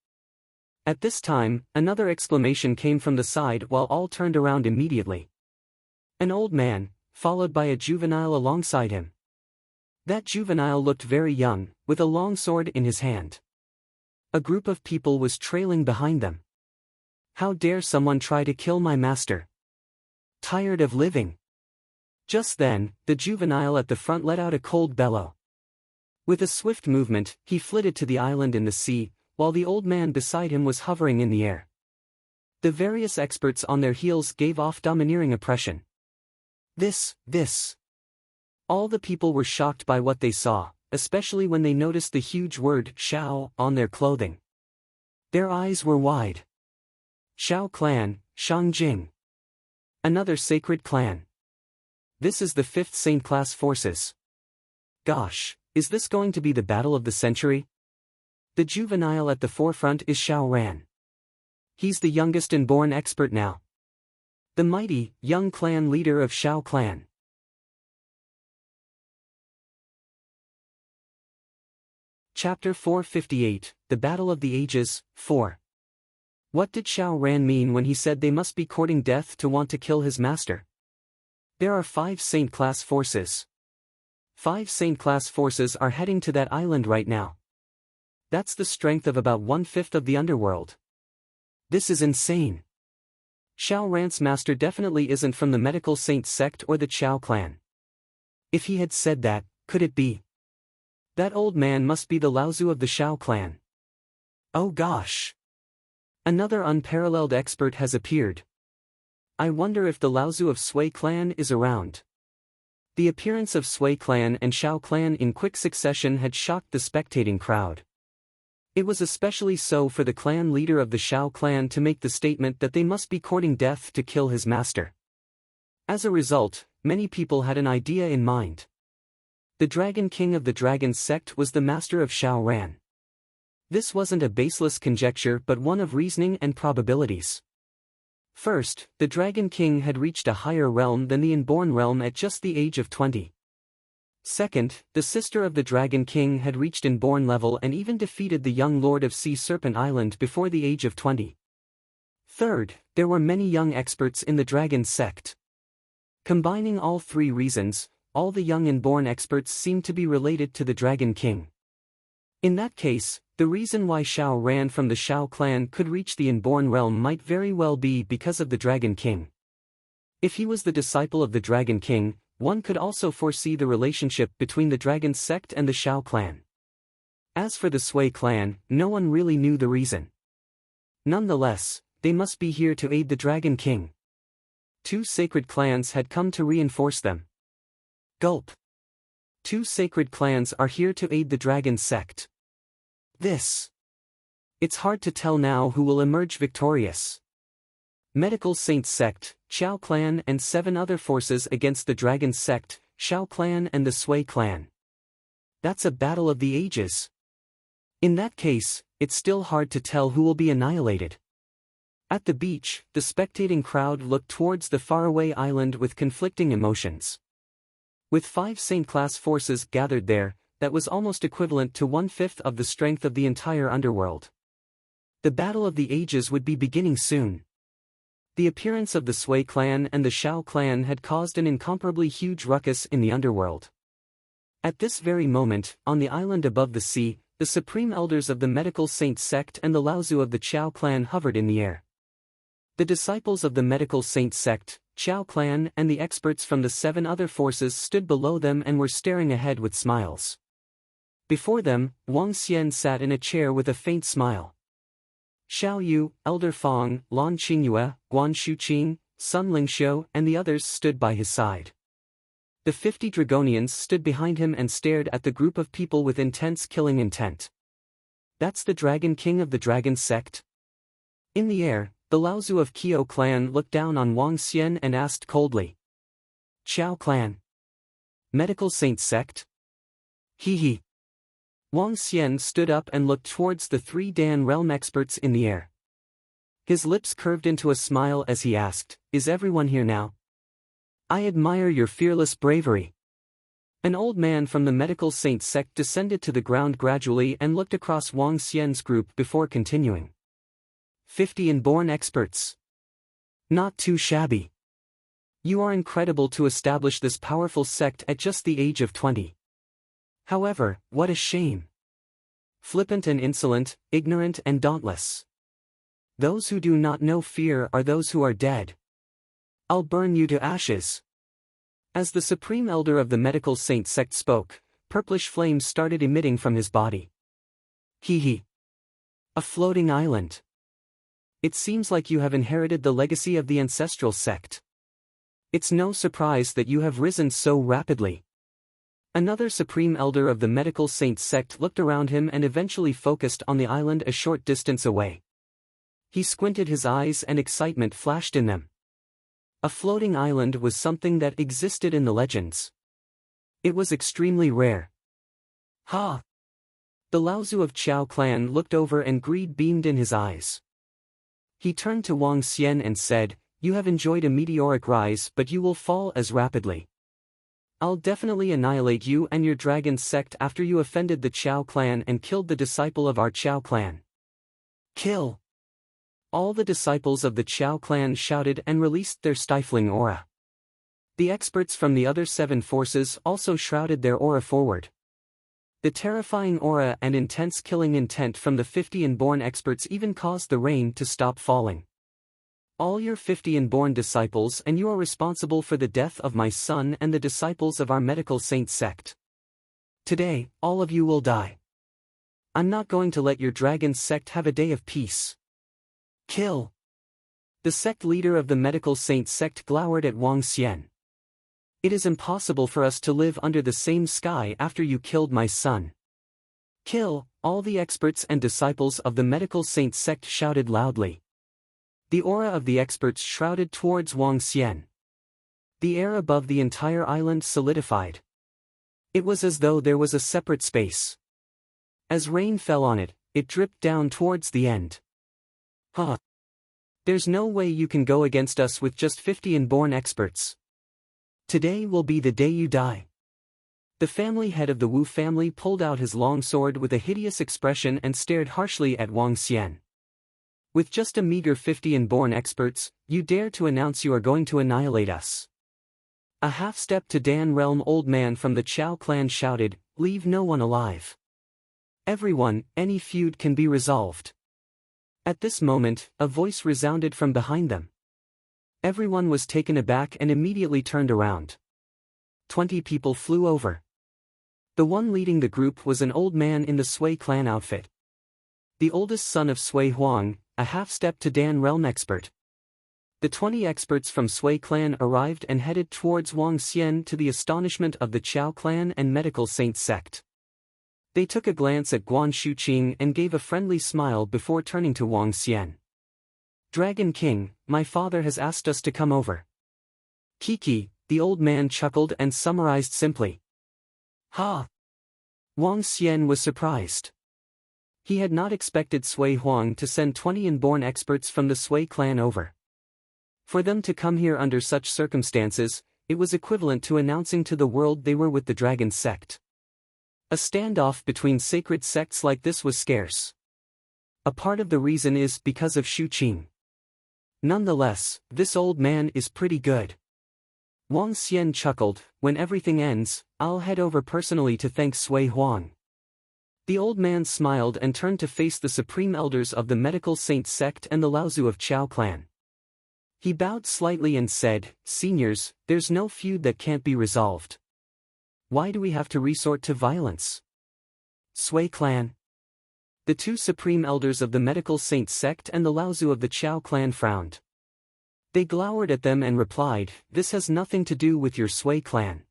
At this time, another exclamation came from the side while all turned around immediately. An old man, followed by a juvenile alongside him. That juvenile looked very young, with a long sword in his hand. A group of people was trailing behind them. How dare someone try to kill my master? Tired of living? Just then, the juvenile at the front let out a cold bellow. With a swift movement, he flitted to the island in the sea, while the old man beside him was hovering in the air. The various experts on their heels gave off domineering oppression. This. All the people were shocked by what they saw, especially when they noticed the huge word Shao on their clothing. Their eyes were wide. Shao Clan, Shangjing. Another sacred clan. This is the 5th Saint class forces. Gosh, is this going to be the battle of the century? The juvenile at the forefront is Xiao Ran. He's the youngest and born expert now. The mighty, young clan leader of Xiao clan. Chapter 458, The Battle of the Ages, 4. What did Xiao Ran mean when he said they must be courting death to want to kill his master? There are 5 Saint class forces. 5 Saint class forces are heading to that island right now. That's the strength of about 1/5 of the underworld. This is insane. Xiao Ran's master definitely isn't from the medical saint sect or the Qiao clan. If he had said that, could it be? That old man must be the Laozu of the Xiao clan. Oh gosh! Another unparalleled expert has appeared. I wonder if the Laozu of Sui clan is around. The appearance of Sui clan and Xiao clan in quick succession had shocked the spectating crowd. It was especially so for the clan leader of the Xiao clan to make the statement that they must be courting death to kill his master. As a result, many people had an idea in mind. The Dragon King of the Dragon sect was the master of Xiao Ran. This wasn't a baseless conjecture but one of reasoning and probabilities. First, the Dragon King had reached a higher realm than the Inborn realm at just the age of 20. Second, the sister of the Dragon King had reached Inborn level and even defeated the young lord of Sea Serpent Island before the age of 20. Third, there were many young experts in the Dragon sect. Combining all 3 reasons, all the young Inborn experts seemed to be related to the Dragon King. In that case, the reason why Xiao Ran from the Xiao clan could reach the Inborn realm might very well be because of the Dragon King. If he was the disciple of the Dragon King, one could also foresee the relationship between the Dragon sect and the Xiao clan. As for the Sui clan, no one really knew the reason. Nonetheless, they must be here to aid the Dragon King. 2 sacred clans had come to reinforce them. Gulp. 2 sacred clans are here to aid the Dragon sect. It's hard to tell now who will emerge victorious. Medical Saint sect, Qiao clan and 7 other forces against the Dragon sect, Xiao clan and the Sui clan. That's a battle of the ages. In that case, it's still hard to tell who will be annihilated. At the beach, the spectating crowd looked towards the faraway island with conflicting emotions. With 5 Saint class forces gathered there, that was almost equivalent to 1/5 of the strength of the entire underworld. The battle of the ages would be beginning soon. The appearance of the Sui clan and the Xiao clan had caused an incomparably huge ruckus in the underworld. At this very moment, on the island above the sea, the supreme elders of the medical saint sect and the Laozu of the Qiao clan hovered in the air. The disciples of the medical saint sect, Qiao clan and the experts from the 7 other forces stood below them and were staring ahead with smiles. Before them, Wang Xian sat in a chair with a faint smile. Xiao Yu, Elder Fong, Lan Qingyue, Guan Shuqing, Sun Lingxiu and the others stood by his side. The 50 Dragonians stood behind him and stared at the group of people with intense killing intent. That's the Dragon King of the Dragon sect? In the air, the Laozu of Qiao clan looked down on Wang Xian and asked coldly. Qiao clan? Medical saint sect? He. Wang Xian stood up and looked towards the 3 Dan realm experts in the air. His lips curved into a smile as he asked, "Is everyone here now? I admire your fearless bravery." An old man from the medical saint sect descended to the ground gradually and looked across Wang Xian's group before continuing. 50 inborn experts. Not too shabby. You are incredible to establish this powerful sect at just the age of 20. However, what a shame. Flippant and insolent, ignorant and dauntless. Those who do not know fear are those who are dead. I'll burn you to ashes. As the supreme elder of the medical saint sect spoke, purplish flames started emitting from his body. He. A floating island. It seems like you have inherited the legacy of the ancestral sect. It's no surprise that you have risen so rapidly. Another supreme elder of the medical saint sect looked around him and eventually focused on the island a short distance away. He squinted his eyes and excitement flashed in them. A floating island was something that existed in the legends. It was extremely rare. Ha! The Laozu of Chao clan looked over and greed beamed in his eyes. He turned to Wang Xian and said, "You have enjoyed a meteoric rise, but you will fall as rapidly. I'll definitely annihilate you and your dragon sect after you offended the Chao clan and killed the disciple of our Chao clan." Kill! All the disciples of the Chao clan shouted and released their stifling aura. The experts from the other 7 forces also shrouded their aura forward. The terrifying aura and intense killing intent from the 50 Inborn experts even caused the rain to stop falling. "All your 50 Inborn disciples, and you are responsible for the death of my son and the disciples of our medical saint sect. Today, all of you will die. I'm not going to let your dragon sect have a day of peace. Kill!" The sect leader of the medical saint sect glowered at Wang Xian. "It is impossible for us to live under the same sky after you killed my son. Kill!" All the experts and disciples of the medical saint sect shouted loudly. The aura of the experts shrouded towards Wang Xian. The air above the entire island solidified. It was as though there was a separate space. As rain fell on it, it dripped down towards the end. Huh. There's no way you can go against us with just 50 Inborn experts. Today will be the day you die. The family head of the Wu family pulled out his long sword with a hideous expression and stared harshly at Wang Xian. "With just a meager 50 Inborn experts, you dare to announce you are going to annihilate us?" A half-step to Dan realm old man from the Chao clan shouted, "Leave no one alive. Everyone, any feud can be resolved." At this moment, a voice resounded from behind them. Everyone was taken aback and immediately turned around. 20 people flew over. The one leading the group was an old man in the Sui clan outfit. The oldest son of Sui Huang, a half-step to Dan realm expert. The 20 experts from Sui clan arrived and headed towards Wang Xian to the astonishment of the Chao clan and medical saint sect. They took a glance at Guan Shuqing and gave a friendly smile before turning to Wang Xian. "Dragon King, my father has asked us to come over." "Kiki," the old man chuckled and summarized simply. "Ha!" Wang Xian was surprised. He had not expected Sui Huang to send 20 Inborn experts from the Sui clan over. For them to come here under such circumstances, it was equivalent to announcing to the world they were with the dragon sect. A standoff between sacred sects like this was scarce. A part of the reason is because of Shuqing. Nonetheless, this old man is pretty good. Wang Xian chuckled, "When everything ends, I'll head over personally to thank Sui Huang." The old man smiled and turned to face the supreme elders of the medical saint sect and the Laozu of Chao clan. He bowed slightly and said, "Seniors, there's no feud that can't be resolved. Why do we have to resort to violence?" Sui clan. The 2 supreme elders of the medical saint sect and the Laozu of the Chao clan frowned. They glowered at them and replied, "This has nothing to do with your Sui clan.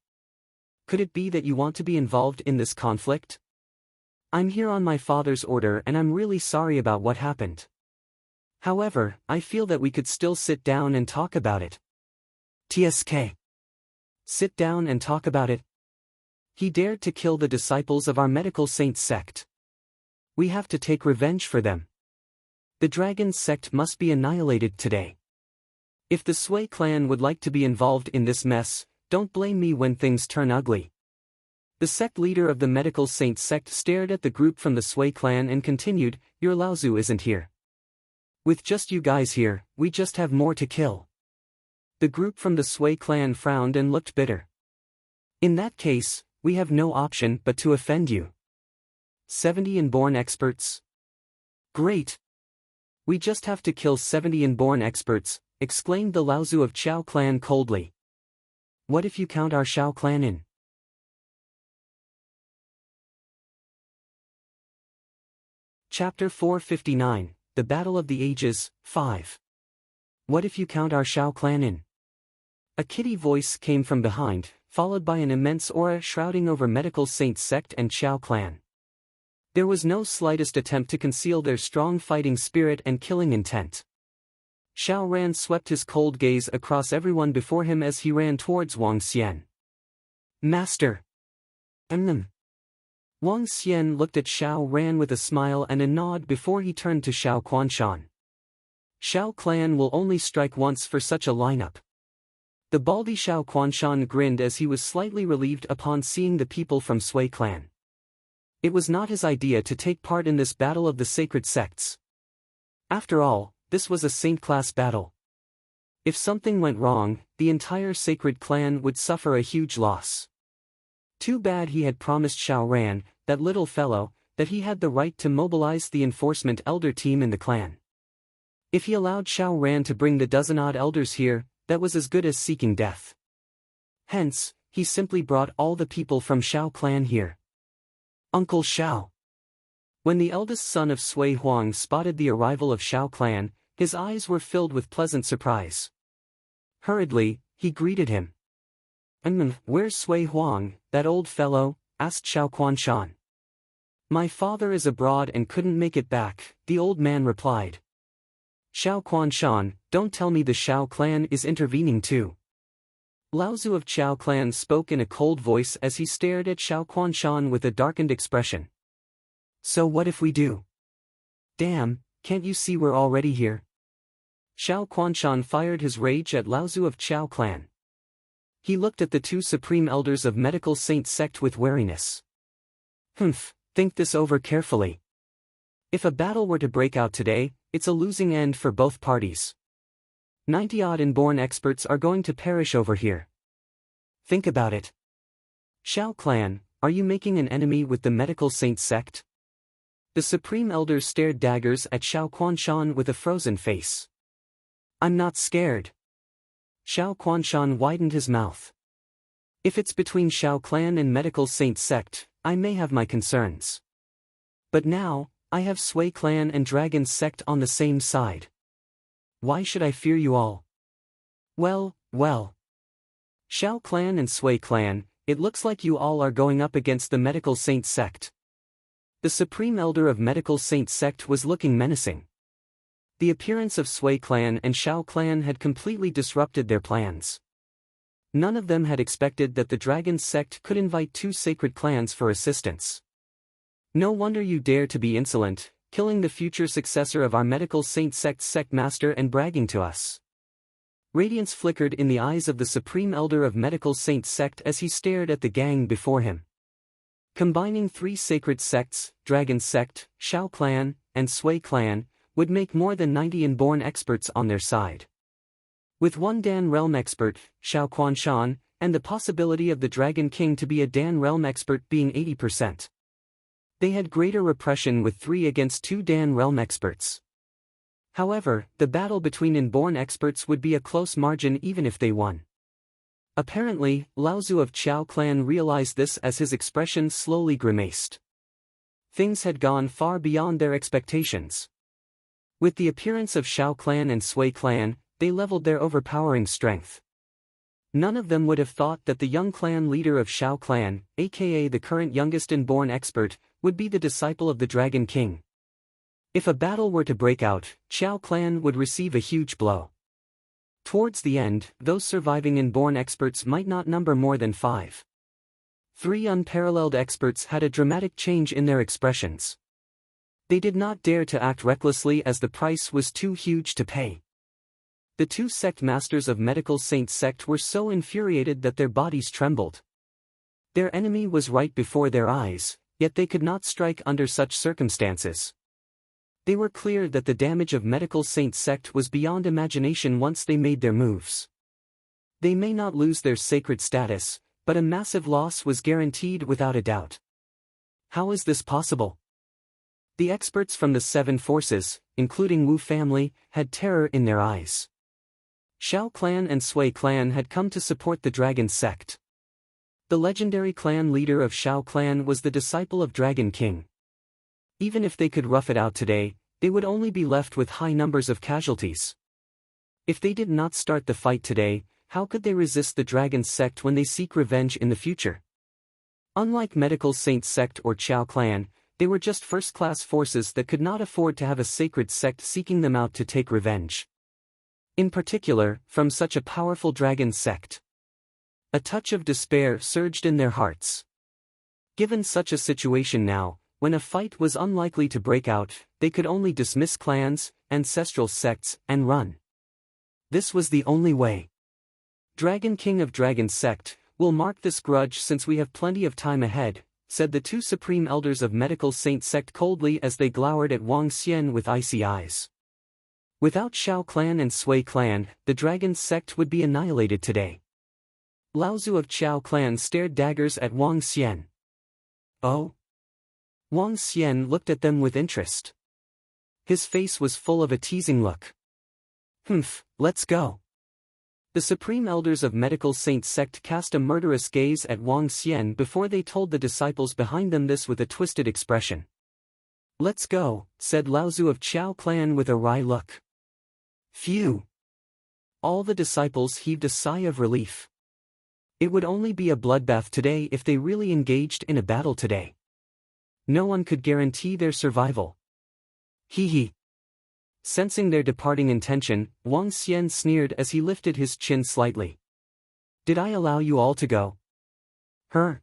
Could it be that you want to be involved in this conflict? I'm here on my father's order and I'm really sorry about what happened. However, I feel that we could still sit down and talk about it." TSK. Sit down and talk about it? He dared to kill the disciples of our medical saint sect. We have to take revenge for them. The dragon sect must be annihilated today. If the Sui clan would like to be involved in this mess, don't blame me when things turn ugly. The sect leader of the medical saint sect stared at the group from the Sui clan and continued, "Your Laozu isn't here. With just you guys here, we just have more to kill." The group from the Sui clan frowned and looked bitter. "In that case, we have no option but to offend you. 70 Inborn experts? Great! We just have to kill 70 Inborn experts," exclaimed the Laozu of Chao clan coldly. "What if you count our Shao clan in?" Chapter 459, The Battle of the Ages, 5. What if you count our Shao clan in? A kitty voice came from behind, followed by an immense aura shrouding over medical saint sect and Chao clan. There was no slightest attempt to conceal their strong fighting spirit and killing intent. Xiao Ran swept his cold gaze across everyone before him as he ran towards Wang Xian. Master! Wang Xian looked at Xiao Ran with a smile and a nod before he turned to Xiao Quanshan. Xiao Clan will only strike once for such a lineup. The baldy Xiao Quanshan grinned as he was slightly relieved upon seeing the people from Sui Clan. It was not his idea to take part in this battle of the sacred sects. After all, this was a saint-class battle. If something went wrong, the entire sacred clan would suffer a huge loss. Too bad he had promised Xiao Ran, that little fellow, that he had the right to mobilize the enforcement elder team in the clan. If he allowed Xiao Ran to bring the dozen-odd elders here, that was as good as seeking death. Hence, he simply brought all the people from Xiao Clan here. Uncle Xiao. When the eldest son of Sui Huang spotted the arrival of Xiao Clan, his eyes were filled with pleasant surprise. Hurriedly, he greeted him. Where's Sui Huang, that old fellow?" asked Xiao Quanshan. "My father is abroad and couldn't make it back," the old man replied. "Xiao Quanshan, don't tell me the Xiao clan is intervening too." Laozu of Xiao clan spoke in a cold voice as he stared at Xiao Quanshan with a darkened expression. "So what if we do?" "Damn, can't you see we're already here?" Xiao Quanshan fired his rage at Laozu of Xiao clan. He looked at the two supreme elders of medical saint sect with wariness. Think this over carefully. If a battle were to break out today, it's a losing end for both parties. 90-odd inborn experts are going to perish over here. Think about it. Xiao clan, are you making an enemy with the medical saint sect? The supreme elders stared daggers at Xiao Quanshan with a frozen face. "I'm not scared." Xiao Quanshan widened his mouth. "If it's between Xiao clan and medical saint sect, I may have my concerns. But now, I have Sui clan and dragon sect on the same side. Why should I fear you all?" Well. Xiao clan and Sui clan, it looks like you all are going up against the medical saint sect. The supreme elder of medical saint sect was looking menacing. The appearance of Sui clan and Xiao clan had completely disrupted their plans. None of them had expected that the dragon sect could invite two sacred clans for assistance. "No wonder you dare to be insolent, killing the future successor of our medical saint sect master and bragging to us." Radiance flickered in the eyes of the supreme elder of medical saint sect as he stared at the gang before him. Combining three sacred sects, dragon sect, Xiao clan, and Sui clan, would make more than 90 inborn experts on their side. With one Dan realm expert, Xiao Quanshan, and the possibility of the Dragon King to be a Dan realm expert being 80%. They had greater repression with 3 against 2 Dan realm experts. However, the battle between inborn experts would be a close margin even if they won. Apparently, Laozu of Qiao clan realized this as his expression slowly grimaced. Things had gone far beyond their expectations. With the appearance of Xiao clan and Sui clan, they leveled their overpowering strength. None of them would have thought that the young clan leader of Xiao clan, aka the current youngest inborn expert, would be the disciple of the Dragon King. If a battle were to break out, Xiao clan would receive a huge blow. Towards the end, those surviving inborn experts might not number more than 5. 3 unparalleled experts had a dramatic change in their expressions. They did not dare to act recklessly as the price was too huge to pay. The 2 sect masters of medical saint sect were so infuriated that their bodies trembled. Their enemy was right before their eyes, yet they could not strike under such circumstances. They were clear that the damage of medical saint sect was beyond imagination once they made their moves. They may not lose their sacred status, but a massive loss was guaranteed without a doubt. How is this possible? The experts from the 7 forces, including Wu family, had terror in their eyes. Xiao clan and Sui clan had come to support the dragon sect. The legendary clan leader of Xiao clan was the disciple of Dragon King. Even if they could rough it out today, they would only be left with high numbers of casualties. If they did not start the fight today, how could they resist the dragon sect when they seek revenge in the future? Unlike medical saint sect or Qiao clan, they were just first-class forces that could not afford to have a sacred sect seeking them out to take revenge. In particular, from such a powerful dragon sect. A touch of despair surged in their hearts. Given such a situation now, when a fight was unlikely to break out, they could only dismiss clans, ancestral sects, and run. This was the only way. Dragon King of Dragon Sect, we'll mark this grudge since we have plenty of time ahead, said the two supreme elders of Medical Saint Sect coldly as they glowered at Wang Xian with icy eyes. Without Shao Clan and Sui Clan, the Dragon Sect would be annihilated today. Laozu of Chao Clan stared daggers at Wang Xian. Oh? Wang Xian looked at them with interest. His face was full of a teasing look. Let's go. The supreme elders of Medical Saint Sect cast a murderous gaze at Wang Xian before they told the disciples behind them this with a twisted expression. Let's go, said Laozu of Chao Clan with a wry look. Phew. All the disciples heaved a sigh of relief. It would only be a bloodbath today if they really engaged in a battle today. No one could guarantee their survival. Hee. Sensing their departing intention, Wang Xian sneered as he lifted his chin slightly. Did I allow you all to go? Her.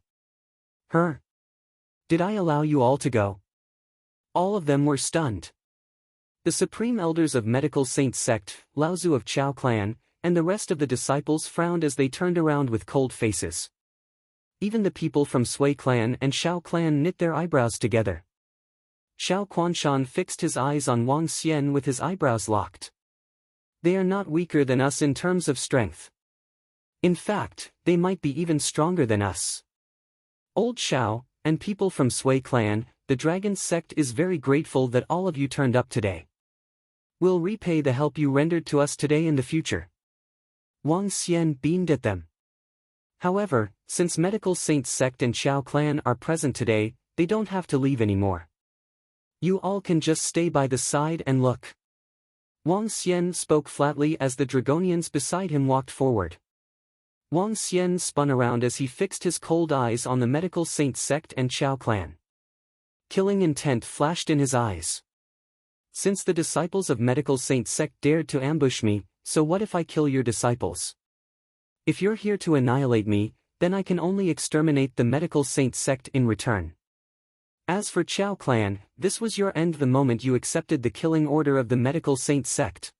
Did I allow you all to go? All of them were stunned. The supreme elders of Medical Saint Sect, Laozu of Chao Clan, and the rest of the disciples frowned as they turned around with cold faces. Even the people from Sui Clan and Shao Clan knit their eyebrows together. Xiao Quanshan fixed his eyes on Wang Xian with his eyebrows locked. They are not weaker than us in terms of strength. In fact, they might be even stronger than us. Old Xiao, and people from Sui Clan, the Dragon Sect is very grateful that all of you turned up today. We'll repay the help you rendered to us today in the future. Wang Xian beamed at them. However, since Medical Saint Sect and Shao Clan are present today, they don't have to leave anymore. You all can just stay by the side and look. Wang Xian spoke flatly as the Dragonians beside him walked forward. Wang Xian spun around as he fixed his cold eyes on the Medical Saint Sect and Shao Clan. Killing intent flashed in his eyes. Since the disciples of Medical Saint Sect dared to ambush me, so what if I kill your disciples? If you're here to annihilate me, then I can only exterminate the Medical Saint Sect in return. As for Chao Clan, this was your end the moment you accepted the killing order of the Medical Saint Sect.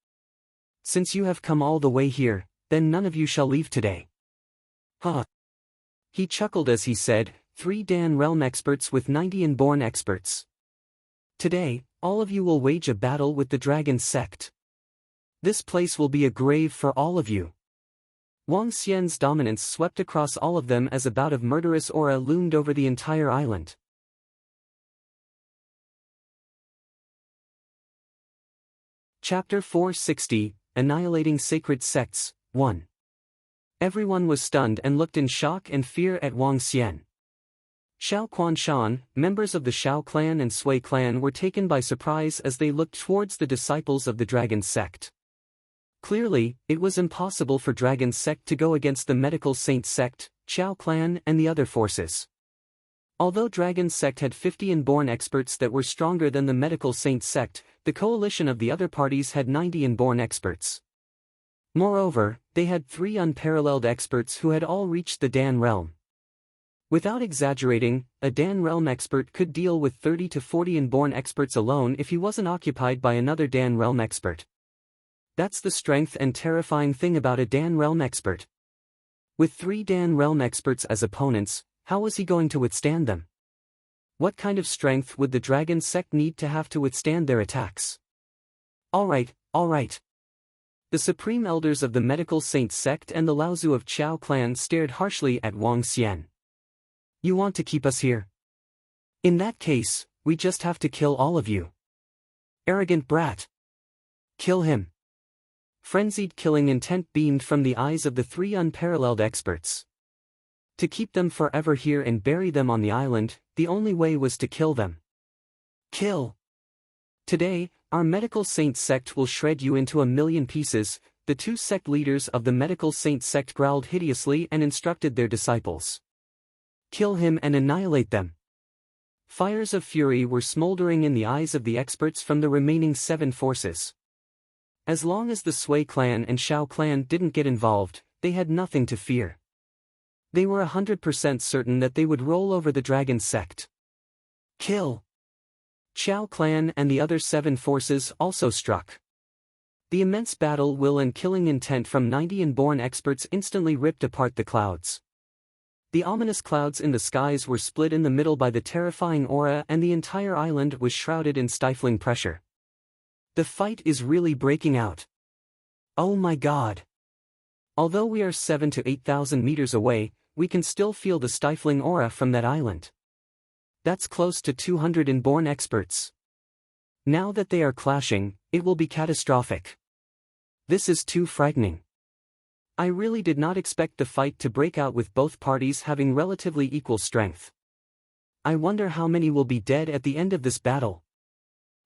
Since you have come all the way here, then none of you shall leave today. Huh. He chuckled as he said, 3 Dan Realm experts with 90 inborn experts. Today, all of you will wage a battle with the Dragon Sect. This place will be a grave for all of you. Wang Xian's dominance swept across all of them as a bout of murderous aura loomed over the entire island. Chapter 460, Annihilating Sacred Sects, 1. Everyone was stunned and looked in shock and fear at Wang Xian. Xiao Quanshan, members of the Shao Clan and Sui Clan were taken by surprise as they looked towards the disciples of the Dragon Sect. Clearly, it was impossible for Dragon Sect to go against the Medical Saint Sect, Chao Clan and the other forces. Although Dragon Sect had 50 inborn experts that were stronger than the Medical Saint Sect, the coalition of the other parties had 90 inborn experts. Moreover, they had 3 unparalleled experts who had all reached the Dan realm. Without exaggerating, a Dan realm expert could deal with 30 to 40 inborn experts alone if he wasn't occupied by another Dan realm expert. That's the strength and terrifying thing about a Dan realm expert. With 3 Dan realm experts as opponents, how was he going to withstand them? What kind of strength would the Dragon Sect need to have to withstand their attacks? All right. The supreme elders of the Medical Saint Sect and the Laozu of Chao Clan stared harshly at Wang Xian. You want to keep us here? In that case, we just have to kill all of you. Arrogant brat. Kill him. Frenzied killing intent beamed from the eyes of the 3 unparalleled experts. To keep them forever here and bury them on the island, the only way was to kill them. Kill. Today, our Medical Saint Sect will shred you into 1,000,000 pieces, the 2 sect leaders of the Medical Saint Sect growled hideously and instructed their disciples. Kill him and annihilate them. Fires of fury were smoldering in the eyes of the experts from the remaining 7 forces. As long as the Sui clan and Shao clan didn't get involved, they had nothing to fear. They were 100% certain that they would roll over the dragon sect. Kill! Shao clan and the other 7 forces also struck. The immense battle will and killing intent from 90 inborn experts instantly ripped apart the clouds. The ominous clouds in the skies were split in the middle by the terrifying aura, and the entire island was shrouded in stifling pressure. The fight is really breaking out. Oh my god! Although we are 7 to 8,000 meters away, we can still feel the stifling aura from that island. That's close to 200 inborn experts. Now that they are clashing, it will be catastrophic. This is too frightening. I really did not expect the fight to break out with both parties having relatively equal strength. I wonder how many will be dead at the end of this battle.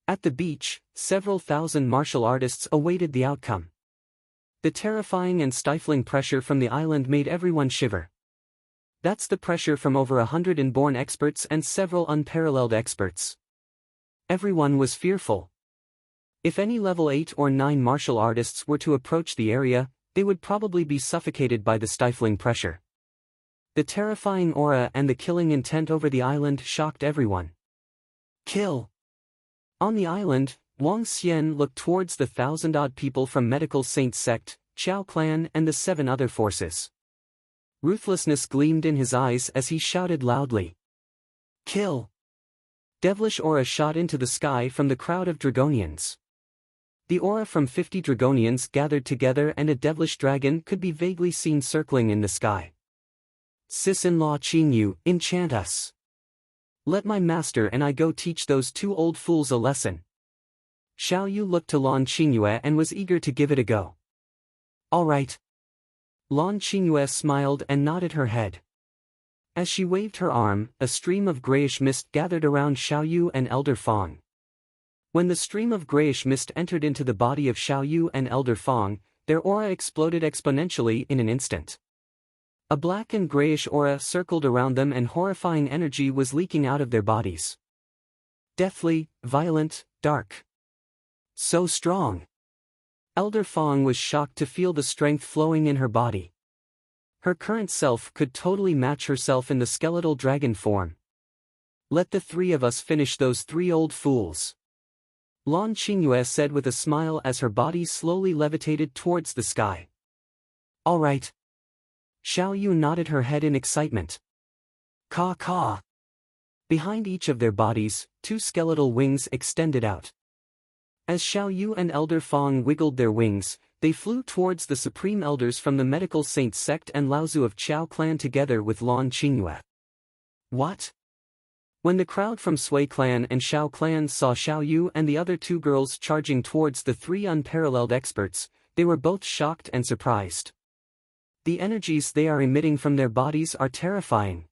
At the beach, several thousand martial artists awaited the outcome. The terrifying and stifling pressure from the island made everyone shiver. That's the pressure from over 100 inborn experts and several unparalleled experts. Everyone was fearful. If any level 8 or 9 martial artists were to approach the area, they would probably be suffocated by the stifling pressure. The terrifying aura and the killing intent over the island shocked everyone. Kill! On the island, Wang Xian looked towards the 1,000-odd people from Medical Saint Sect, Chao Clan and the 7 other forces. Ruthlessness gleamed in his eyes as he shouted loudly. Kill! Devilish aura shot into the sky from the crowd of Dragonians. The aura from 50 Dragonians gathered together, and a devilish dragon could be vaguely seen circling in the sky. Sis-in-law Qingyu, enchant us. Let my master and I go teach those 2 old fools a lesson. Xiao Yu looked to Lan Qingyue and was eager to give it a go. All right. Lan Qingyue smiled and nodded her head. As she waved her arm, a stream of grayish mist gathered around Xiao Yu and Elder Fong. When the stream of grayish mist entered into the body of Xiao Yu and Elder Fong, their aura exploded exponentially in an instant. A black and grayish aura circled around them, and horrifying energy was leaking out of their bodies. Deathly, violent, dark. So strong. Elder Fong was shocked to feel the strength flowing in her body. Her current self could totally match herself in the skeletal dragon form. Let the 3 of us finish those 3 old fools. Lan Qingyue said with a smile as her body slowly levitated towards the sky. All right. Xiao Yu nodded her head in excitement. Caw. Behind each of their bodies, 2 skeletal wings extended out. As Xiao Yu and Elder Fong wiggled their wings, they flew towards the supreme elders from the Medical Saint Sect and Laozu of Chao Clan together with Lan Qingyue. What? When the crowd from Sui Clan and Shao Clan saw Xiao Yu and the other 2 girls charging towards the 3 unparalleled experts, they were both shocked and surprised. The energies they are emitting from their bodies are terrifying.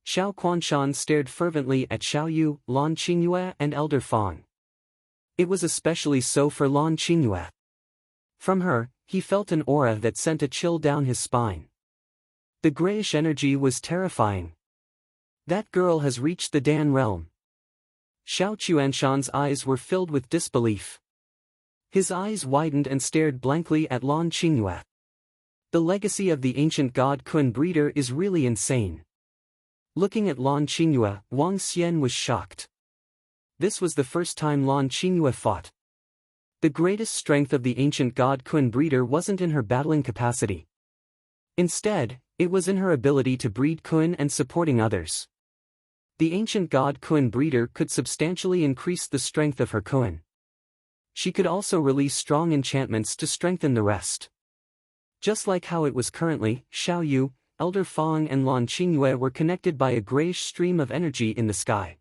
Xiao Quanshan stared fervently at Xiao Yu, Lan Qingyue and Elder Fong. It was especially so for Lan Qingyue. From her, he felt an aura that sent a chill down his spine. The grayish energy was terrifying. That girl has reached the Dan realm. Xiao Quanshan's eyes were filled with disbelief. His eyes widened and stared blankly at Lan Qingyue. The legacy of the ancient god Kun breeder is really insane. Looking at Lan Qingyue, Wang Xian was shocked. This was the first time Lan Qingyue fought. The greatest strength of the ancient god Kun breeder wasn't in her battling capacity. Instead, it was in her ability to breed Kun and supporting others. The ancient god Kun breeder could substantially increase the strength of her Kun. She could also release strong enchantments to strengthen the rest. Just like how it was currently, Xiao Yu, Elder Fong and Lan Qingyue were connected by a grayish stream of energy in the sky.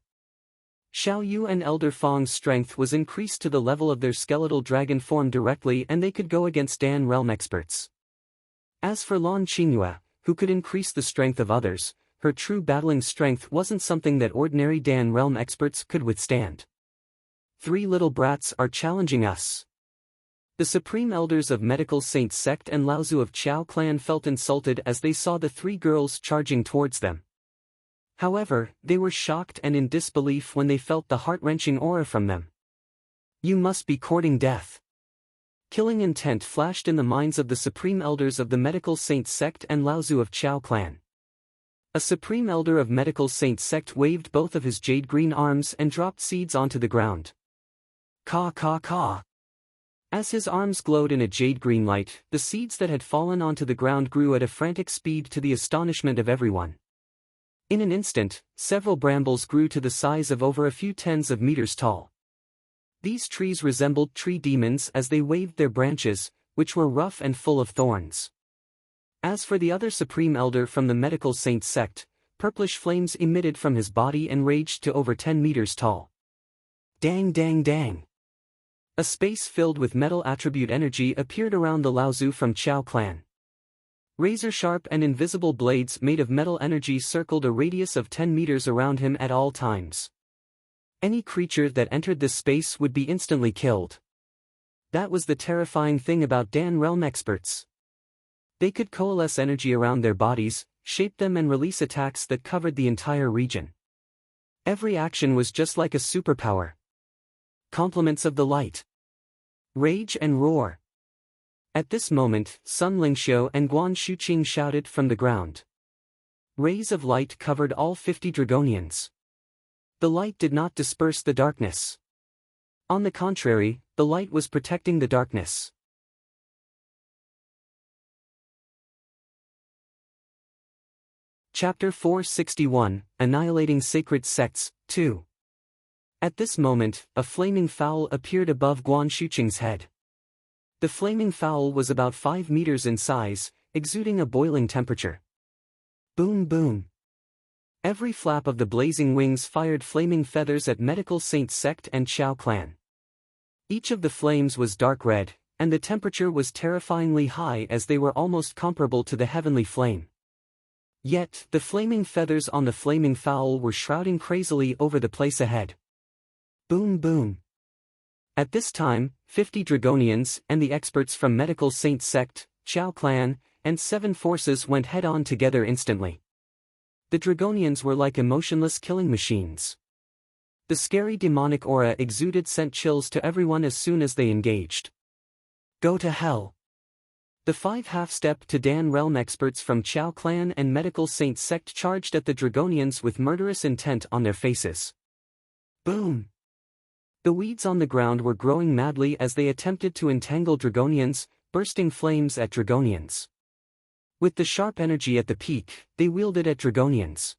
Xiao Yu and Elder Fong's strength was increased to the level of their skeletal dragon form directly, and they could go against Dan realm experts. As for Lan Qingyue, who could increase the strength of others, her true battling strength wasn't something that ordinary Dan realm experts could withstand. 3 little brats are challenging us. The supreme elders of Medical Saint Sect and Laozu of Chao Clan felt insulted as they saw the 3 girls charging towards them. However, they were shocked and in disbelief when they felt the heart-wrenching aura from them. You must be courting death. Killing intent flashed in the minds of the supreme elders of the Medical Saint sect and Laozu of Chao clan. A supreme elder of Medical Saint sect waved both of his jade-green arms and dropped seeds onto the ground. Caw caw caw. As his arms glowed in a jade-green light, the seeds that had fallen onto the ground grew at a frantic speed to the astonishment of everyone. In an instant, several brambles grew to the size of over a few tens of meters tall. These trees resembled tree demons as they waved their branches, which were rough and full of thorns. As for the other supreme elder from the Medical Saint sect, purplish flames emitted from his body and raged to over 10 meters tall. Dang dang dang. A space filled with metal attribute energy appeared around the Laozu from Chao clan. Razor-sharp and invisible blades made of metal energy circled a radius of 10 meters around him at all times. Any creature that entered this space would be instantly killed. That was the terrifying thing about Dan Realm experts. They could coalesce energy around their bodies, shape them and release attacks that covered the entire region. Every action was just like a superpower. Compliments of the light. Rage and roar. At this moment, Sun Lingxiu and Guan Shuqing shouted from the ground. Rays of light covered all 50 Dragonians. The light did not disperse the darkness. On the contrary, the light was protecting the darkness. Chapter 461, Annihilating Sacred Sects, 2. At this moment, a flaming fowl appeared above Guan Shuqing's head. The flaming fowl was about 5 meters in size, exuding a boiling temperature. Boom boom. Every flap of the blazing wings fired flaming feathers at Medical Saint sect and Chao clan. Each of the flames was dark red, and the temperature was terrifyingly high as they were almost comparable to the heavenly flame. Yet, the flaming feathers on the flaming fowl were shrouding crazily over the place ahead. Boom boom. At this time, 50 Dragonians and the experts from Medical Saint sect, Chao clan, and 7 forces went head-on together instantly. The Dragonians were like emotionless killing machines. The scary demonic aura exuded sent chills to everyone as soon as they engaged. Go to hell. The 5 half-step to Dan realm experts from Chao clan and Medical Saint sect charged at the Dragonians with murderous intent on their faces. Boom! The weeds on the ground were growing madly as they attempted to entangle Dragonians, bursting flames at Dragonians. With the sharp energy at the peak, they wielded at Dragonians.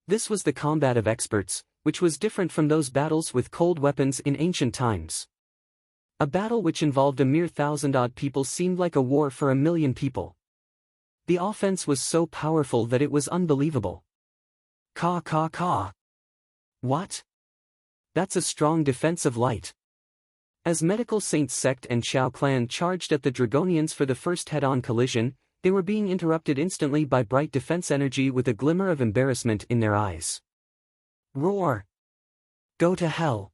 This was the combat of experts, which was different from those battles with cold weapons in ancient times. A battle which involved a mere 1,000-odd people seemed like a war for 1,000,000 people. The offense was so powerful that it was unbelievable. Caw caw caw. What? That's a strong defense of light. As Medical Saint sect and Chao clan charged at the Dragonians for the first head-on collision, they were being interrupted instantly by bright defense energy with a glimmer of embarrassment in their eyes. Roar! Go to hell!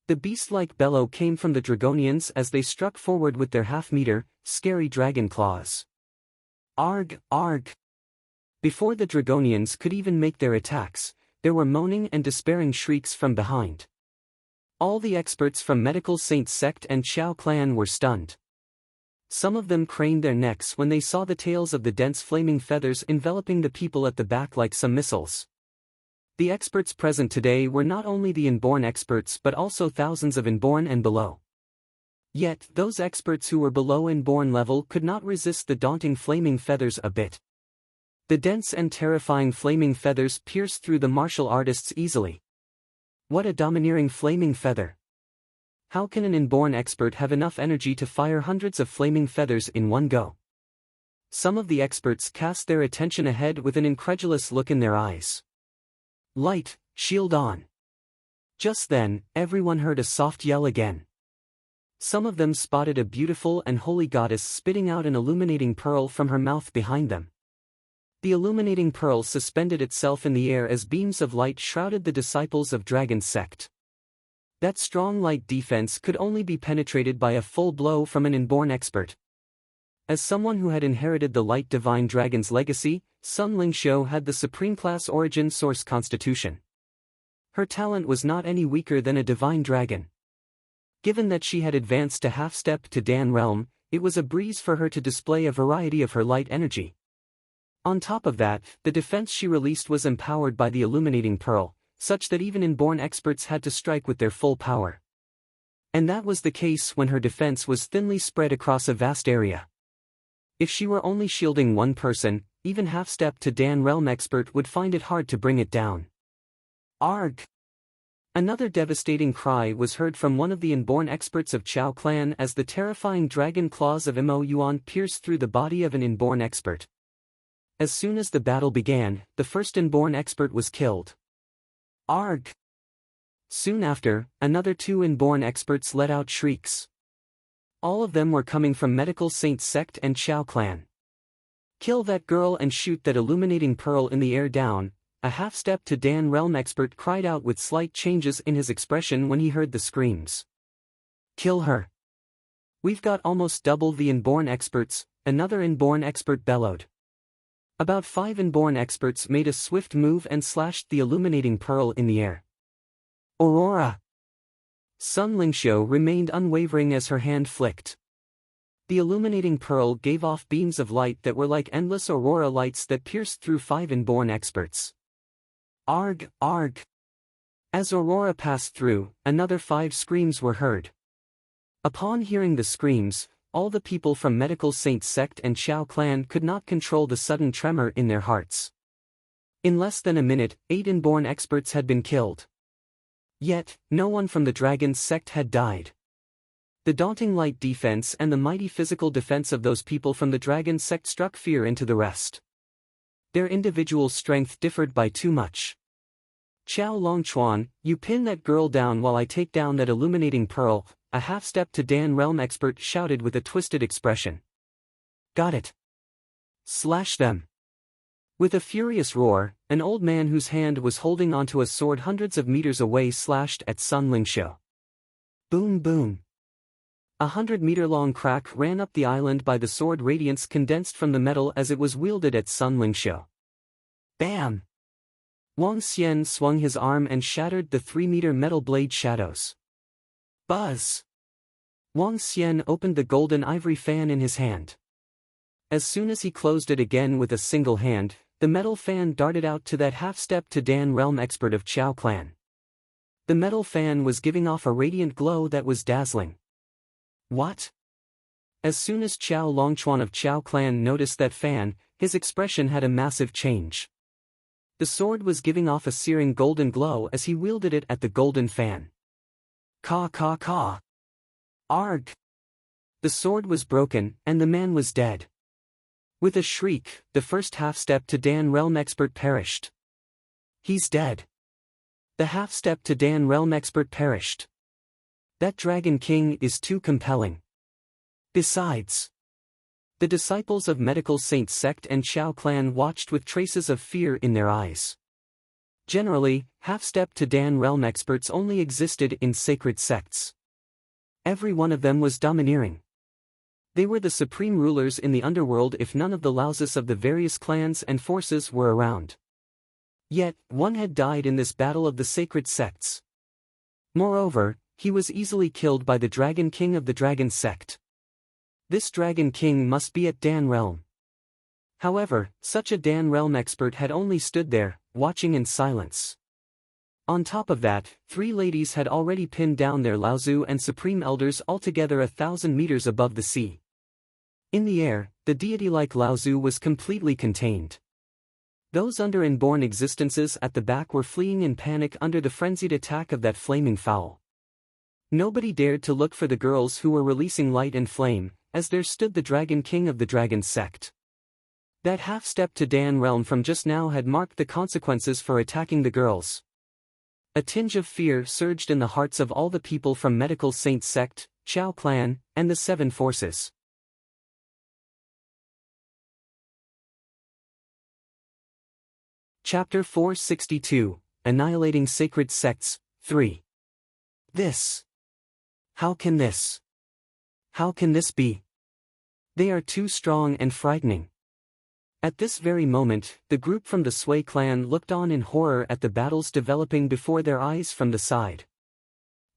The beast-like bellow came from the Dragonians as they struck forward with their half-meter, scary dragon claws. Arg, arg! Before the Dragonians could even make their attacks, there were moaning and despairing shrieks from behind. All the experts from Medical Saint sect and Chao clan were stunned. Some of them craned their necks when they saw the tails of the dense flaming feathers enveloping the people at the back like some missiles. The experts present today were not only the inborn experts but also thousands of inborn and below. Yet, those experts who were below inborn level could not resist the daunting flaming feathers a bit. The dense and terrifying flaming feathers pierced through the martial artists easily. What a domineering flaming feather! How can an inborn expert have enough energy to fire hundreds of flaming feathers in one go? Some of the experts cast their attention ahead with an incredulous look in their eyes. Light, shield on! Just then, everyone heard a soft yell again. Some of them spotted a beautiful and holy goddess spitting out an illuminating pearl from her mouth behind them. The illuminating pearl suspended itself in the air as beams of light shrouded the disciples of Dragon sect. That strong light defense could only be penetrated by a full blow from an inborn expert. As someone who had inherited the light divine dragon's legacy, Sun Lingxiu had the supreme-class origin source constitution. Her talent was not any weaker than a divine dragon. Given that she had advanced a half-step to Dan realm, it was a breeze for her to display a variety of her light energy. On top of that, the defense she released was empowered by the illuminating pearl, such that even inborn experts had to strike with their full power. And that was the case when her defense was thinly spread across a vast area. If she were only shielding one person, even half-step to Dan realm expert would find it hard to bring it down. Arg! Another devastating cry was heard from one of the inborn experts of Chao clan as the terrifying dragon claws of Mo Yuan pierced through the body of an inborn expert. As soon as the battle began, the first inborn expert was killed. Arg! Soon after, another 2 inborn experts let out shrieks. All of them were coming from Medical Saint sect and Chao clan. Kill that girl and shoot that illuminating pearl in the air down, a half-step to Dan realm expert cried out with slight changes in his expression when he heard the screams. Kill her. We've got almost double the inborn experts, another inborn expert bellowed. About 5 inborn experts made a swift move and slashed the illuminating pearl in the air. Aurora! Sun Lingxiu remained unwavering as her hand flicked. The illuminating pearl gave off beams of light that were like endless aurora lights that pierced through 5 inborn experts. Arg, arg! As Aurora passed through, another 5 screams were heard. Upon hearing the screams, all the people from Medical Saint sect and Chao clan could not control the sudden tremor in their hearts. In less than a minute, 8 inborn experts had been killed. Yet, no one from the Dragon sect had died. The daunting light defense and the mighty physical defense of those people from the Dragon sect struck fear into the rest. Their individual strength differed by too much. Chao Longchuan, you pin that girl down while I take down that illuminating pearl, a half-step to Dan realm expert shouted with a twisted expression. Got it. Slash them. With a furious roar, an old man whose hand was holding onto a sword hundreds of meters away slashed at Sun Lingxiu. Boom boom. 100-meter-long crack ran up the island by the sword radiance condensed from the metal as it was wielded at Sun Lingxiu. Bam! Wang Xian swung his arm and shattered the 3-meter metal blade shadows. Buzz! Wang Xian opened the golden ivory fan in his hand. As soon as he closed it again with a single hand, the metal fan darted out to that half-step to Dan realm expert of Chao clan. The metal fan was giving off a radiant glow that was dazzling. What? As soon as Chao Longchuan of Chao clan noticed that fan, his expression had a massive change. The sword was giving off a searing golden glow as he wielded it at the golden fan. Caw caw caw. Arg! The sword was broken, and the man was dead. With a shriek, the first half-step to Dan realm expert perished. He's dead. The half-step to Dan realm expert perished. That Dragon King is too compelling. Besides, the disciples of Medical Saint sect and Chao clan watched with traces of fear in their eyes. Generally, half-step to Dan realm experts only existed in sacred sects. Every one of them was domineering. They were the supreme rulers in the underworld if none of the Laosis of the various clans and forces were around. Yet, one had died in this battle of the sacred sects. Moreover, he was easily killed by the Dragon King of the Dragon sect. This Dragon King must be at Dan realm. However, such a Dan realm expert had only stood there, watching in silence. On top of that, 3 ladies had already pinned down their Laozu and supreme elders altogether 1,000 meters above the sea. In the air, the deity-like Laozu was completely contained. Those under inborn existences at the back were fleeing in panic under the frenzied attack of that flaming fowl. Nobody dared to look for the girls who were releasing light and flame, as there stood the Dragon King of the Dragon sect. That half-step to Dan realm from just now had marked the consequences for attacking the girls. A tinge of fear surged in the hearts of all the people from Medical Saint sect, Chao clan, and the 7 forces. Chapter 462, Annihilating Sacred Sects, 3. This. How can this? How can this be? They are too strong and frightening. At this very moment, the group from the Sui clan looked on in horror at the battles developing before their eyes from the side.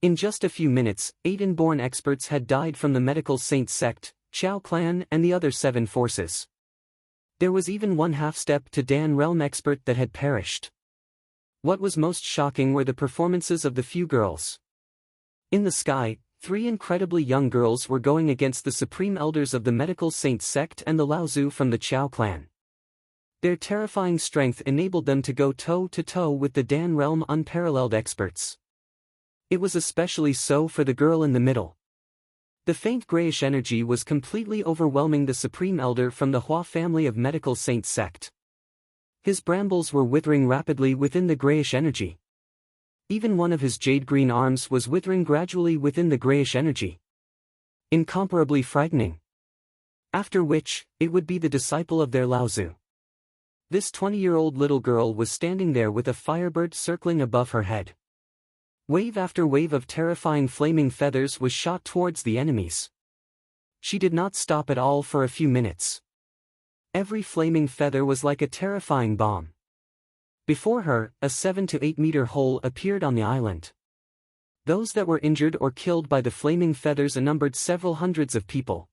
In just a few minutes, 8 inborn experts had died from the medical saint sect, Chao clan and the other 7 forces. There was even one half-step to Dan realm expert that had perished. What was most shocking were the performances of the few girls. In the sky, 3 incredibly young girls were going against the supreme elders of the medical saint sect and the Laozu from the Chao clan. Their terrifying strength enabled them to go toe-to-toe with the Dan realm unparalleled experts. It was especially so for the girl in the middle. The faint grayish energy was completely overwhelming the supreme elder from the Hua family of medical saint sect. His brambles were withering rapidly within the grayish energy. Even one of his jade-green arms was withering gradually within the grayish energy. Incomparably frightening. After which, it would be the disciple of their Laozu. This 20-year-old little girl was standing there with a firebird circling above her head. Wave after wave of terrifying flaming feathers was shot towards the enemies. She did not stop at all for a few minutes. Every flaming feather was like a terrifying bomb. Before her, a 7 to 8 meter hole appeared on the island. Those that were injured or killed by the flaming feathers numbered several hundreds of people.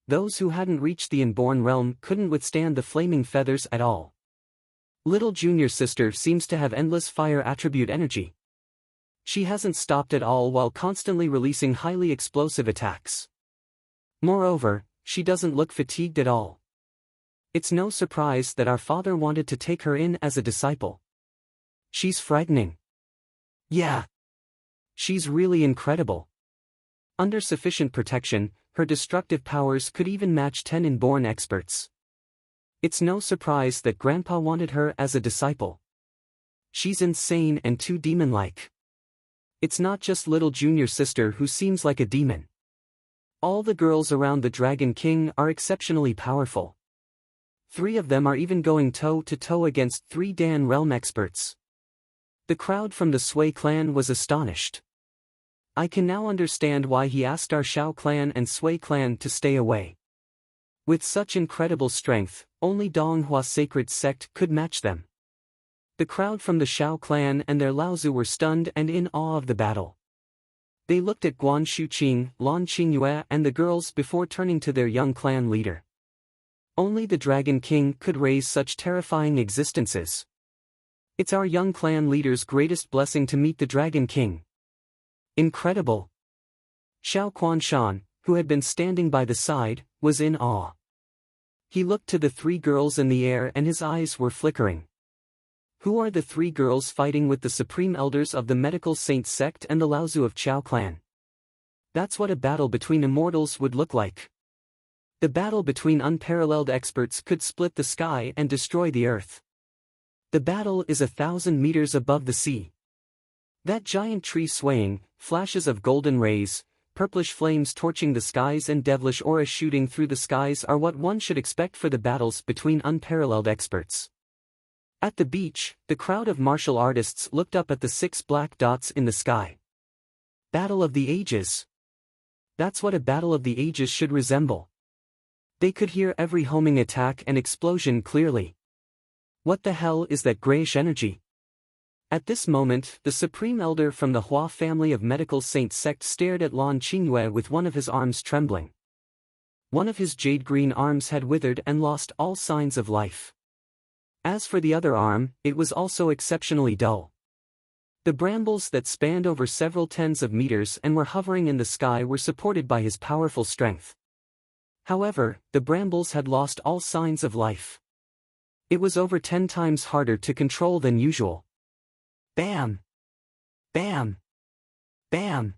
Those who hadn't reached the inborn realm couldn't withstand the flaming feathers at all. Little junior sister seems to have endless fire attribute energy. She hasn't stopped at all while constantly releasing highly explosive attacks. Moreover, she doesn't look fatigued at all. It's no surprise that our father wanted to take her in as a disciple. She's frightening. Yeah. She's really incredible. Under sufficient protection, her destructive powers could even match 10 inborn experts. It's no surprise that Grandpa wanted her as a disciple. She's insane and too demon-like. It's not just little junior sister who seems like a demon. All the girls around the Dragon King are exceptionally powerful. 3 of them are even going toe-to-toe against 3 Dan realm experts. The crowd from the Sui clan was astonished. I can now understand why he asked our Shao clan and Sui clan to stay away. With such incredible strength, only Donghua sacred sect could match them. The crowd from the Shao clan and their Laozu were stunned and in awe of the battle. They looked at Guan Shuqing, Lan Qingyue and the girls before turning to their young clan leader. Only the Dragon King could raise such terrifying existences. It's our young clan leader's greatest blessing to meet the Dragon King. Incredible. Xiao Quanshan, who had been standing by the side, was in awe. He looked to the 3 girls in the air and his eyes were flickering. Who are the 3 girls fighting with the supreme elders of the medical saint sect and the Laozu of Chao clan? That's what a battle between immortals would look like. The battle between unparalleled experts could split the sky and destroy the earth. The battle is 1,000 meters above the sea. That giant tree swaying, flashes of golden rays, purplish flames torching the skies and devilish auras shooting through the skies are what one should expect for the battles between unparalleled experts. At the beach, the crowd of martial artists looked up at the 6 black dots in the sky. Battle of the Ages. That's what a battle of the ages should resemble. They could hear every homing attack and explosion clearly. What the hell is that grayish energy? At this moment, the Supreme Elder from the Hua family of medical saint sect stared at Lan Qingyue with one of his arms trembling. One of his jade-green arms had withered and lost all signs of life. As for the other arm, it was also exceptionally dull. The brambles that spanned over several tens of meters and were hovering in the sky were supported by his powerful strength. However, the brambles had lost all signs of life. It was over 10 times harder to control than usual. Bam! Bam! Bam!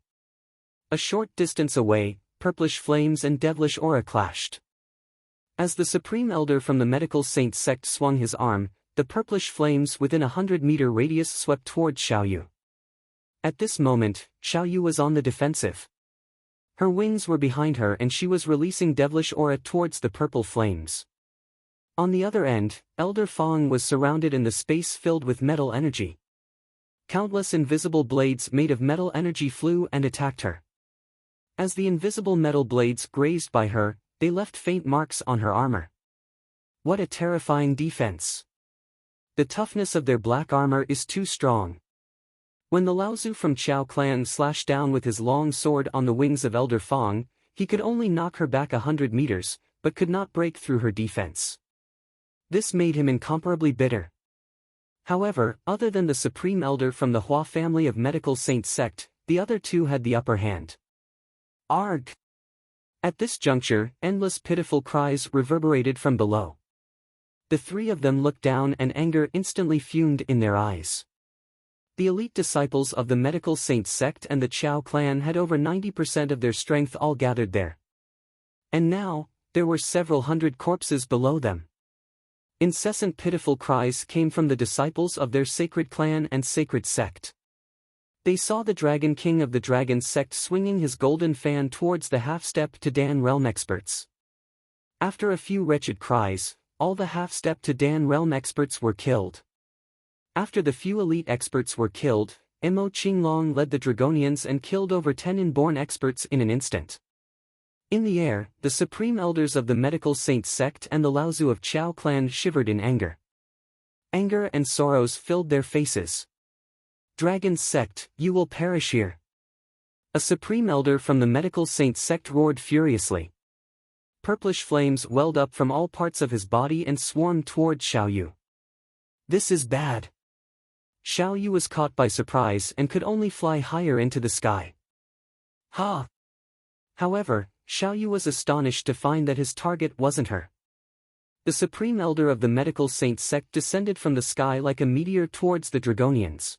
A short distance away, purplish flames and devilish aura clashed. As the Supreme Elder from the medical saint sect swung his arm, the purplish flames within 100-meter radius swept towards Xiaoyu. At this moment, Xiaoyu was on the defensive. Her wings were behind her and she was releasing devilish aura towards the purple flames. On the other end, Elder Fong was surrounded in the space filled with metal energy. Countless invisible blades made of metal energy flew and attacked her. As the invisible metal blades grazed by her, they left faint marks on her armor. What a terrifying defense. The toughness of their black armor is too strong. When the Laozu from Chao clan slashed down with his long sword on the wings of Elder Fong, he could only knock her back 100 meters, but could not break through her defense. This made him incomparably bitter. However, other than the Supreme Elder from the Hua family of Medical Saint sect, the other two had the upper hand. Arg! At this juncture, endless pitiful cries reverberated from below. The three of them looked down and anger instantly fumed in their eyes. The elite disciples of the Medical Saint sect and the Chao clan had over 90% of their strength all gathered there. And now, there were several hundred corpses below them. Incessant pitiful cries came from the disciples of their sacred clan and sacred sect. They saw the Dragon King of the Dragon sect swinging his golden fan towards the half-step to Dan realm experts. After a few wretched cries, all the half-step to Dan realm experts were killed. After the few elite experts were killed, Mo Qinglong led the Dragonians and killed over 10 inborn experts in an instant. In the air, the supreme elders of the Medical Saint sect and the Laozu of Chao clan shivered in anger. Anger and sorrows filled their faces. Dragon sect, you will perish here. A supreme elder from the Medical Saint sect roared furiously. Purplish flames welled up from all parts of his body and swarmed toward Xiaoyu. This is bad. Xiaoyu was caught by surprise and could only fly higher into the sky. Ha! However, Xiaoyu was astonished to find that his target wasn't her. The supreme elder of the Medical Saint sect descended from the sky like a meteor towards the Dragonians.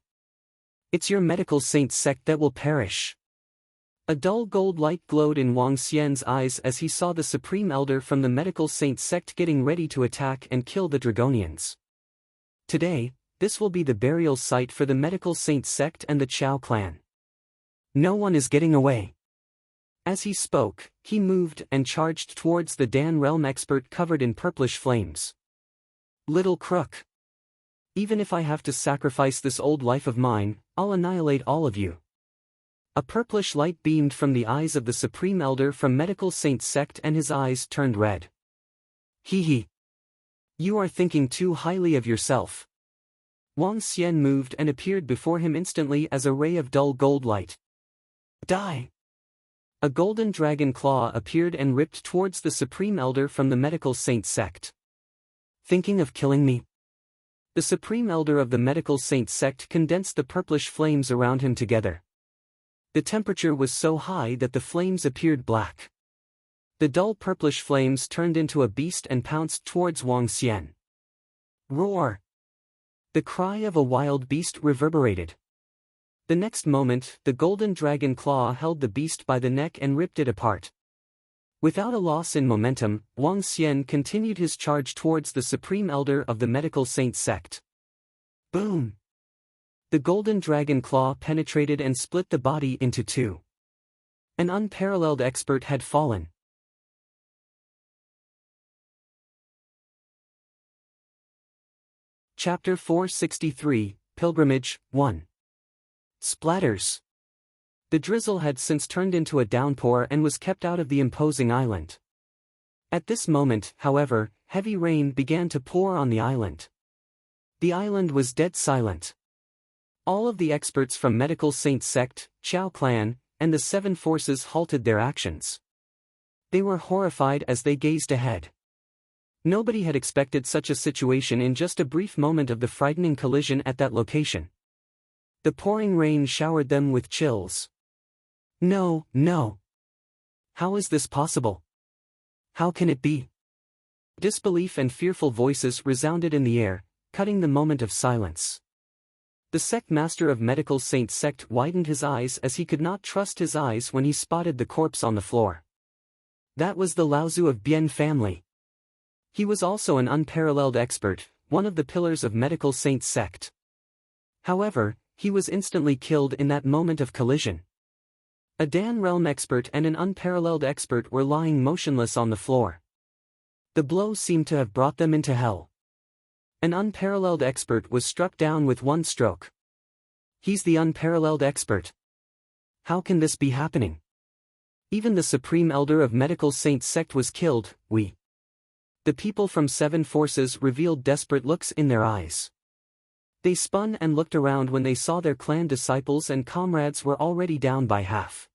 It's your Medical Saint sect that will perish. A dull gold light glowed in Wang Xian's eyes as he saw the supreme elder from the Medical Saint sect getting ready to attack and kill the Dragonians. Today, this will be the burial site for the Medical Saint sect and the Chao clan. No one is getting away. As he spoke, he moved and charged towards the Dan realm expert covered in purplish flames. Little crook. Even if I have to sacrifice this old life of mine, I'll annihilate all of you. A purplish light beamed from the eyes of the Supreme Elder from Medical Saint sect and his eyes turned red. Hee. You are thinking too highly of yourself. Wang Xian moved and appeared before him instantly as a ray of dull gold light. Die! A golden dragon claw appeared and ripped towards the Supreme Elder from the Medical Saint sect. Thinking of killing me? The Supreme Elder of the Medical Saint sect condensed the purplish flames around him together. The temperature was so high that the flames appeared black. The dull purplish flames turned into a beast and pounced towards Wang Xian. Roar! The cry of a wild beast reverberated. The next moment, the golden dragon claw held the beast by the neck and ripped it apart. Without a loss in momentum, Wang Xian continued his charge towards the Supreme Elder of the Medical Saint sect. Boom! The golden dragon claw penetrated and split the body into two. An unparalleled expert had fallen. Chapter 463, Pilgrimage, 1. Splatters. The drizzle had since turned into a downpour and was kept out of the imposing island. At this moment, however, heavy rain began to pour on the island. The island was dead silent. All of the experts from Medical Saint sect, Chao clan, and the Seven Forces halted their actions. They were horrified as they gazed ahead. Nobody had expected such a situation in just a brief moment of the frightening collision at that location. The pouring rain showered them with chills. No. How is this possible? How can it be? Disbelief and fearful voices resounded in the air, cutting the moment of silence. The sect master of Medical Saint sect widened his eyes as he could not trust his eyes when he spotted the corpse on the floor. That was the Laozu of Bian family. He was also an unparalleled expert, one of the pillars of Medical Saint sect. However, he was instantly killed in that moment of collision. A Dan realm expert and an unparalleled expert were lying motionless on the floor. The blow seemed to have brought them into hell. An unparalleled expert was struck down with one stroke. He's the unparalleled expert. How can this be happening? Even the Supreme Elder of Medical Saint sect was killed. The people from Seven Forces revealed desperate looks in their eyes. They spun and looked around when they saw their clan disciples and comrades were already down by half.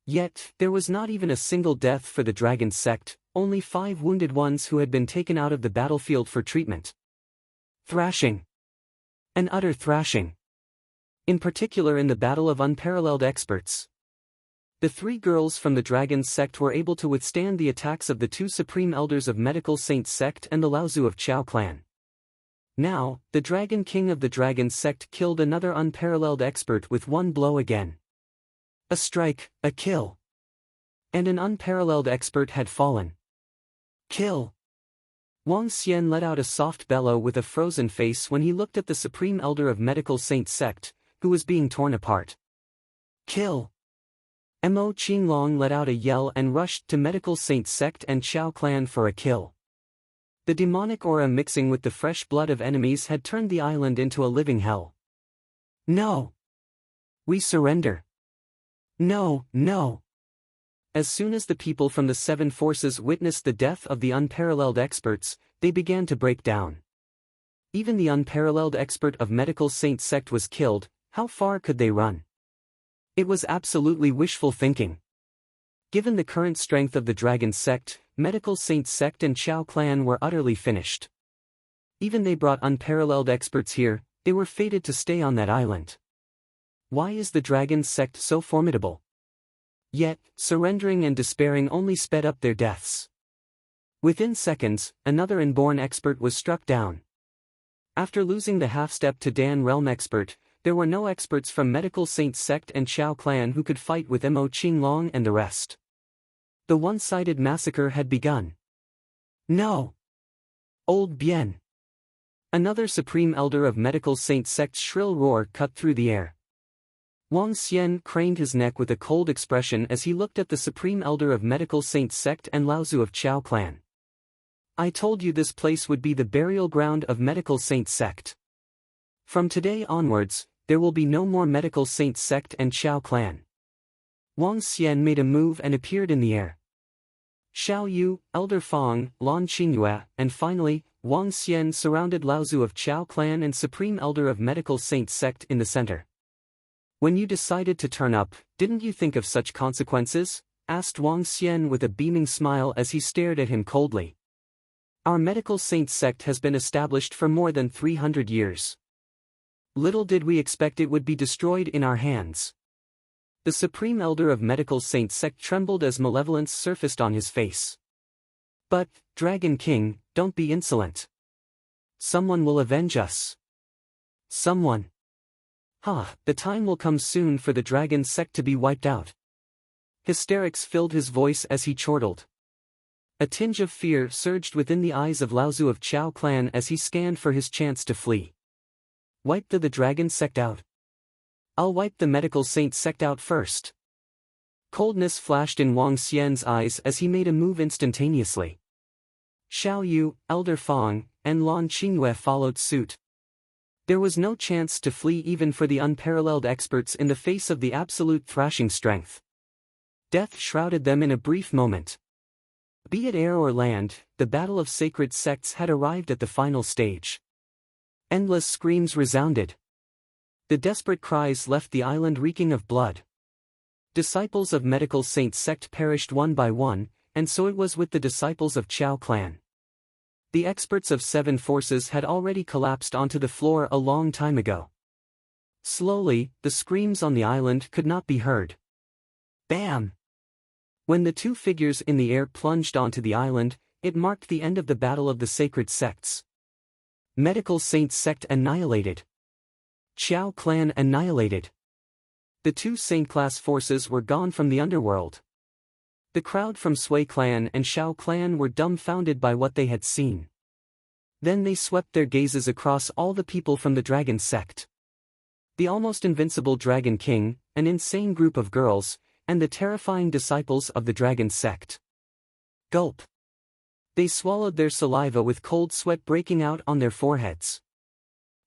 Yet, there was not even a single death for the dragon sect, only 5 wounded ones who had been taken out of the battlefield for treatment. Thrashing. An utter thrashing. In particular in the battle of unparalleled experts. The 3 girls from the dragon sect were able to withstand the attacks of the 2 supreme elders of Medical Saint sect and the Laozu of Chao clan. Now, the Dragon King of the Dragon sect killed another unparalleled expert with 1 blow again. A strike, a kill. And an unparalleled expert had fallen. Kill. Wang Xian let out a soft bellow with a frozen face when he looked at the Supreme Elder of Medical Saint sect, who was being torn apart. Kill. Mo Qinglong let out a yell and rushed to Medical Saint sect and Chao clan for a kill. The demonic aura mixing with the fresh blood of enemies had turned the island into a living hell. No. We surrender. No, no. As soon as the people from the 7 forces witnessed the death of the unparalleled experts, they began to break down. Even the unparalleled expert of Medical Saint sect was killed, how far could they run? It was absolutely wishful thinking. Given the current strength of the Dragon sect, Medical Saint sect and Chao clan were utterly finished. Even they brought unparalleled experts here, they were fated to stay on that island. Why is the Dragon sect so formidable? Yet, surrendering and despairing only sped up their deaths. Within seconds, another inborn expert was struck down. After losing the half-step to Dan Realm expert, there were no experts from Medical Saint sect and Chao clan who could fight with Mo Qinglong and the rest. The one-sided massacre had begun. No! Old Bien! Another supreme elder of Medical Saint sect's shrill roar cut through the air. Wang Xian craned his neck with a cold expression as he looked at the supreme elder of Medical Saint sect and Laozu of Chao clan. I told you this place would be the burial ground of Medical Saint sect. From today onwards, there will be no more Medical Saint sect and Chao clan. Wang Xian made a move and appeared in the air. Xiao Yu, Elder Fang, Lan Qingyue, and finally, Wang Xian surrounded Laozu of Chao clan and Supreme Elder of Medical Saint sect in the center. When you decided to turn up, didn't you think of such consequences? Asked Wang Xian with a beaming smile as he stared at him coldly. Our Medical Saint sect has been established for more than 300 years. Little did we expect it would be destroyed in our hands. The Supreme Elder of Medical Saint sect trembled as malevolence surfaced on his face. But, Dragon King, don't be insolent. Someone will avenge us. Someone. The time will come soon for the Dragon sect to be wiped out. Hysterics filled his voice as he chortled. A tinge of fear surged within the eyes of Laozu of Chao clan as he scanned for his chance to flee. Wipe the Dragon sect out. I'll wipe the Medical Saint sect out first. Coldness flashed in Wang Xian's eyes as he made a move instantaneously. Xiao Yu, Elder Fang, and Lan Qingyue followed suit. There was no chance to flee even for the unparalleled experts in the face of the absolute thrashing strength. Death shrouded them in a brief moment. Be it air or land, the battle of sacred sects had arrived at the final stage. Endless screams resounded. The desperate cries left the island reeking of blood. Disciples of Medical Saint sect perished one by one, and so it was with the disciples of Chao clan. The experts of 7 forces had already collapsed onto the floor a long time ago. Slowly, the screams on the island could not be heard. Bam! When the 2 figures in the air plunged onto the island, it marked the end of the battle of the sacred sects. Medical Saint sect annihilated. Chao clan annihilated. The 2 Saint-class forces were gone from the underworld. The crowd from Sui clan and Shao clan were dumbfounded by what they had seen. Then they swept their gazes across all the people from the Dragon sect. The almost invincible Dragon King, an insane group of girls, and the terrifying disciples of the Dragon sect. Gulp. They swallowed their saliva with cold sweat breaking out on their foreheads.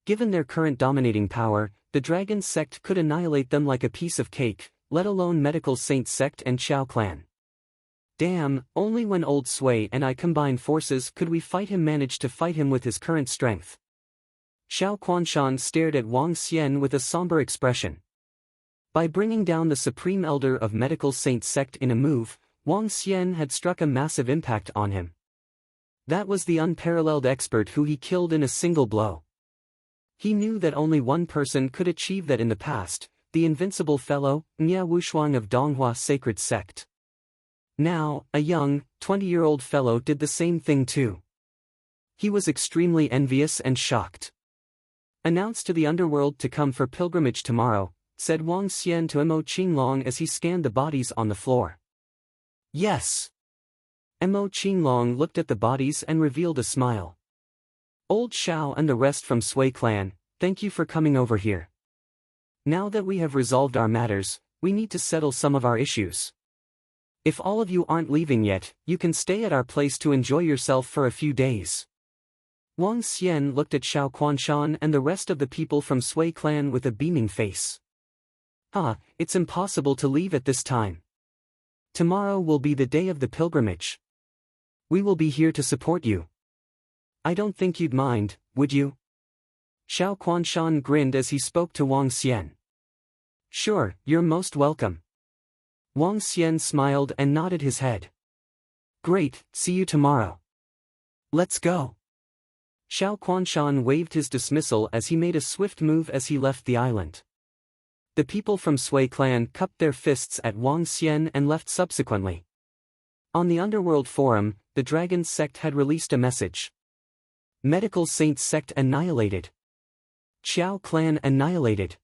Given their current dominating power, the Dragon sect could annihilate them like a piece of cake, let alone Medical Saint sect and Chao clan. Damn, only when old Sui and I combined forces could we manage to fight him with his current strength. Xiao Quanshan stared at Wang Xian with a somber expression. By bringing down the Supreme Elder of Medical Saint Sect in a move, Wang Xian had struck a massive impact on him. That was the unparalleled expert who he killed in a single blow. He knew that only one person could achieve that in the past, the Invincible Fellow, Nia Wushuang of Donghua Sacred Sect. Now, a young, 20-year-old fellow did the same thing too. He was extremely envious and shocked. "Announce to the underworld to come for pilgrimage tomorrow," said Wang Xian to Mo Qinglong as he scanned the bodies on the floor. "Yes." Mo Qinglong looked at the bodies and revealed a smile. "Old Xiao and the rest from Sui clan, thank you for coming over here. Now that we have resolved our matters, we need to settle some of our issues. If all of you aren't leaving yet, you can stay at our place to enjoy yourself for a few days." Wang Xian looked at Xiao Quanshan and the rest of the people from Sui clan with a beaming face. It's impossible to leave at this time. Tomorrow will be the day of the pilgrimage. We will be here to support you. I don't think you'd mind, would you?" Xiao Quanshan grinned as he spoke to Wang Xian. "Sure, you're most welcome." Wang Xian smiled and nodded his head. "Great, see you tomorrow. Let's go." Xiao Quanshan waved his dismissal as he made a swift move as he left the island. The people from Sui clan cupped their fists at Wang Xian and left subsequently. On the Underworld Forum, the Dragon Sect had released a message. Medical Saint Sect annihilated. Qiao clan annihilated.